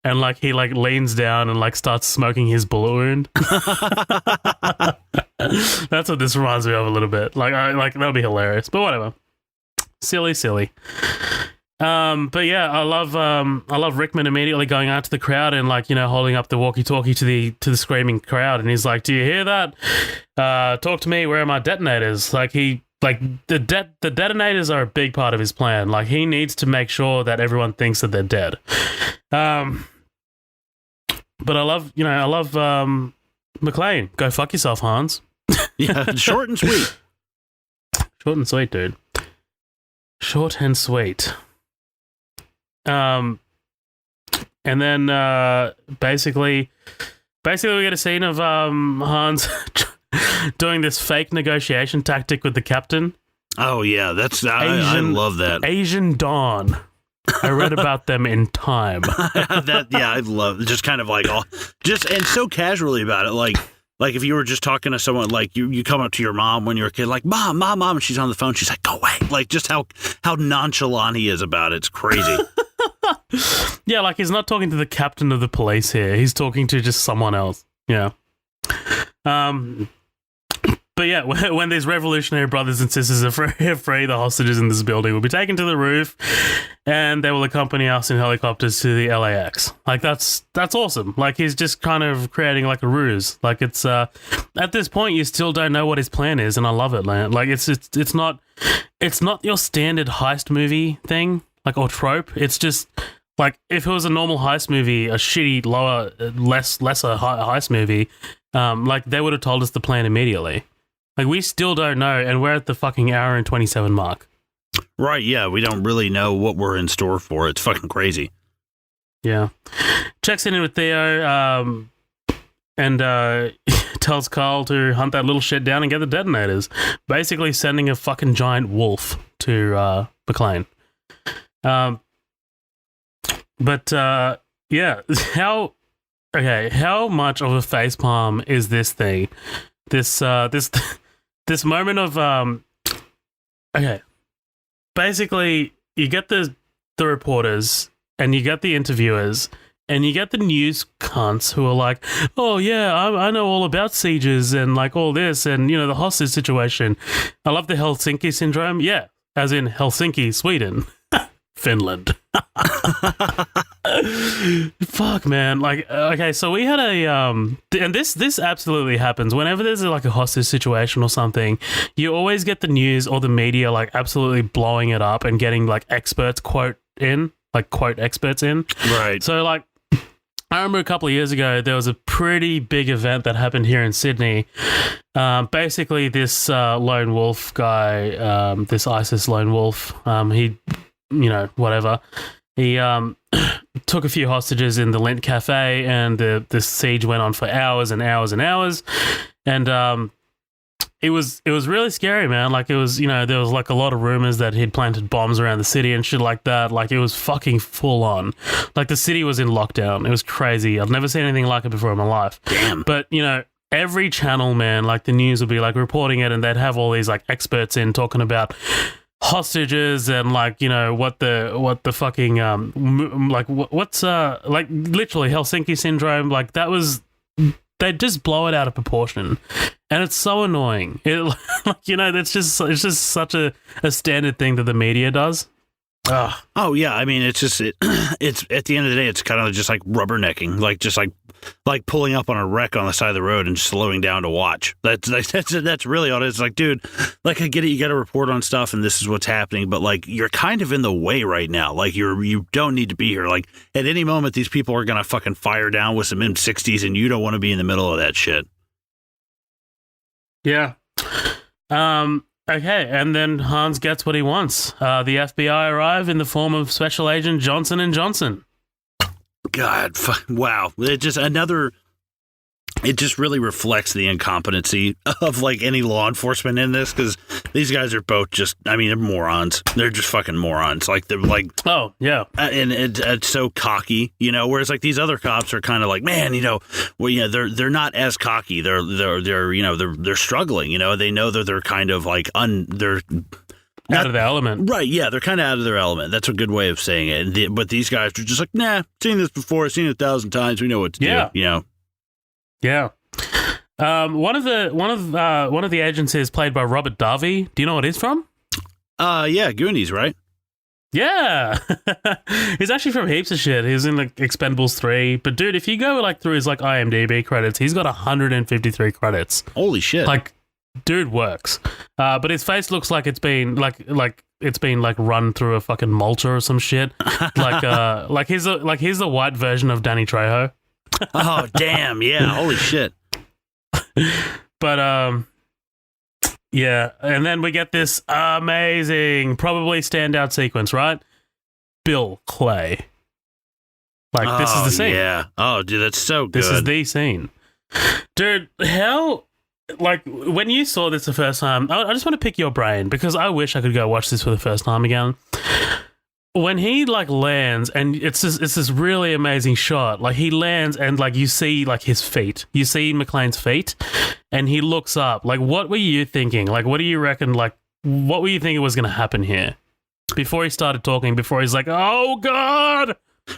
A: and, like, he, like, leans down and, like, starts smoking his bullet wound. That's what this reminds me of a little bit. Like, that'll be hilarious, but whatever. Silly. But yeah, I love Rickman immediately going out to the crowd and, like, you know, holding up the walkie-talkie to the screaming crowd, and he's like, "Do you hear that? Talk to me. Where are my detonators?" Like, the detonators are a big part of his plan. Like, he needs to make sure that everyone thinks that they're dead. But I love McLean. Go fuck yourself, Hans.
C: Yeah, short and sweet.
A: Short and sweet, dude. Short and sweet. And then basically we get a scene of Hans doing this fake negotiation tactic with the captain.
C: Oh yeah, I love that.
A: Asian Dawn. I read about them in Time.
C: I love just kind of like and so casually about it, like if you were just talking to someone, like you come up to your mom when you're a kid, like mom, and she's on the phone, she's like, go away, like just how nonchalant he is about it. It's crazy.
A: Yeah, like he's not talking to the captain of the police here. He's talking to just someone else. Yeah. But yeah, when these revolutionary brothers and sisters are free, the hostages in this building will be taken to the roof, and they will accompany us in helicopters to the LAX. Like, that's awesome. Like, he's just kind of creating, like, a ruse. Like, it's at this point you still don't know what his plan is, and I love it, man. Like, it's not your standard heist movie thing, like, or trope. It's just like, if it was a normal heist movie, a shitty lesser heist movie, like, they would have told us the plan immediately. Like, we still don't know, and we're at the fucking hour and 27 mark.
C: Right, yeah, we don't really know what we're in store for. It's fucking crazy.
A: Yeah. Checks in with Theo, and tells Carl to hunt that little shit down and get the detonators. Basically sending a fucking giant wolf to McClane. Yeah, how much of a facepalm is this thing? This moment of okay. Basically, you get the reporters and you get the interviewers and you get the news cunts who are like, oh yeah, I know all about sieges and like all this and, you know, the hostage situation. I love the Helsinki syndrome. Yeah, as in Helsinki, Sweden. Finland. Fuck, man. Like, okay, so we had a and this absolutely happens whenever there's like a hostage situation or something. You always get the news or the media like absolutely blowing it up and getting like experts quote experts in.
C: Right.
A: So like, I remember a couple of years ago there was a pretty big event that happened here in Sydney. Basically, this lone wolf guy, this ISIS lone wolf, he, you know, whatever. He took a few hostages in the Lint Cafe, and the siege went on for hours and hours and hours. And it was really scary, man. Like, it was, you know, there was like a lot of rumors that he'd planted bombs around the city and shit like that. Like, it was fucking full on. Like, the city was in lockdown. It was crazy. I've never seen anything like it before in my life.
C: Damn.
A: But, you know, every channel, man, like the news would be like reporting it, and they'd have all these like experts in talking about hostages and like, you know, what the fucking what's like literally Helsinki syndrome. Like, that was, they just blow it out of proportion, and it's so annoying. It, like, you know, it's just such a standard thing that the media does. Ugh.
C: Oh yeah, I mean, it's just it's at the end of the day, it's kind of just like rubbernecking, like just like pulling up on a wreck on the side of the road and slowing down to watch. That's really all it is. Like, dude, like, I get it, you got to report on stuff and this is what's happening, but like, you're kind of in the way right now. Like, you don't need to be here. Like, at any moment, these people are gonna fucking fire down with some M60s, and you don't want to be in the middle of that shit.
A: Yeah. Okay, and then Hans gets what he wants. The FBI arrive in the form of Special Agent Johnson & Johnson.
C: God, wow. It just really reflects the incompetency of like any law enforcement in this, because these guys are both just, I mean, they're morons. They're just fucking morons. Like, they're like,
A: oh yeah,
C: and it's so cocky, you know. Whereas like these other cops are kind of like, man, you know, well, you know, they're not as cocky. They're you know, they're struggling. You know, they know that they're kind of like they're
A: out of the element.
C: Right, yeah, they're kind of out of their element. That's a good way of saying it. But these guys are just like, nah, seen this before, seen it 1,000 times. We know what to do. You know.
A: Yeah. One of the agents is played by Robert Davi. Do you know what he's from?
C: Yeah, Goonies, right?
A: Yeah. He's actually from heaps of shit. He's in like Expendables 3. But dude, if you go like through his like IMDb credits, he's got 153 credits.
C: Holy shit.
A: Like, dude works. But his face looks like it's been like it's been like run through a fucking mulcher or some shit. Like he's the white version of Danny Trejo.
C: Oh damn, yeah, holy shit.
A: But yeah, and then we get this amazing, probably standout sequence, right? Bill Clay. Like, this is the scene.
C: Yeah. Oh, dude, that's so good.
A: This is the scene. Dude, how, like, when you saw this the first time, I just want to pick your brain, because I wish I could go watch this for the first time again. When he like lands, and it's this really amazing shot. Like, he lands and like you see like his feet. You see McClane's feet, and he looks up. Like, what were you thinking? Like, what do you reckon? Like, what were you thinking was going to happen here? Before he started talking, before he's like, "Oh God!"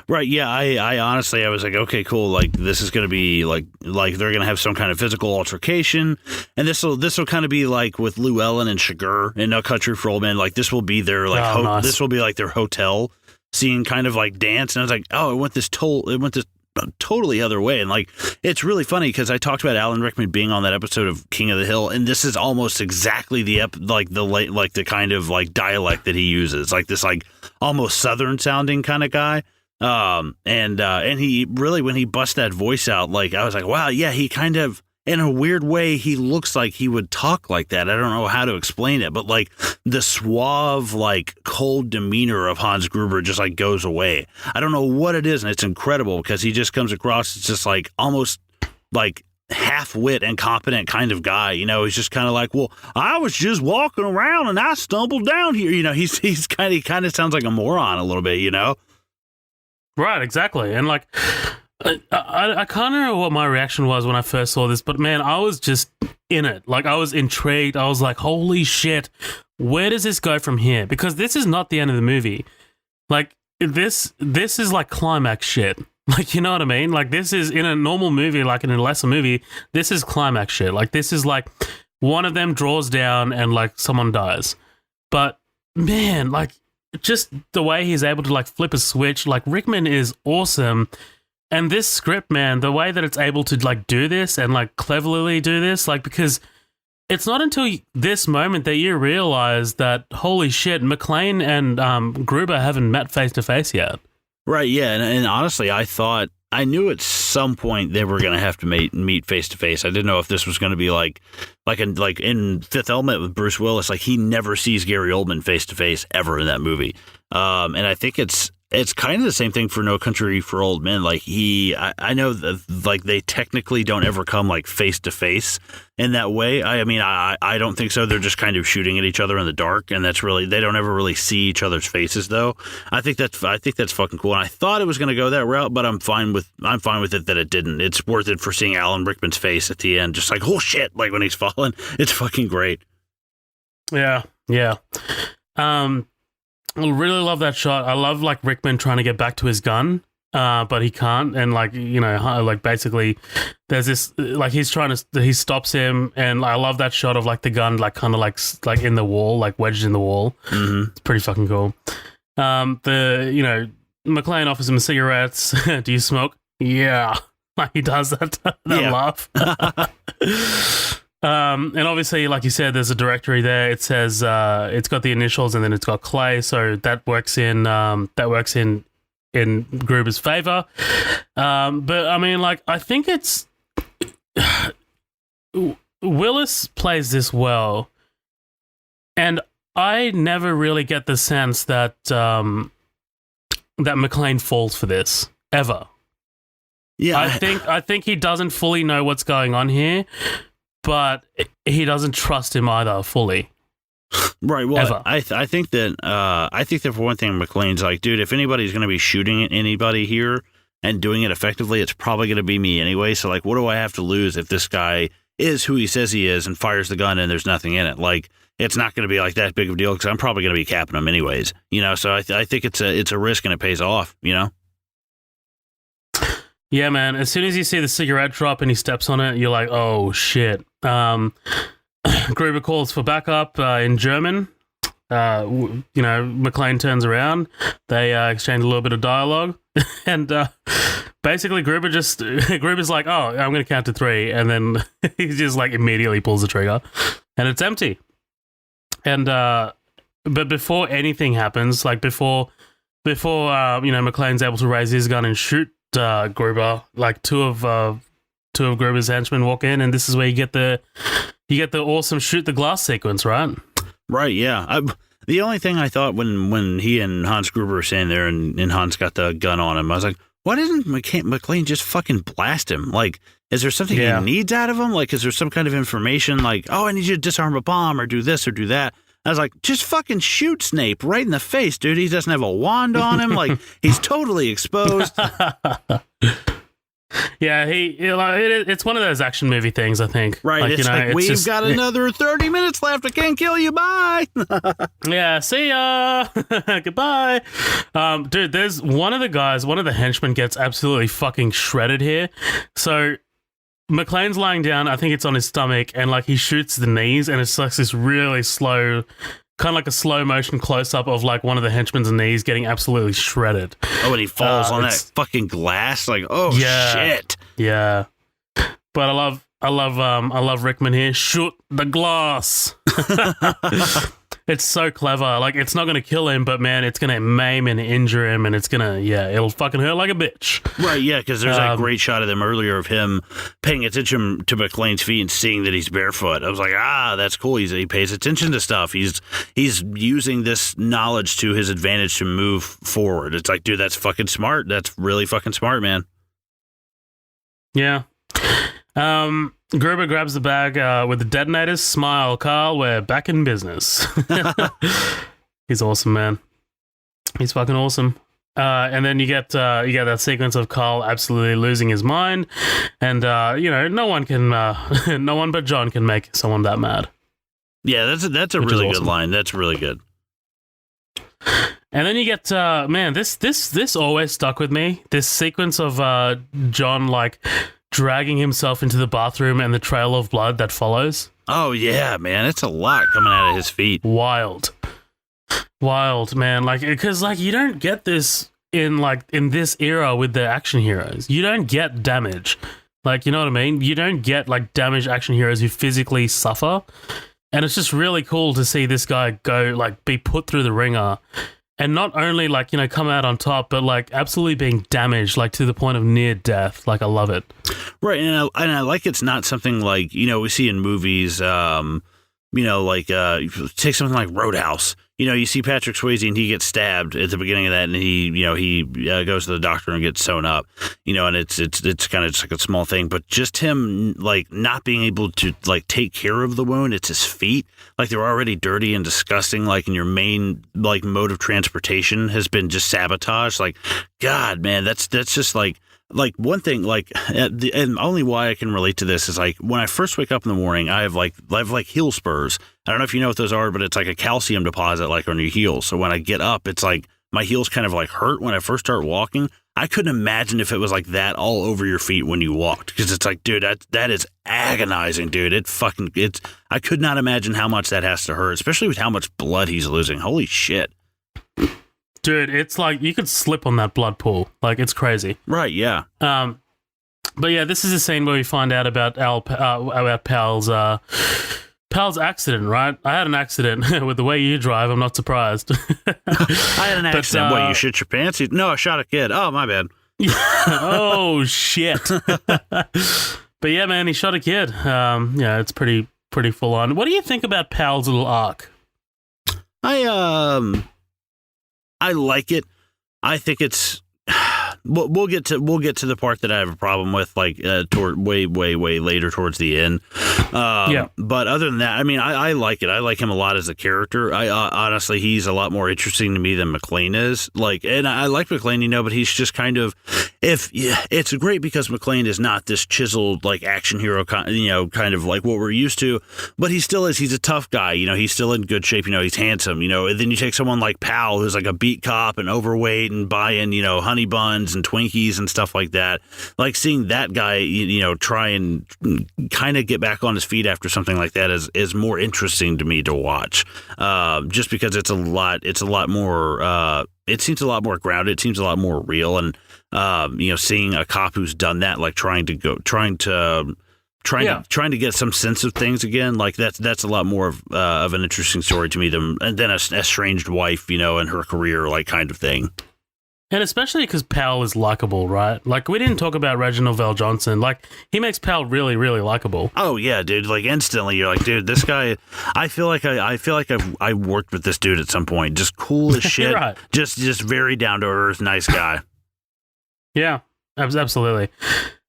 C: Right, yeah, I honestly, I was like, okay, cool, like, this is going to be, like they're going to have some kind of physical altercation, and this will kind of be, like, with Llewellyn and Chigurh in No Country for Old Men, like, this will be their, like,
A: nice.
C: This will be, like, their hotel scene kind of, like, dance, and I was like, oh, it went this totally other way, and, like, it's really funny, because I talked about Alan Rickman being on that episode of King of the Hill, and this is almost exactly the kind of, like, dialect that he uses, like, this, like, almost Southern-sounding kind of guy. And he really, when he busts that voice out, like, I was like, wow, yeah, he kind of, in a weird way, he looks like he would talk like that. I don't know how to explain it, but like the suave, like cold demeanor of Hans Gruber just like goes away. I don't know what it is, and it's incredible because he just comes across as just like almost like half-wit and competent kind of guy. You know, he's just kind of like, well, I was just walking around and I stumbled down here. You know, he kind of sounds like a moron a little bit, you know?
A: Right, exactly. And like, I can't remember what my reaction was when I first saw this, but man, I was just in it. Like, I was intrigued. I was like, holy shit, where does this go from here? Because this is not the end of the movie. Like, this is like climax shit. Like, you know what I mean? Like, this is in a normal movie, like in a lesser movie, this is climax shit. Like, this is like one of them draws down and like someone dies. But man, like, just the way he's able to like flip a switch, like Rickman is awesome. And this script, man, the way that it's able to like do this and like cleverly do this, like, because it's not until this moment that you realize that, holy shit, McClane and Gruber haven't met face to face yet.
C: Right, yeah, and honestly, I knew at some point they were going to have to meet face to face. I didn't know if this was going to be like in Fifth Element with Bruce Willis, like he never sees Gary Oldman face to face ever in that movie. And I think it's kind of the same thing for No Country for Old Men. Like I know that like they technically don't ever come like face to face in that way. I mean, I don't think so. They're just kind of shooting at each other in the dark, and that's really, they don't ever really see each other's faces though. I think that's fucking cool. And I thought it was going to go that route, but I'm fine with it that it didn't. It's worth it for seeing Alan Rickman's face at the end, just like, oh shit, like when he's falling. It's fucking great.
A: Yeah. I really love that shot. I love like Rickman trying to get back to his gun, but he can't. And like, you know, like basically there's this, like he stops him. And I love that shot of like the gun, like kind of like in the wall, like wedged in the wall. Mm-hmm. It's pretty fucking cool. You know, McClane offers him cigarettes. Do you smoke? Yeah. Like he does that laugh. And obviously, like you said, there's a directory there. It says it's got the initials and then it's got Clay, so that works in Gruber's favor. But I mean, like, I think it's Willis plays this well, and I never really get the sense that that McClane falls for this ever. Yeah, I think he doesn't fully know what's going on here. But he doesn't trust him either fully.
C: Right. Well, I think that for one thing, McClane's like, dude, if anybody's going to be shooting at anybody here and doing it effectively, it's probably going to be me anyway. So like, what do I have to lose if this guy is who he says he is and fires the gun and there's nothing in it? Like, it's not going to be like that big of a deal because I'm probably going to be capping him anyways. You know, so I think it's a risk and it pays off. You know.
A: Yeah, man. As soon as you see the cigarette drop and he steps on it, you're like, oh, shit. Gruber calls for backup in German. You know, McClane turns around. They exchange a little bit of dialogue. And basically Gruber's like, oh, I'm going to count to 3. And then he just like immediately pulls the trigger. And it's empty. And but before anything happens, like before you know, McClane's able to raise his gun and shoot Gruber, like two of Gruber's henchmen walk in, and this is where you get the awesome shoot the glass sequence, right?
C: Right, yeah. The only thing I thought when he and Hans Gruber were standing there and Hans got the gun on him, I was like, why didn't McClane just fucking blast him? Like, is there something he needs out of him? Like, is there some kind of information like, oh, I need you to disarm a bomb or do this or do that? I was like, just fucking shoot Snape right in the face, dude. He doesn't have a wand on him. Like, he's totally exposed.
A: Yeah, it's one of those action movie things, I think.
C: Right,
A: like,
C: it's
A: you know,
C: like, we've got another 30 minutes left. I can't kill you. Bye.
A: Yeah, see ya. Goodbye. Dude, there's one of the henchmen gets absolutely fucking shredded here. So McClane's lying down, I think it's on his stomach, and like he shoots the knees, and it's like this really slow, kind of like a slow motion close up of like one of the henchmen's knees getting absolutely shredded.
C: Oh, and he falls on that fucking glass, like, oh shit.
A: Yeah. But I love Rickman here. Shoot the glass. It's so clever. Like, it's not going to kill him, but man, it's going to maim and injure him, and it's going to, it'll fucking hurt like a bitch.
C: Right, yeah, because there's that great shot of them earlier of him paying attention to McClane's feet and seeing that he's barefoot. I was like, that's cool. He pays attention to stuff. He's using this knowledge to his advantage to move forward. It's like, dude, that's fucking smart. That's really fucking smart, man.
A: Yeah. Gruber grabs the bag with the detonators. Smile, Carl, we're back in business. He's awesome, man. He's fucking awesome. And then you get that sequence of Carl absolutely losing his mind, and no one but John can make someone that mad.
C: Yeah, that's a really good line. That's really good.
A: And then you get this always stuck with me. This sequence of John like dragging himself into the bathroom and the trail of blood that follows.
C: Oh yeah, man, it's a lot coming out of his feet.
A: Wild, man. Like, because like you don't get this in this era with the action heroes. You don't get damage. Like, you know what I mean? You don't get like damaged action heroes who physically suffer. And it's just really cool to see this guy go like be put through the ringer. And not only like, come out on top, but like absolutely being damaged, like to the point of near death. Like, I love it.
C: Right. And I like it's not something like, we see in movies, take something like Roadhouse. You see Patrick Swayze and he gets stabbed at the beginning of that, and he goes to the doctor and gets sewn up, and it's kind of just like a small thing, but just him like not being able to like take care of the wound. It's his feet, like they're already dirty and disgusting, like, and your main like mode of transportation has been just sabotaged. Like, God, man, that's just like one thing, like, and only why I can relate to this is like when I first wake up in the morning, I have heel spurs. I don't know if you know what those are, but it's like a calcium deposit like on your heels. So when I get up, it's like my heels kind of like hurt when I first start walking. I couldn't imagine if it was like that all over your feet when you walked, because it's like, dude, that is agonizing, dude. I could not imagine how much that has to hurt, especially with how much blood he's losing. Holy shit.
A: Dude, it's like you could slip on that blood pool. Like, it's crazy.
C: Right, yeah.
A: But yeah, this is a scene where we find out about Pal's accident, right? I had an accident with the way you drive. I'm not surprised.
C: I had an accident. What, you shit your pants? No, I shot a kid. Oh, my bad.
A: Oh, shit. But yeah, man, he shot a kid. It's pretty full on. What do you think about Pal's little arc?
C: I like it. I think it's. We'll get to the part that I have a problem with, like toward way later towards the end. But other than that, I mean, I like it. I like him a lot as a character. I honestly, he's a lot more interesting to me than McClane is. Like, and I like McClane, but he's just kind of it's great because McClane is not this chiseled like action hero, kind of like what we're used to. But he still is. He's a tough guy. He's still in good shape. He's handsome. And then you take someone like Pal, who's like a beat cop and overweight and buying honey buns and Twinkies and stuff like that. Like, seeing that guy, try and kind of get back on his feet after something like that is more interesting to me to watch. Just because it's a lot more. It seems a lot more grounded. It seems a lot more real. And seeing a cop who's done that, like trying to get some sense of things again, like that's a lot more of an interesting story to me than a estranged wife, and her career, like, kind of thing.
A: And especially because Pal is likable, right? Like, we didn't talk about Reginald VelJohnson. Like, he makes Pal really, really likable.
C: Oh yeah, dude! Like, instantly, you're like, dude, this guy. I feel like I worked with this dude at some point. Just cool as shit.
A: Right.
C: Just very down to earth, nice guy.
A: Yeah, absolutely.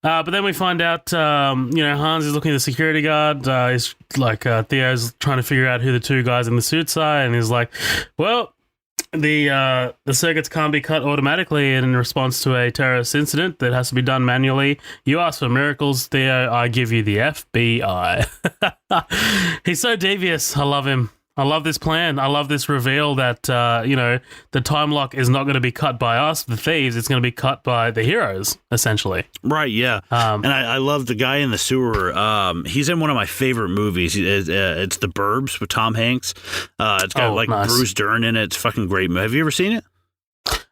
A: But then we find out, Hans is looking at the security guard. He's like, Theo's trying to figure out who the two guys in the suits are, and he's like, well, the circuits can't be cut automatically in response to a terrorist incident that has to be done manually. You ask for miracles, Theo, I give you the FBI. He's so devious. I love him. I love this plan. I love this reveal that, the time lock is not going to be cut by us, the thieves. It's going to be cut by the heroes, essentially.
C: Right, yeah. And I love the guy in the sewer. He's in one of my favorite movies. It's The Burbs with Tom Hanks. It's got nice. Bruce Dern in it. It's fucking great. Have you ever seen it?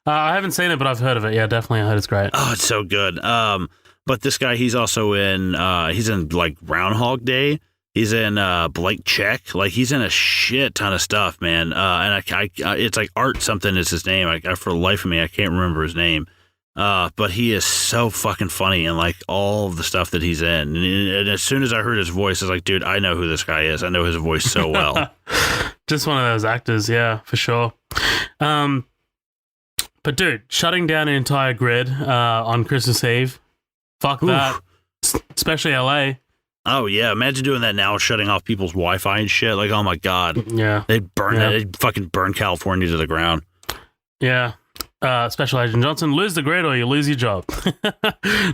A: I haven't seen it, but I've heard of it. Yeah, definitely. I heard it's great.
C: Oh, it's so good. But this guy, he's also in, like Groundhog Day. He's in Blank Check. Like, he's in a shit ton of stuff, man. And I it's like Art something is his name. For the life of me, I can't remember his name. But he is so fucking funny in like all of the stuff that he's in. And as soon as I heard his voice, I was like, dude, I know who this guy is. I know his voice so well.
A: Just one of those actors, yeah, for sure. But dude, shutting down an entire grid on Christmas Eve, fuck that. Especially LA.
C: Oh yeah, imagine doing that now, shutting off people's Wi-Fi and shit. Like, oh my god,
A: yeah,
C: they'd burn that. They'd fucking burn California to the ground.
A: Yeah. Special Agent Johnson, lose the grid or you lose your job.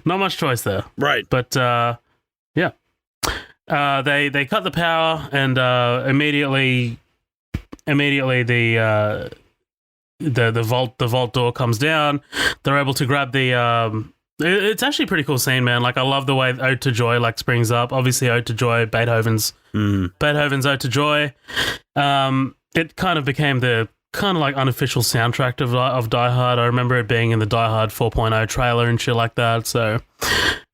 A: Not much choice there.
C: Right.
A: But, yeah. They cut the power and immediately the vault door comes down. They're able to grab the... it's actually a pretty cool scene, man. Like, I love the way Ode to Joy, like, springs up. Obviously, Ode to Joy, Beethoven's Ode to Joy. It kind of became the... kind of like unofficial soundtrack of Die Hard. I remember it being in the Die Hard 4.0 trailer and shit like that. So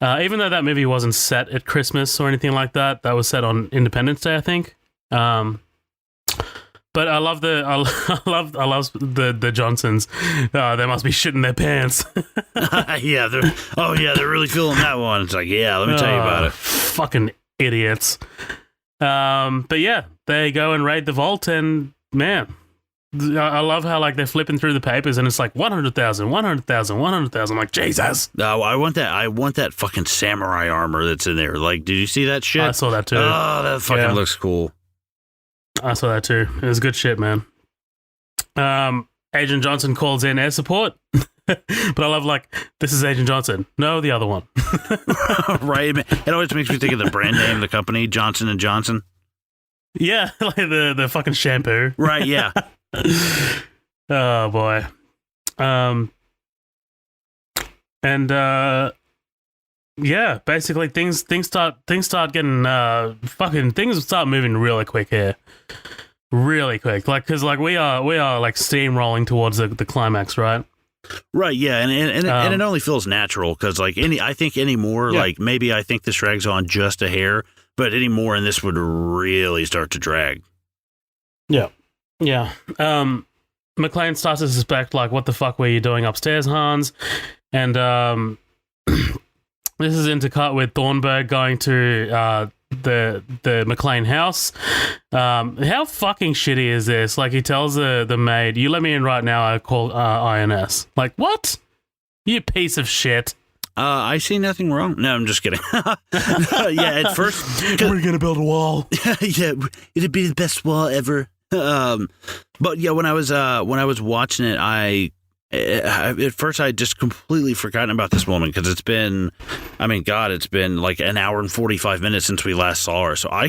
A: even though that movie wasn't set at Christmas or anything like that, that was set on Independence Day, I think. But I love the Johnsons. They must be shitting their pants.
C: Yeah, they're really feeling that one. It's like, yeah, let me tell you about it.
A: Fucking idiots. But yeah, they go and raid the vault, and man, I love how like they're flipping through the papers and it's like 100,000, 100,000, 100,000. I'm like, Jesus.
C: No, I want that fucking samurai armor that's in there. Like, did you see that shit?
A: I saw that too.
C: Oh, that fucking looks cool.
A: I saw that too. It was good shit, man. Agent Johnson calls in air support. But I love like, this is Agent Johnson. No, the other one.
C: Right. It always makes me think of the brand name of the company, Johnson & Johnson.
A: Yeah, like the fucking shampoo.
C: Right, yeah.
A: Oh boy. Yeah, basically things start getting things start moving really quick here. Really quick. Like, cuz like we are like steamrolling towards the climax, right?
C: Right, yeah, and it only feels natural because like I think anymore, like maybe I think this drags on just a hair, but any more and this would really start to drag. Yeah.
A: Yeah. McClane starts to suspect, like, what the fuck were you doing upstairs, Hans? And this is intercut with Thornburg going to the McClane house. How fucking shitty is this? Like, he tells the maid, you let me in right now, I call INS. Like, what? You piece of shit.
C: I see nothing wrong. No, I'm just kidding. Yeah, at first...
A: We're gonna build a wall.
C: Yeah, it'd be the best wall ever. But yeah, when I was watching it, at first I just completely forgotten about this woman because it's been like an hour and 45 minutes since we last saw her. So I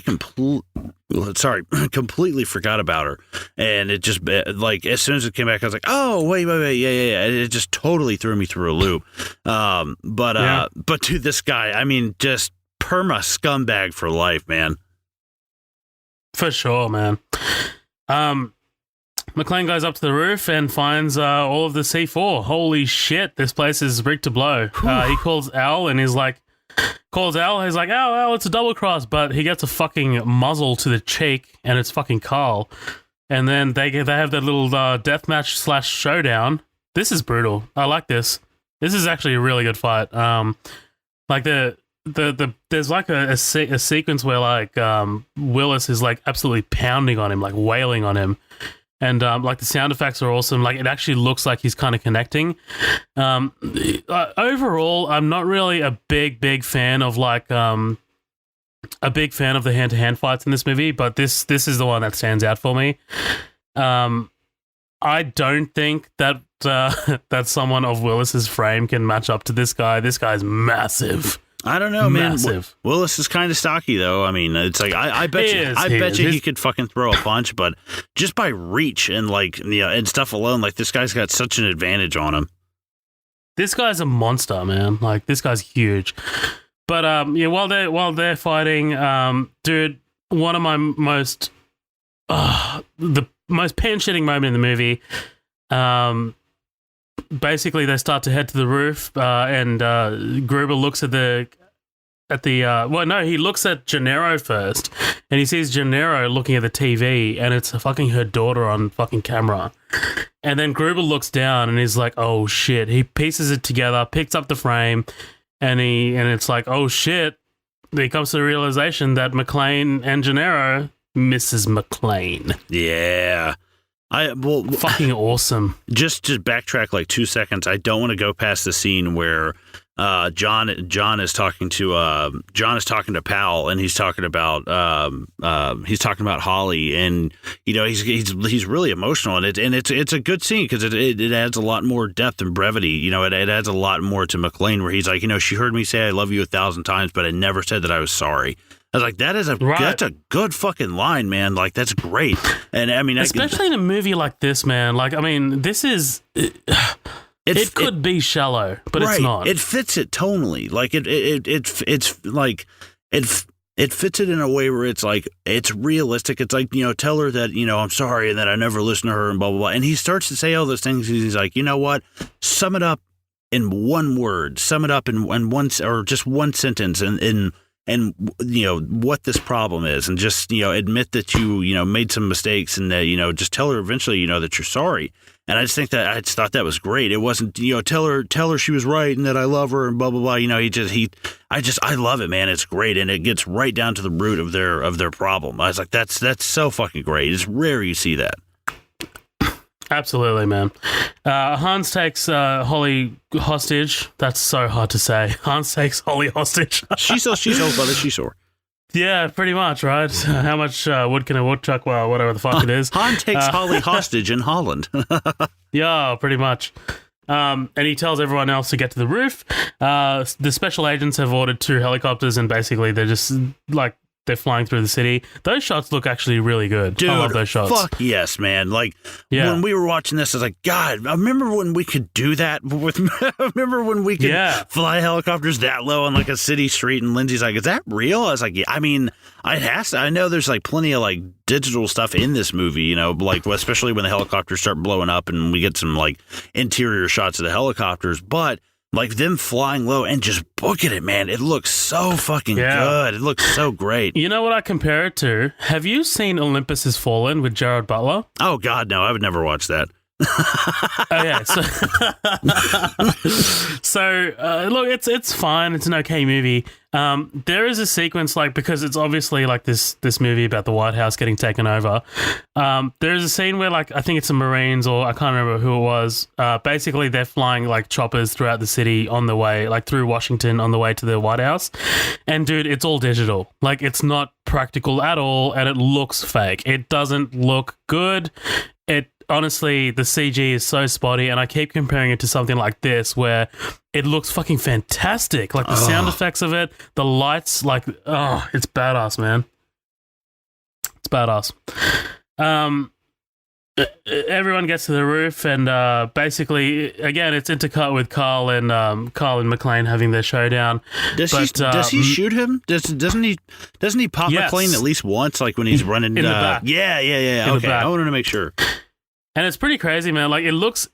C: completely forgot about her. And it just like, as soon as it came back, I was like, oh, wait. Yeah. It just totally threw me through a loop. But dude, this guy, I mean, just perma scumbag for life, man.
A: For sure, man. McClane goes up to the roof and finds all of the C4. Holy shit, this place is rigged to blow. He calls Al and he's like, Al, it's a double cross, but he gets a fucking muzzle to the cheek and it's fucking Carl. And then they have that little deathmatch / showdown. This is brutal. I like this. This is actually a really good fight. Like there's like a sequence where like Willis is like absolutely pounding on him, like wailing on him. And like the sound effects are awesome. Like it actually looks like he's kind of connecting. Overall, I'm not really a big fan of like the hand-to-hand fights in this movie, but this is the one that stands out for me. I don't think that that someone of Willis's frame can match up to this guy. This guy's massive.
C: I don't know, man.
A: Massive.
C: Willis is kind of stocky, though. I mean, it's like I bet you he could fucking throw a punch, but just by reach and like and stuff alone, like this guy's got such an advantage on him.
A: This guy's a monster, man. Like this guy's huge. But while they're fighting, dude, one of my most the most pan-shitting moment in the movie. Basically, they start to head to the roof, and Gruber looks at the well, no, he looks at Gennaro first, and he sees Gennaro looking at the TV, and it's fucking her daughter on fucking camera. And then Gruber looks down, and he's like, "Oh shit!" He pieces it together, picks up the frame, and it's like, "Oh shit!" He comes to the realization that McClane and Gennaro, Mrs. McClane.
C: Yeah.
A: Fucking awesome.
C: Just to backtrack like 2 seconds, I don't want to go past the scene where John is talking to Powell, and he's talking about Holly, and he's really emotional, and it's a good scene because it adds a lot more depth and brevity. It adds a lot more to McClane, where he's like, she heard me say I love you 1,000 times, but I never said that I was sorry. I was like, that's a good fucking line, man. Like, that's great. And I mean,
A: especially in a movie like this, man. Like, I mean, this is it could be shallow, but
C: right.
A: It's not.
C: It fits it tonally. Like it's like it fits it in a way where it's like it's realistic. It's like, tell her that I'm sorry and that I never listened to her and blah blah blah. And he starts to say all those things. He's like, you know what? Sum it up in one word. Sum it up in one or just one sentence and what this problem is, and just admit that you made some mistakes, and that just tell her eventually that you're sorry. And I just thought that was great. It wasn't tell her she was right and that I love her and blah blah blah. I love it, man. It's great, and it gets right down to the root of their problem. I was like, that's so fucking great. It's rare you see that.
A: Absolutely, man. Hans takes Holly hostage. That's so hard to say. Hans takes Holly hostage.
C: She's old, brother. She's sore.
A: Yeah, pretty much, right? How much wood can a woodchuck, well, whatever the fuck it is.
C: Han takes Holly hostage in Holland.
A: Yeah, pretty much. And he tells everyone else to get to the roof. The special agents have ordered 2 helicopters, and basically they're just like, they're flying through the city. Those shots look actually really good.
C: Dude,
A: I love those shots.
C: Fuck yes, man. Like, when we were watching this, I was like, God, I remember when we could do that remember when we could fly helicopters that low on like a city street, and Lindsay's like, is that real? I was like, yeah, I mean, I know there's like plenty of like digital stuff in this movie, like especially when the helicopters start blowing up and we get some like interior shots of the helicopters, but like them flying low and just booking it, man. It looks so fucking good. It looks so great.
A: You know what I compare it to? Have you seen Olympus Has Fallen with Gerard Butler?
C: Oh, God, no. I would never watch that.
A: Okay, so look, it's fine. It's an okay movie. There is a sequence, like, because it's obviously like this movie about the White House getting taken over. There is a scene where, like, I think it's the Marines, or I can't remember who it was. Basically, they're flying like choppers throughout the city on the way, like through Washington on the way to the White House. And dude, it's all digital. Like, it's not practical at all, and it looks fake. It doesn't look good. Honestly, the CG is so spotty, and I keep comparing it to something like this where it looks fucking fantastic. Like the sound effects of it, the lights, like, it's badass, man. It's badass. Everyone gets to the roof, and basically, again, it's intercut with Carl and McClane having their showdown.
C: Does he shoot him? Doesn't he pop McClane at least once, like when he's running
A: in the back?
C: Yeah. Okay, I wanted to make sure.
A: And it's pretty crazy, man. Like, it looks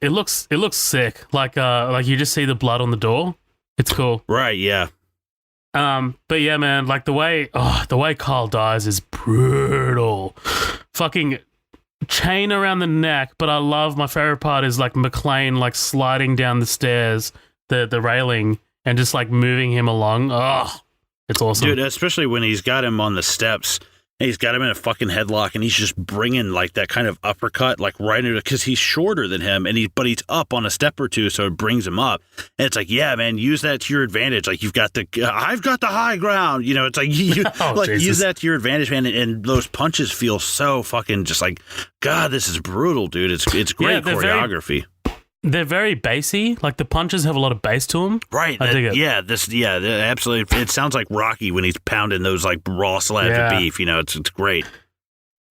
A: sick. Like you just see the blood on the door. It's cool.
C: Right, yeah.
A: But yeah, man, like the way Carl dies is brutal. Fucking chain around the neck, but I love, my favorite part is like McClane like sliding down the stairs, the railing, and just like moving him along. Oh, it's awesome.
C: Dude, especially when he's got him on the steps. He's got him in a fucking headlock, and he's just bringing like that kind of uppercut, like right into, because he's shorter than him, but he's up on a step or two, so it brings him up. And it's like, yeah, man, use that to your advantage. Like, I've got the high ground. It's like use that to your advantage, man. And those punches feel so fucking just like, God, this is brutal, dude. It's great choreography.
A: They're very bassy. Like, the punches have a lot of bass to them.
C: Right.
A: I dig it.
C: Yeah, absolutely. It sounds like Rocky when he's pounding those, like, raw slabs of beef. It's great.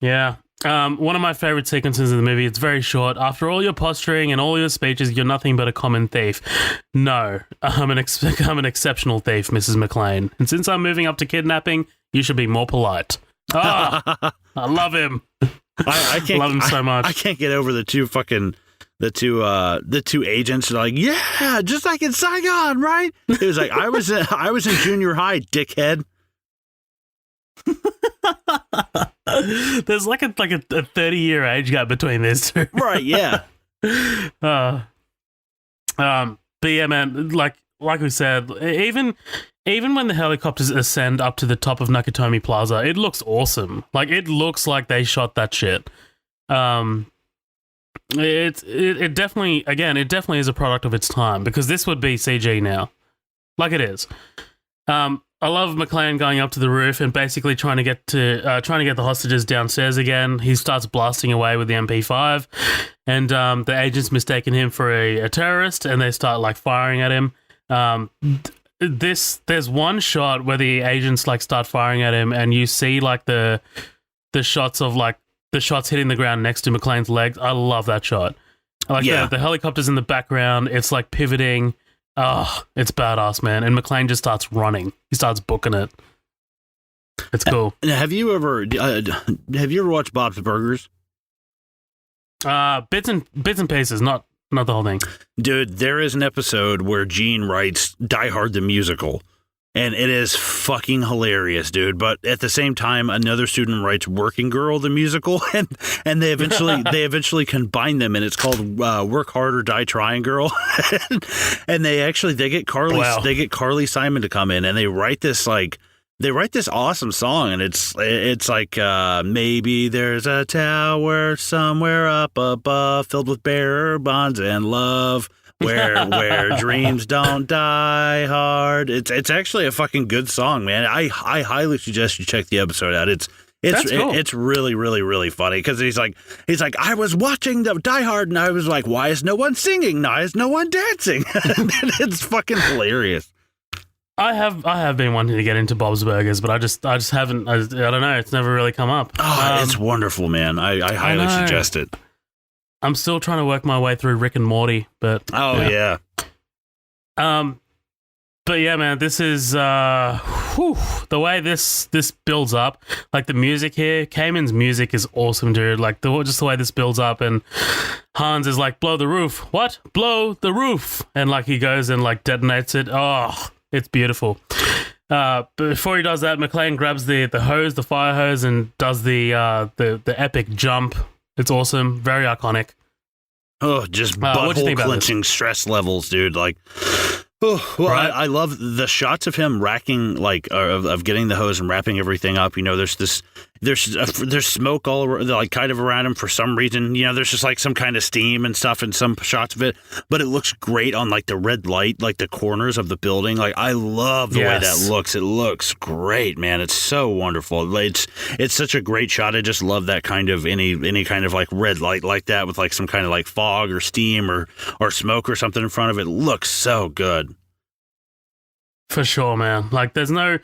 A: Yeah. One of my favorite sequences in the movie, it's very short. After all your posturing and all your speeches, you're nothing but a common thief. No, I'm an exceptional thief, Mrs. McClane. And since I'm moving up to kidnapping, you should be more polite. I love him.
C: I can't
A: love him so much.
C: I can't get over the two fucking the two agents are like, yeah, just like in Saigon, right? He was like, I was in junior high, dickhead.
A: There's like a 30-year age gap between these two.
C: Right, yeah.
A: But yeah, man, like we said, even when the helicopters ascend up to the top of Nakatomi Plaza, it looks awesome. Like, it looks like they shot that shit. It definitely, again, it definitely is a product of its time, because this would be CG now, like it is. I love McClane going up to the roof and basically trying to get the hostages downstairs again. He starts blasting away with the MP5, and the agents mistaken him for a terrorist, and they start like firing at him. There's one shot where the agents like start firing at him, and you see like the shots of like the shots hitting the ground next to McClane's legs. I love that shot. I like the helicopter's in the background. It's like pivoting. Oh, it's badass, man. And McClane just starts running. He starts booking it. It's cool.
C: Have you ever watched Bob's Burgers?
A: Bits and pieces, not the whole thing.
C: Dude, there is an episode where Gene writes Die Hard the musical, and it is fucking hilarious, dude. But at the same time, another student writes Working Girl the musical, and they eventually combine them, and it's called Work Hard or Die Trying Girl. And they get Carly Simon to come in, and they write this awesome song, and it's like maybe there's a tower somewhere up above filled with bearer bonds and love. Where dreams don't die hard. It's actually a fucking good song, man. I highly suggest you check the episode out. It's cool. It's really, really, really funny, because he's like I was watching the Die Hard, and I was like, why is no one singing? Why is no one dancing? It's fucking hilarious.
A: I have been wanting to get into Bob's Burgers, but I just haven't. I don't know. It's never really come up.
C: Oh, it's wonderful, man. I highly suggest it.
A: I'm still trying to work my way through Rick and Morty, but
C: yeah.
A: But yeah, man, this is the way this builds up. Like the music here, Cayman's music is awesome, dude. Like just the way this builds up, and Hans is like, "Blow the roof." What? Blow the roof? And like he goes and like detonates it. Oh, it's beautiful. But before he does that, McClane grabs the hose, the fire hose, and does the epic jump. It's awesome, very iconic.
C: Oh, just butthole clenching stress levels, dude. Like, right? I love the shots of him racking, like, of getting the hose and wrapping everything up. You know, there's smoke all around, like kind of around him for some reason. You know, there's just like some kind of steam and stuff in some shots of it, but it looks great on like the red light, like the corners of the building. Like, I love the way that looks. It looks great, man. It's so wonderful. It's such a great shot. I just love that kind of any kind of like red light like that with like some kind of like fog or steam or smoke or something in front of it. It looks so good.
A: For sure, man. Like, there's no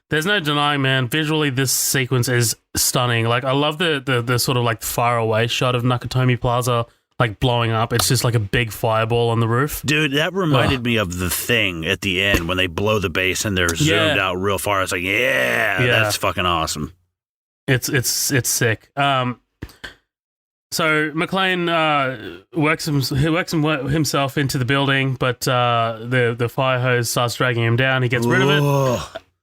A: denying, man. Visually, this sequence is stunning. Like, I love the sort of like far away shot of Nakatomi Plaza, like blowing up. It's just like a big fireball on the roof.
C: Dude, that reminded me of The Thing at the end when they blow the base and they're zoomed out real far. It's like, that's fucking awesome.
A: It's sick. So McClane works himself into the building, but the fire hose starts dragging him down. He gets rid of it.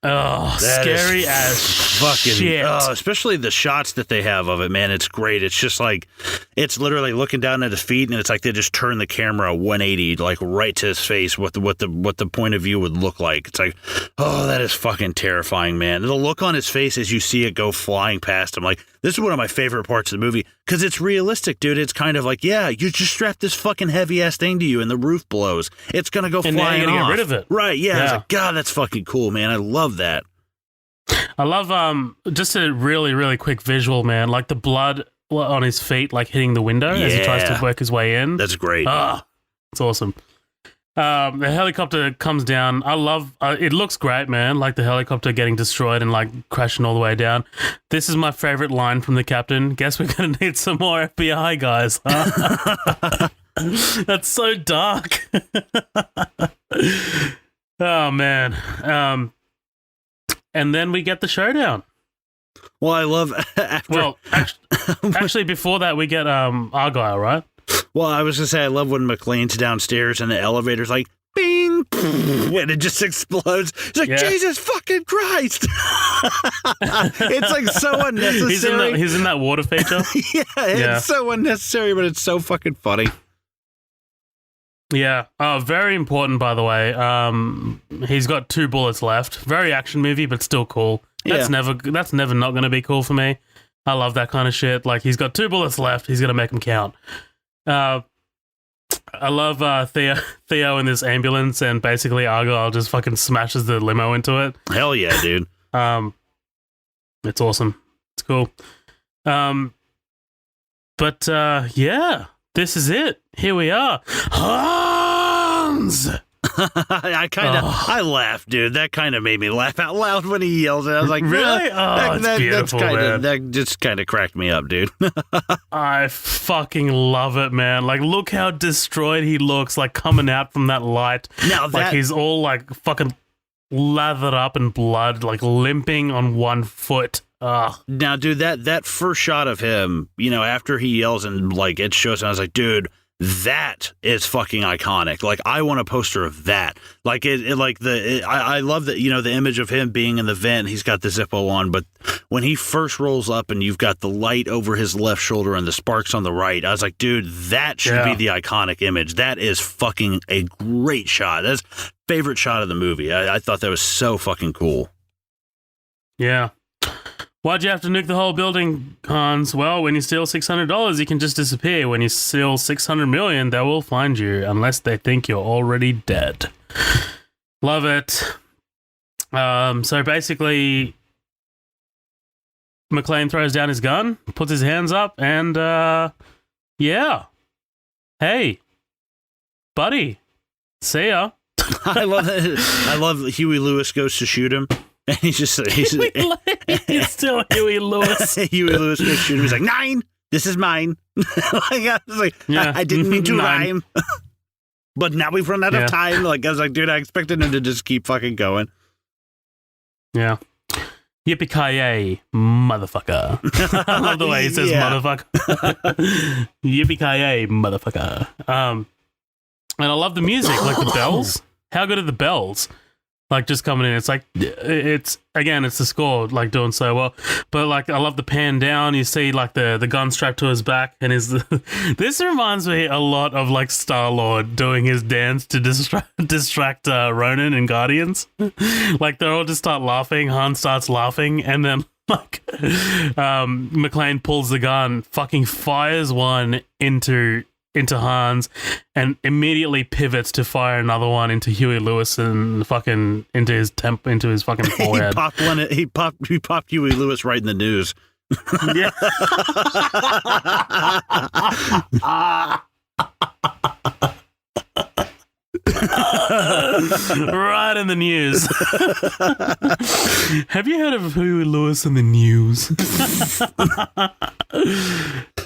A: Oh, scary as fucking shit.
C: Especially the shots that they have of it, man. It's great. It's just like, it's literally looking down at his feet, and it's like they just turn the camera 180, like right to his face, what the point of view would look like. It's like, oh, that is fucking terrifying, man. The look on his face as you see it go flying past him, like, this is one of my favorite parts of the movie, because it's realistic, dude. It's kind of like, yeah, you just strap this fucking heavy ass thing to you, and the roof blows. It's gonna go flying off. And you're gonna get rid of it,
A: right?
C: Yeah. I was like, God, that's fucking cool, man. I love that.
A: I love just a really, really quick visual, man. Like the blood on his feet, like hitting the window as he tries to work his way in.
C: That's great.
A: It's awesome. The helicopter comes down. I love it. Looks great, man. Like the helicopter getting destroyed and like crashing all the way down. This is my favorite line from the captain. Guess we're gonna need some more FBI guys. Huh? That's so dark. Oh man. And then we get the showdown.
C: Well, I love
A: actually, before that, we get Argyle, right?
C: Well, I was gonna say I love when McClane's downstairs and the elevator's like bing, and it just explodes. It's like Jesus fucking Christ! It's like so unnecessary.
A: He's in that water feature.
C: It's so unnecessary, but it's so fucking funny.
A: Yeah. Very important, by the way. He's got 2 bullets left. Very action movie, but still cool. That's never not going to be cool for me. I love that kind of shit. Like, he's got 2 bullets left. He's going to make them count. I love Theo in this ambulance, and basically Argyle just fucking smashes the limo into it.
C: Hell yeah, dude.
A: It's awesome. It's cool. But yeah, this is it. Here we are. Hans!
C: I laughed, dude. That kind of made me laugh out loud when he yells it. I was like,
A: really? It's beautiful, man.
C: That just kind of cracked me up, dude.
A: I fucking love it, man. Like, look how destroyed he looks, like, coming out from that light.
C: Now
A: like, he's all, like, fucking lathered up in blood, like, limping on one foot.
C: Now, dude, that first shot of him, you know, after he yells and, like, it shows, and I was like, dude, that is fucking iconic. Like, I want a poster of that. Like, I love that, you know, the image of him being in the vent. He's got the Zippo on, but when he first rolls up and you've got the light over his left shoulder and the sparks on the right, I was like, dude, that should be the iconic image. That is fucking a great shot. That's favorite shot of the movie. I thought that was so fucking cool.
A: Yeah. Why'd you have to nuke the whole building, Hans? Well, when you steal $600, you can just disappear. When you steal $600 million, they will find you, unless they think you're already dead. Love it. So basically, McClane throws down his gun, puts his hands up, and yeah. Hey, buddy, see ya.
C: I love that Huey Lewis goes to shoot him. And he's still
A: Huey Lewis.
C: Huey Lewis goes to shoot him. He's like, 9, this is mine. I didn't mean to rhyme. But now we've run out of time. Like, I was like, dude, I expected him to just keep fucking going.
A: Yeah. Yippee-ki-yay, motherfucker. I love the way he says motherfucker. Yippee-ki-yay, motherfucker. And I love the music, like the bells. How good are the bells? Like, just coming in, it's like, it's the score, like, doing so well. But, like, I love the pan down. You see, like, the gun strapped to his back. And this reminds me a lot of, like, Star-Lord doing his dance to distract Ronan and Guardians. Like, they all just start laughing. Han starts laughing. And then, like, McClane pulls the gun, fucking fires one into Hans, and immediately pivots to fire another one into Huey Lewis and fucking into his fucking forehead.
C: He popped Huey Lewis right in the news.
A: Yeah. Right in the news. Have you heard of Huey Lewis in the news? Oh,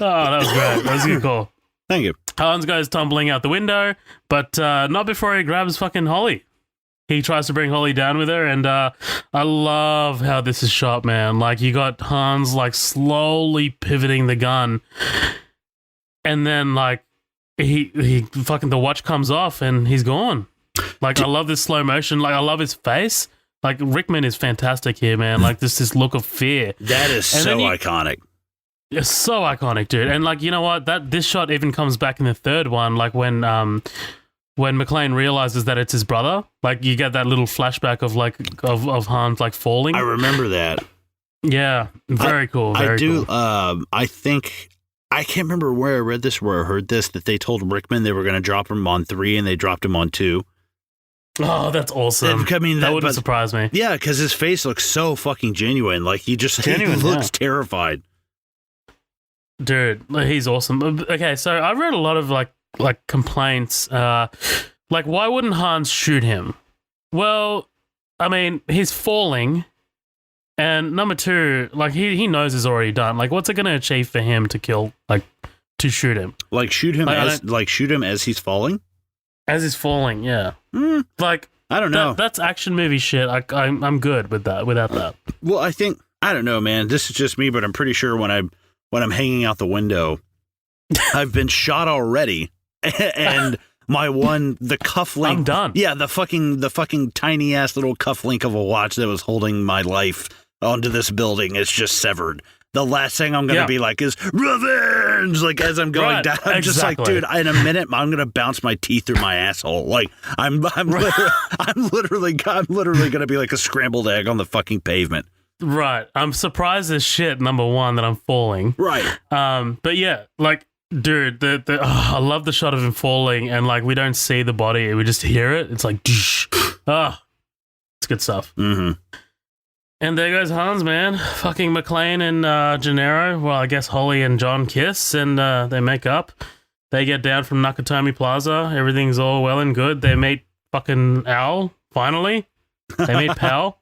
A: that was great. That was a good call.
C: Thank you.
A: Hans goes tumbling out the window, but not before he grabs fucking Holly. He tries to bring Holly down with her, and I love how this is shot, man. Like, you got Hans, like, slowly pivoting the gun, and then, like, he fucking, the watch comes off, and he's gone. Like, I love this slow motion. Like, I love his face. Like, Rickman is fantastic here, man. Like, this look of fear.
C: That is so iconic.
A: It's so iconic, dude. And, like, you know what? This shot even comes back in the third one, like when McClane realizes that it's his brother. Like, you get that little flashback of, like, of Hans, like, falling.
C: I remember that.
A: Yeah, very cool. Very cool.
C: I think, I can't remember where I read this, where I heard this, that they told Rickman they were going to drop him on 3, and they dropped him on 2.
A: Oh, that's awesome.
C: I mean,
A: that wouldn't surprise me.
C: Yeah, because his face looks so fucking genuine. Like, he looks terrified.
A: Dude, he's awesome. Okay, so I read a lot of like complaints. Like, why wouldn't Hans shoot him? Well, I mean, he's falling, and number 2, like he knows he's already done. Like, what's it going to achieve for him to kill? Like, to shoot him?
C: Like, shoot him as he's falling.
A: As he's falling, yeah. Like,
C: I don't know.
A: That's action movie shit. I'm good with that. Without that.
C: Well, I don't know, man. This is just me, but I'm pretty sure when I'm hanging out the window, I've been shot already, and the cufflink.
A: I'm done.
C: Yeah, the fucking tiny ass little cufflink of a watch that was holding my life onto this building is just severed. The last thing I'm going to be like is revenge. Like as I'm going down, I'm just like, dude, in a minute, I'm going to bounce my teeth through my asshole. Like I'm literally going to be like a scrambled egg on the fucking pavement.
A: Right. I'm surprised as shit, number one, that I'm falling.
C: Right.
A: But yeah, like, dude, I love the shot of him falling, and like we don't see the body, we just hear it. It's like, it's good stuff.
C: Mm-hmm.
A: And there goes Hans, man. Fucking McClane and Gennaro. Well, I guess Holly and John kiss, and they make up. They get down from Nakatomi Plaza. Everything's all well and good. They meet fucking Al, finally. They meet Pal.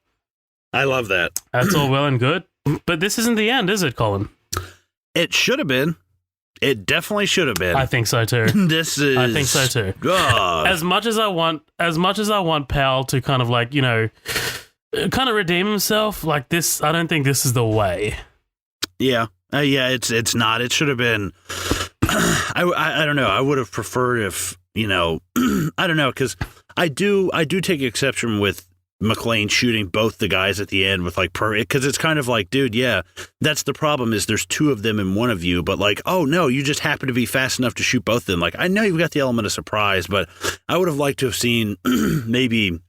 C: I love that.
A: That's all well and good. But this isn't the end, is it, Colin?
C: It should have been. It definitely should have been.
A: I think so too.
C: I
A: think so too.
C: God.
A: As much as I want Pal to kind of like, kind of redeem himself, like this, I don't think this is the way.
C: Yeah. It's not. It should have been. I don't know. I would have preferred if, I don't know, because I do take exception with McClane shooting both the guys at the end with like because it's kind of like, dude, yeah, that's the problem is there's two of them and one of you, but like, oh no, you just happen to be fast enough to shoot both of them. Like, I know you've got the element of surprise, but I would have liked to have seen maybe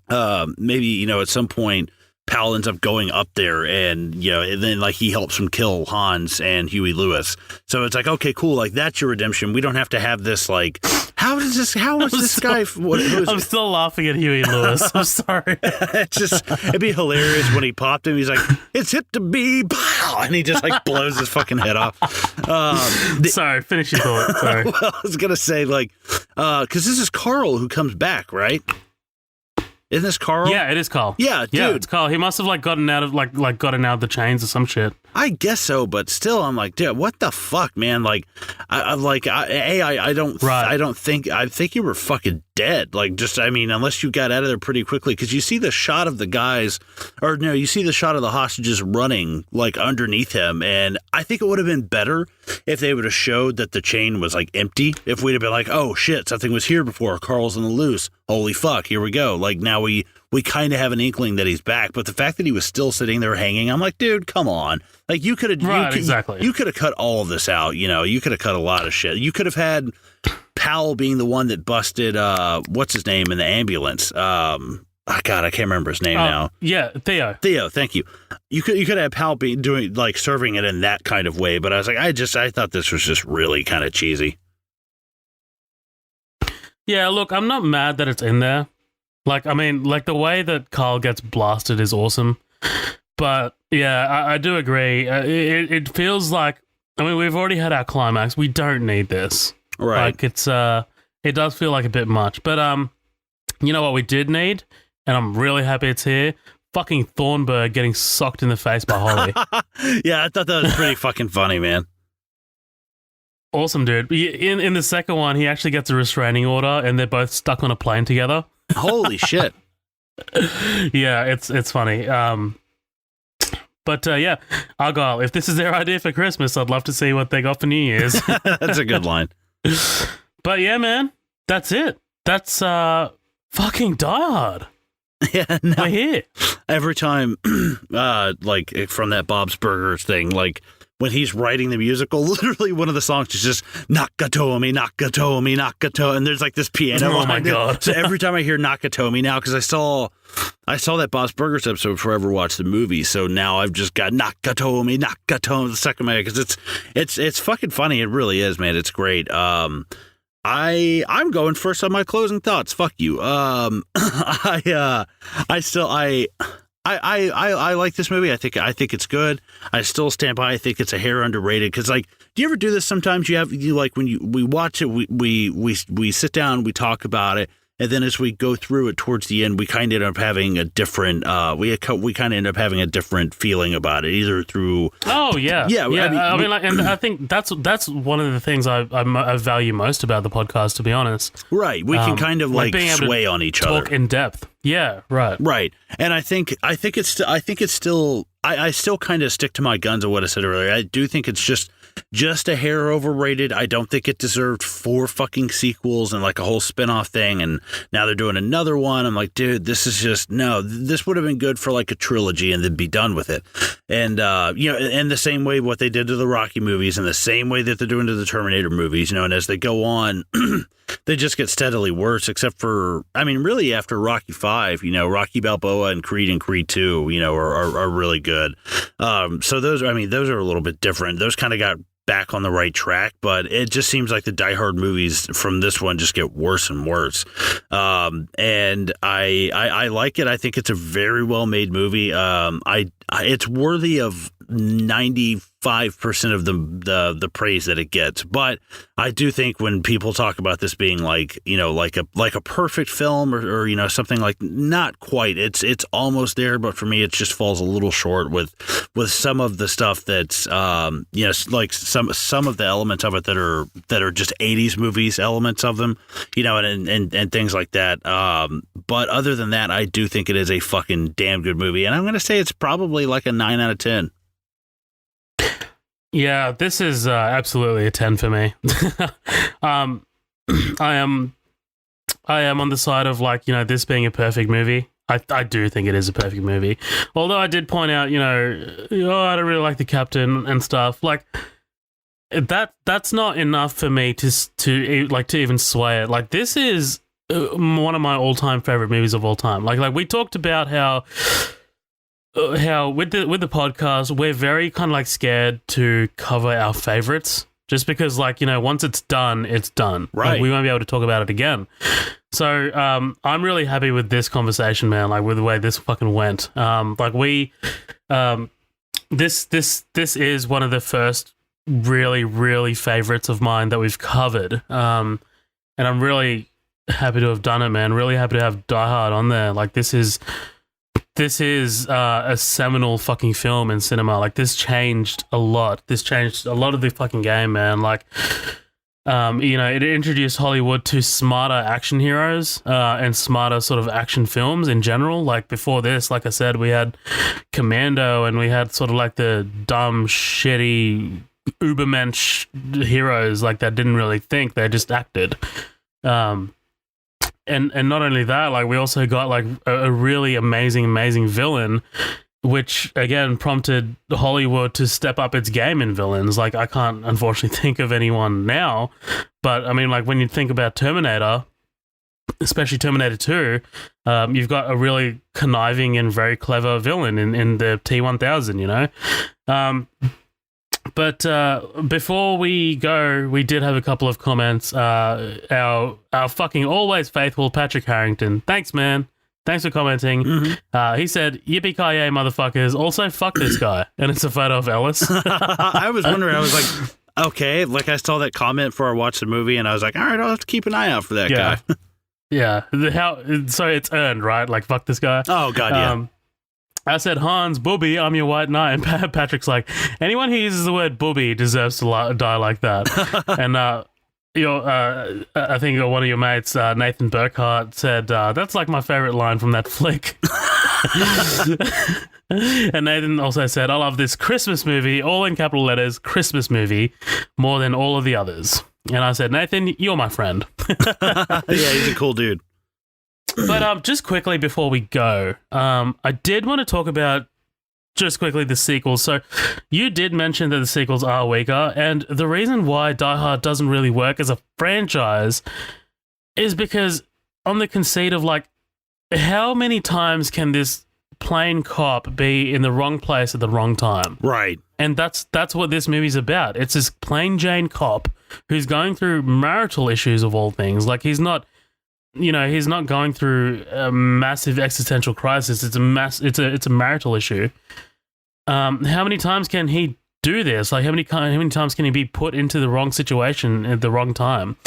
C: at some point Pal ends up going up there and then like he helps him kill Hans and Huey Lewis. So it's like, okay, cool, like that's your redemption. We don't have to have this like, how is this guy?
A: I'm still laughing at Huey Lewis. I'm sorry.
C: It'd be hilarious when he popped him. He's like, it's hip to be, pow, and he just like blows his fucking head off.
A: Sorry, finish your thought. Sorry.
C: Well, I was gonna say like, because this is Carl who comes back, right? Isn't this Carl?
A: Yeah, it is Carl.
C: Yeah, dude.
A: Yeah, it's Carl. He must have like gotten out of gotten out of the chains or some shit.
C: I guess so, but still, I'm like, dude, what the fuck, man? Like, I think you were fucking dead. Like, just, I mean, unless you got out of there pretty quickly, because you see the shot of the guys, or no, you see the shot of the hostages running like underneath him, and I think it would have been better if they would have showed that the chain was like empty. If we'd have been like, oh shit, something was here before. Carl's on the loose. Holy fuck, here we go. Like now we kind of have an inkling that he's back, but the fact that he was still sitting there hanging, I'm like, dude, come on. Like you could have,
A: exactly.
C: You could have cut all of this out. You could have cut a lot of shit. You could have had Powell being the one that busted, what's his name in the ambulance? God, I can't remember his name now.
A: Yeah, Theo.
C: Theo, thank you. You could have Powell doing like serving it in that kind of way, but I was like, I thought this was just really kind of cheesy.
A: Yeah, look, I'm not mad that it's in there. Like, I mean, like the way that Carl gets blasted is awesome. But yeah, I do agree. It feels like, I mean, we've already had our climax. We don't need this.
C: Right.
A: Like it does feel like a bit much. But you know what we did need? And I'm really happy it's here. Fucking Thornburg getting socked in the face by Holly.
C: Yeah, I thought that was pretty fucking funny, man.
A: Awesome, dude. In the second one, he actually gets a restraining order, and they're both stuck on a plane together.
C: Holy shit.
A: Yeah, it's funny. But yeah, Argyle, if this is their idea for Christmas, I'd love to see what they got for New Year's.
C: That's a good line.
A: But yeah, man, that's it. That's fucking Die Hard.
C: Yeah, no.
A: We're here.
C: Every time, like from that Bob's Burgers thing, like when he's writing the musical, literally one of the songs is just Nakatomi, Nakatomi, Nakato, and there's like this piano.
A: Oh my god!
C: So every time I hear Nakatomi now, because I saw that Bob's Burgers episode before I ever watched the movie, so now I've just got Nakatomi, Nakatomi the second way because it's fucking funny. It really is, man. It's great. I'm going first on my closing thoughts. Fuck you. I like this movie. I think it's good. I still stand by. I think it's a hair underrated because, like, do you ever do this? Sometimes you like when we watch it, we sit down, we talk about it, and then as we go through it towards the end, we kind of end up having a different we kind of end up having a different feeling about it, either through
A: yeah. I mean, like, and I think that's one of the things I value most about the podcast, to be honest.
C: Right, we can kind of like
A: being
C: sway on each other,
A: talk in depth. Yeah, right.
C: And I think it's still I still kind of stick to my guns of what I said earlier. I do think it's just a hair overrated. I don't think it deserved 4 fucking sequels and like a whole spin-off thing. And now they're doing another one. I'm like, dude, this is just, no, this would have been good for like a trilogy and then be done with it. And, in the same way what they did to the Rocky movies and the same way that they're doing to the Terminator movies, and as they go on, they just get steadily worse, except for, really after Rocky 5, Rocky Balboa and Creed 2, are really good. So those are a little bit different. Those kind of got back on the right track, but it just seems like the Die Hard movies from this one just get worse and worse. And I like it. I think it's a very well made movie. It's worthy of 95% of the praise that it gets, but I do think when people talk about this being like a perfect film or something like, not quite, it's almost there, but for me it just falls a little short with some of the stuff that's like some of the elements of it that are just 80s movies elements of them, and things like that. But other than that, I do think it is a fucking damn good movie, and I'm going to say it's probably like a 9 out of 10.
A: Yeah, this is absolutely a 10 for me. I am on the side of this being a perfect movie. I do think it is a perfect movie. Although I did point out, I don't really like the captain and stuff. Like that's not enough for me to even sway it. Like, this is one of my all-time favorite movies of all time. Like we talked about how with the podcast, we're very kind of scared to cover our favorites, just because once it's done, it's done.
C: Right.
A: We won't be able to talk about it again. So I'm really happy with this conversation, man. With the way this fucking went. This is one of the first really, really favorites of mine that we've covered. And I'm really happy to have done it, man. Really happy to have Die Hard on there. This is a seminal fucking film in cinema. This changed a lot. This changed a lot of the fucking game, man. It introduced Hollywood to smarter action heroes and smarter sort of action films in general. Before this, like I said, we had Commando and we had sort of the dumb, shitty, ubermensch heroes that didn't really think, they just acted. And not only that, we also got a really amazing villain, which again prompted Hollywood to step up its game in villains. I can't unfortunately think of anyone now, but when you think about Terminator, especially Terminator 2, you've got a really conniving and very clever villain in the T-1000, But before we go, we did have a couple of comments. Our fucking always faithful Patrick Harrington. Thanks, man. Thanks for commenting.
C: Mm-hmm.
A: He said, yippee-ki-yay, motherfuckers. Also, fuck this guy. And it's a photo of Ellis.
C: I was wondering. I was like, okay. I saw that comment before I watched the movie, and I was like, all right, I'll have to keep an eye out for that guy.
A: Yeah. So it's earned, right? Fuck this guy.
C: Oh, God, yeah.
A: I said, Hans, booby, I'm your white knight. And Patrick's like, anyone who uses the word booby deserves to die like that. And I think one of your mates, Nathan Burkhart, said, that's my favorite line from that flick. And Nathan also said, I love this Christmas movie, all in capital letters, Christmas movie, more than all of the others. And I said, Nathan, you're my friend.
C: Yeah, he's a cool dude.
A: But just quickly before we go, I did want to talk about just quickly the sequels. So you did mention that the sequels are weaker, and the reason why Die Hard doesn't really work as a franchise is because on the conceit of how many times can this plain cop be in the wrong place at the wrong time?
C: Right.
A: And that's what this movie's about. It's this plain Jane cop who's going through marital issues of all things. He's not going through a massive existential crisis. It's a marital issue. How many times can he do this? How many times can he be put into the wrong situation at the wrong time?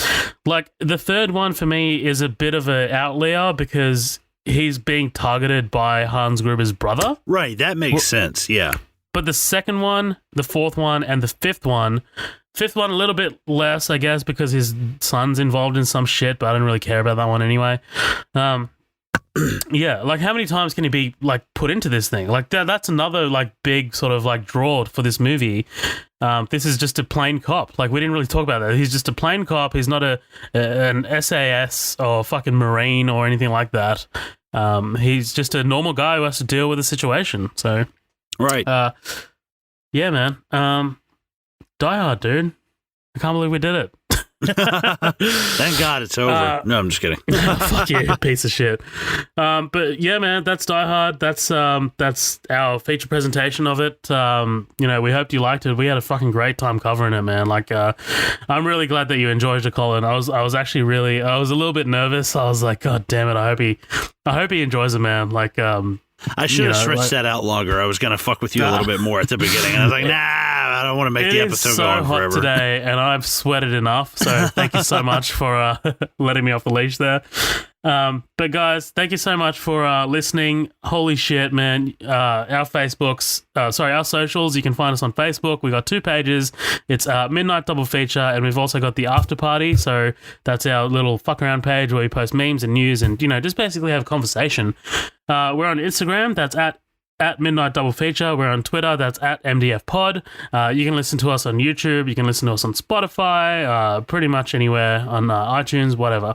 A: The third one for me is a bit of an outlier because he's being targeted by Hans Gruber's brother.
C: Right, that makes sense, yeah.
A: But the second one, the fourth one, and the fifth one a little bit less, I guess, because his son's involved in some shit, but I don't really care about that one anyway. Yeah, like how many times can he be like put into this thing? Like that's another like big sort of like draw for this movie. This is just a plain cop. Like we didn't really talk about that. He's just a plain cop. He's not an SAS or fucking Marine or anything like that. He's just a normal guy who has to deal with a situation. So,
C: Right.
A: yeah, man. Die Hard, dude. I can't believe we did it.
C: Thank God it's over. No, I'm just kidding.
A: Fuck you, piece of shit. But yeah, man, that's Die Hard. That's our feature presentation of it. We hoped you liked it. We had a fucking great time covering it, man. Like, I'm really glad that you enjoyed it, Colin. I was actually I was a little bit nervous. I was like, God damn it, I hope he enjoys it, man. Like,
C: I should have stretched that out longer. I was gonna fuck with you a little bit more at the beginning, and I was like, nah, I don't want to make the episode go on forever.
A: It is so hot today, and I've sweated enough. So thank you so much for letting me off the leash there. But guys, thank you so much for listening. Holy shit, man. Our socials, you can find us on Facebook. We got 2 pages. It's Midnight Double Feature, and we've also got the After Party. So that's our little fuck around page where we post memes and news and, just basically have a conversation. We're on Instagram. That's at Midnight Double Feature. We're on Twitter. That's at MDF Pod. You can listen to us on YouTube. You can listen to us on Spotify, pretty much anywhere on iTunes, whatever.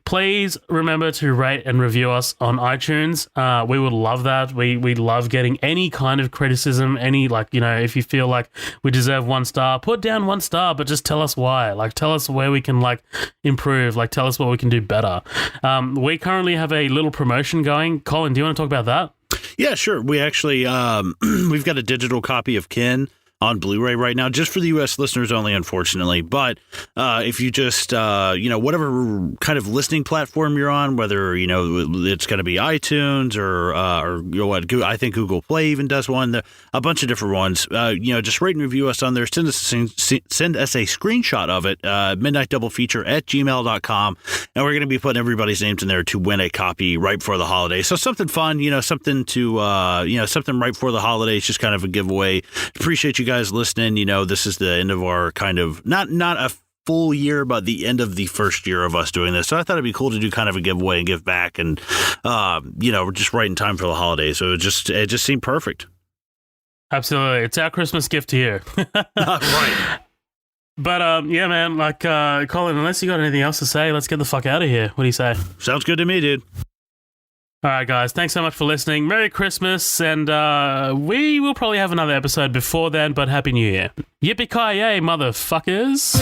A: Please remember to rate and review us on iTunes. We would love that. We love getting any kind of criticism, any if you feel like we deserve 1 star, put down 1 star, but just tell us why. Like, tell us where we can improve. Like, tell us what we can do better. We currently have a little promotion going. Colin, do you want to talk about that?
C: Yeah, sure. We actually we've got a digital copy of Kin on Blu-ray right now, just for the U.S. listeners only, unfortunately. But if you just, whatever kind of listening platform you're on, whether, it's going to be iTunes or I think Google Play even does one, a bunch of different ones, just rate and review us on there. Send us a screenshot of it, midnightdoublefeature@gmail.com. And we're going to be putting everybody's names in there to win a copy right before the holidays. So something fun, something to, something right before the holidays, just kind of a giveaway. Appreciate you guys listening. This is the end of our kind of not a full year, but the end of the first year of us doing this. So I thought it'd be cool to do kind of a giveaway and give back, and we're just right in time for the holidays. So it just seemed perfect.
A: Absolutely, it's our Christmas gift to you.
C: Right.
A: But yeah, man. Colin, unless you got anything else to say, let's get the fuck out of here. What do you say?
C: Sounds good to me, dude.
A: All right, guys. Thanks so much for listening. Merry Christmas, and we will probably have another episode before then, but Happy New Year. Yippee-ki-yay, motherfuckers.